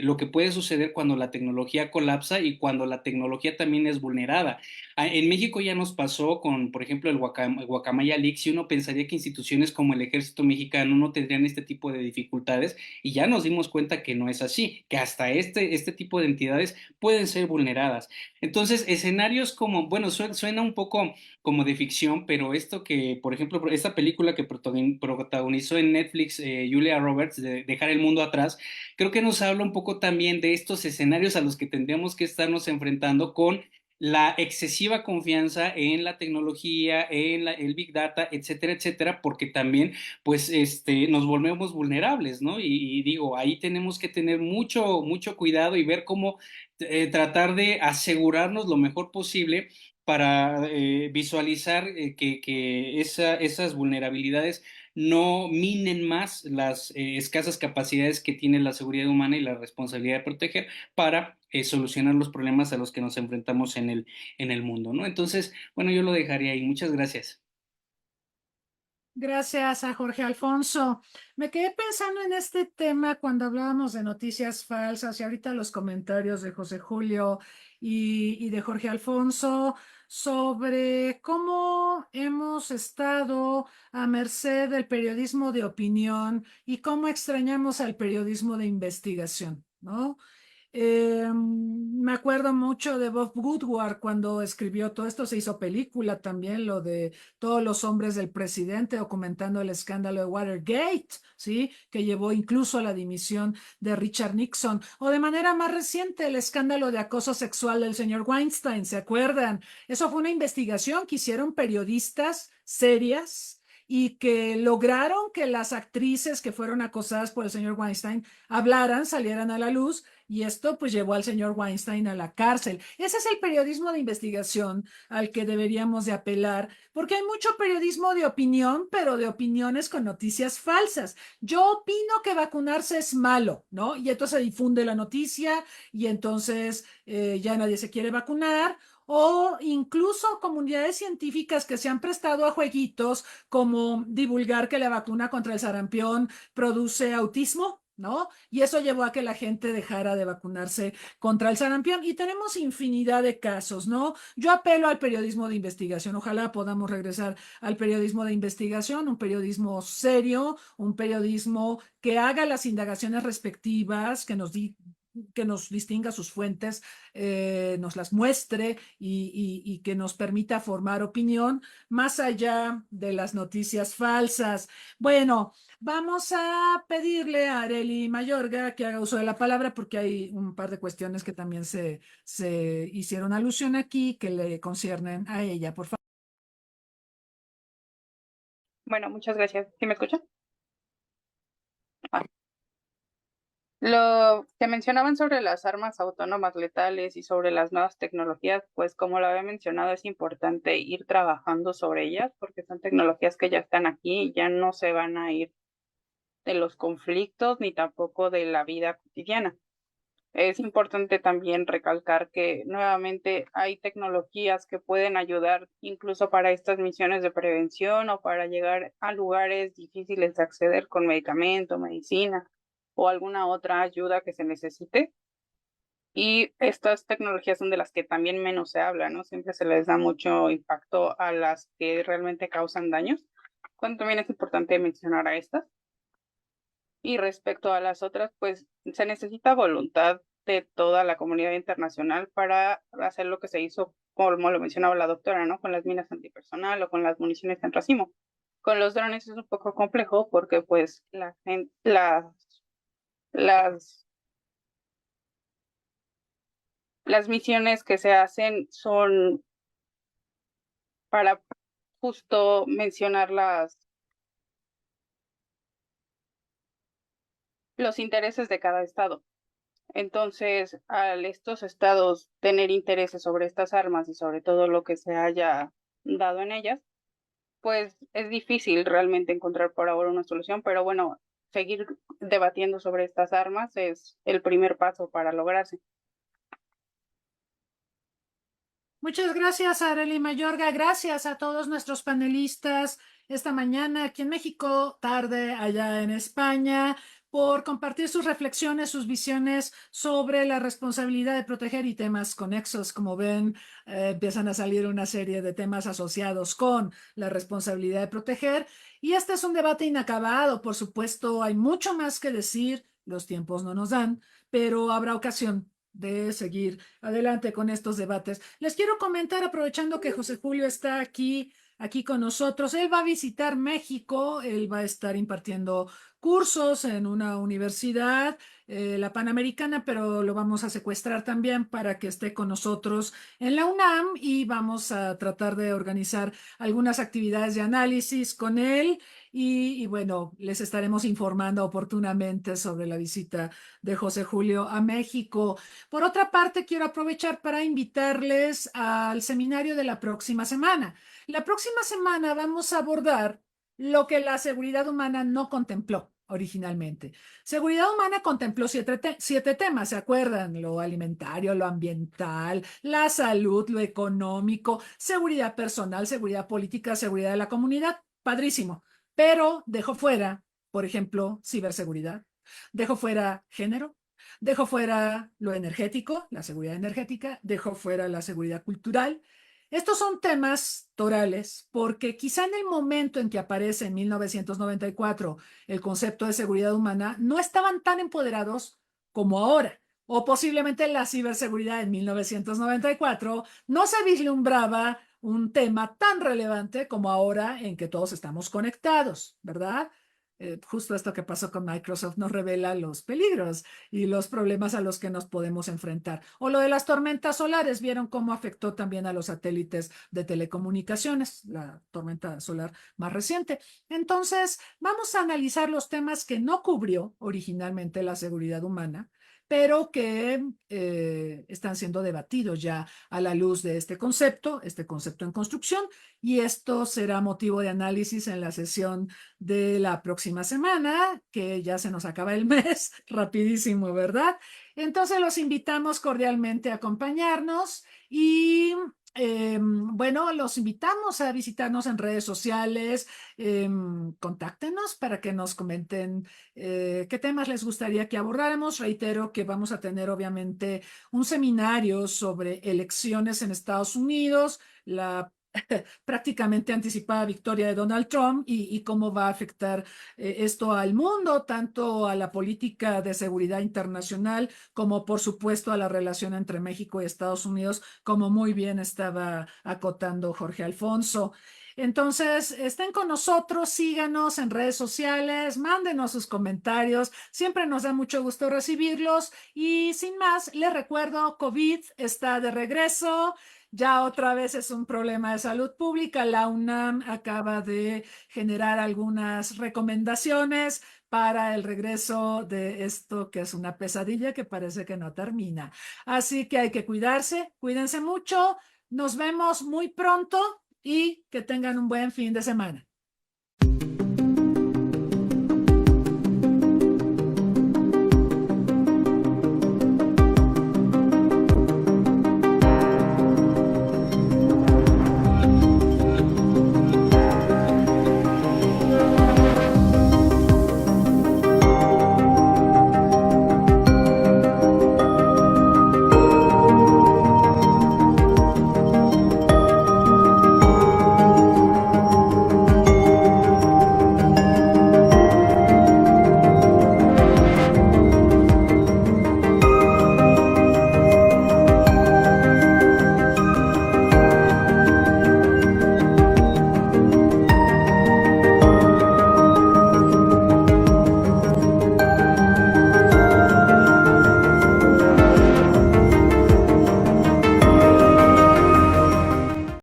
E: lo que puede suceder cuando la tecnología colapsa y cuando la tecnología también es vulnerada. En México ya nos pasó con, por ejemplo, el Guacamaya Leaks, y uno pensaría que instituciones como el Ejército Mexicano no tendrían este tipo de dificultades, y ya nos dimos cuenta que no es así, que hasta este tipo de entidades pueden ser vulneradas. Entonces, escenarios como, bueno, suena un poco como de ficción, pero esto que, por ejemplo, esta película que protagonizó en Netflix Julia Roberts, de Dejar el Mundo Atrás, creo que nos habla un poco también de estos escenarios a los que tendríamos que estarnos enfrentando con la excesiva confianza en la tecnología, en el Big Data, etcétera, etcétera, porque también pues nos volvemos vulnerables, ¿no? Y digo, ahí tenemos que tener mucho cuidado y ver cómo tratar de asegurarnos lo mejor posible para visualizar que esas vulnerabilidades no minen más las escasas capacidades que tiene la seguridad humana y la responsabilidad de proteger para solucionar los problemas a los que nos enfrentamos en el mundo, ¿no? Entonces, bueno, yo lo dejaría ahí. Muchas gracias.
B: Gracias a Jorge Alfonso. Me quedé pensando en este tema cuando hablábamos de noticias falsas y ahorita los comentarios de José Julio y de Jorge Alfonso sobre cómo hemos estado a merced del periodismo de opinión y cómo extrañamos al periodismo de investigación, ¿no? Me acuerdo mucho de Bob Woodward cuando escribió todo esto, se hizo película también, lo de todos los hombres del presidente, documentando el escándalo de Watergate, ¿sí? Que llevó incluso a la dimisión de Richard Nixon, o de manera más reciente el escándalo de acoso sexual del señor Weinstein, ¿se acuerdan? Eso fue una investigación que hicieron periodistas serias y que lograron que las actrices que fueron acosadas por el señor Weinstein hablaran, salieran a la luz, y esto pues llevó al señor Weinstein a la cárcel. Ese es el periodismo de investigación al que deberíamos de apelar, porque hay mucho periodismo de opinión, pero de opiniones con noticias falsas. Yo opino que vacunarse es malo, ¿no? Y entonces se difunde la noticia y entonces ya nadie se quiere vacunar. O incluso comunidades científicas que se han prestado a jueguitos como divulgar que la vacuna contra el sarampión produce autismo, ¿no? Y eso llevó a que la gente dejara de vacunarse contra el sarampión. Y tenemos infinidad de casos, ¿no? Yo apelo al periodismo de investigación. Ojalá podamos regresar al periodismo de investigación, un periodismo serio, un periodismo que haga las indagaciones respectivas, que nos distinga sus fuentes, nos las muestre y que nos permita formar opinión más allá de las noticias falsas. Bueno, vamos a pedirle a Arely Mayorga que haga uso de la palabra porque hay un par de cuestiones que también se hicieron alusión aquí que le conciernen a ella. Por favor.
F: Bueno, muchas gracias. ¿Sí me escuchan? Lo que mencionaban sobre las armas autónomas letales y sobre las nuevas tecnologías, pues como lo había mencionado, es importante ir trabajando sobre ellas porque son tecnologías que ya están aquí y ya no se van a ir de los conflictos ni tampoco de la vida cotidiana. Es importante también recalcar que nuevamente hay tecnologías que pueden ayudar incluso para estas misiones de prevención o para llegar a lugares difíciles de acceder con medicamento, medicina o alguna otra ayuda que se necesite. Y estas tecnologías son de las que también menos se habla, ¿no? Siempre se les da mucho impacto a las que realmente causan daños, cuando también es importante mencionar a estas. Y respecto a las otras, pues se necesita voluntad de toda la comunidad internacional para hacer lo que se hizo, como lo mencionaba la doctora, ¿no? Con las minas antipersonal o con las municiones en racimo. Con los drones es un poco complejo porque pues las misiones que se hacen son para justo mencionar los intereses de cada estado. Entonces, al estos estados tener intereses sobre estas armas y sobre todo lo que se haya dado en ellas, pues es difícil realmente encontrar por ahora una solución, pero bueno, seguir debatiendo sobre estas armas es el primer paso para lograrse.
B: Muchas gracias, Arely Mayorga. Gracias a todos nuestros panelistas esta mañana aquí en México, tarde allá en España, por compartir sus reflexiones, sus visiones sobre la responsabilidad de proteger y temas conexos. Como ven, empiezan a salir una serie de temas asociados con la responsabilidad de proteger. Y este es un debate inacabado. Por supuesto, hay mucho más que decir. Los tiempos no nos dan, pero habrá ocasión de seguir adelante con estos debates. Les quiero comentar, aprovechando que José Julio está aquí con nosotros, él va a visitar México, él va a estar impartiendo cursos en una universidad, la Panamericana, pero lo vamos a secuestrar también para que esté con nosotros en la UNAM y vamos a tratar de organizar algunas actividades de análisis con él. Y bueno, les estaremos informando oportunamente sobre la visita de José Julio a México. Por otra parte, quiero aprovechar para invitarles al seminario de la próxima semana. La próxima semana vamos a abordar lo que la seguridad humana no contempló originalmente. Seguridad humana contempló siete temas, ¿se acuerdan? Lo alimentario, lo ambiental, la salud, lo económico, seguridad personal, seguridad política, seguridad de la comunidad. Padrísimo. Pero dejó fuera, por ejemplo, ciberseguridad, dejó fuera género, dejó fuera lo energético, la seguridad energética, dejó fuera la seguridad cultural. Estos son temas torales porque quizá en el momento en que aparece en 1994 el concepto de seguridad humana no estaban tan empoderados como ahora. O posiblemente la ciberseguridad en 1994 no se vislumbraba un tema tan relevante como ahora en que todos estamos conectados, ¿verdad? Justo esto que pasó con Microsoft nos revela los peligros y los problemas a los que nos podemos enfrentar. O lo de las tormentas solares, vieron cómo afectó también a los satélites de telecomunicaciones, la tormenta solar más reciente. Entonces, vamos a analizar los temas que no cubrió originalmente la seguridad humana, pero que están siendo debatidos ya a la luz de este concepto en construcción, y esto será motivo de análisis en la sesión de la próxima semana, que ya se nos acaba el mes, rapidísimo, ¿verdad? Entonces los invitamos cordialmente a acompañarnos y bueno, los invitamos a visitarnos en redes sociales, contáctenos para que nos comenten qué temas les gustaría que abordáramos. Reitero que vamos a tener obviamente un seminario sobre elecciones en Estados Unidos, la prácticamente anticipada victoria de Donald Trump y cómo va a afectar esto al mundo, tanto a la política de seguridad internacional como por supuesto a la relación entre México y Estados Unidos, como muy bien estaba acotando Jorge Alfonso. Entonces, estén con nosotros, síganos en redes sociales, mándenos sus comentarios, siempre nos da mucho gusto recibirlos y sin más, les recuerdo, COVID está de regreso. Ya otra vez es un problema de salud pública. La UNAM acaba de generar algunas recomendaciones para el regreso de esto que es una pesadilla que parece que no termina. Así que hay que cuidarse, cuídense mucho. Nos vemos muy pronto y que tengan un buen fin de semana.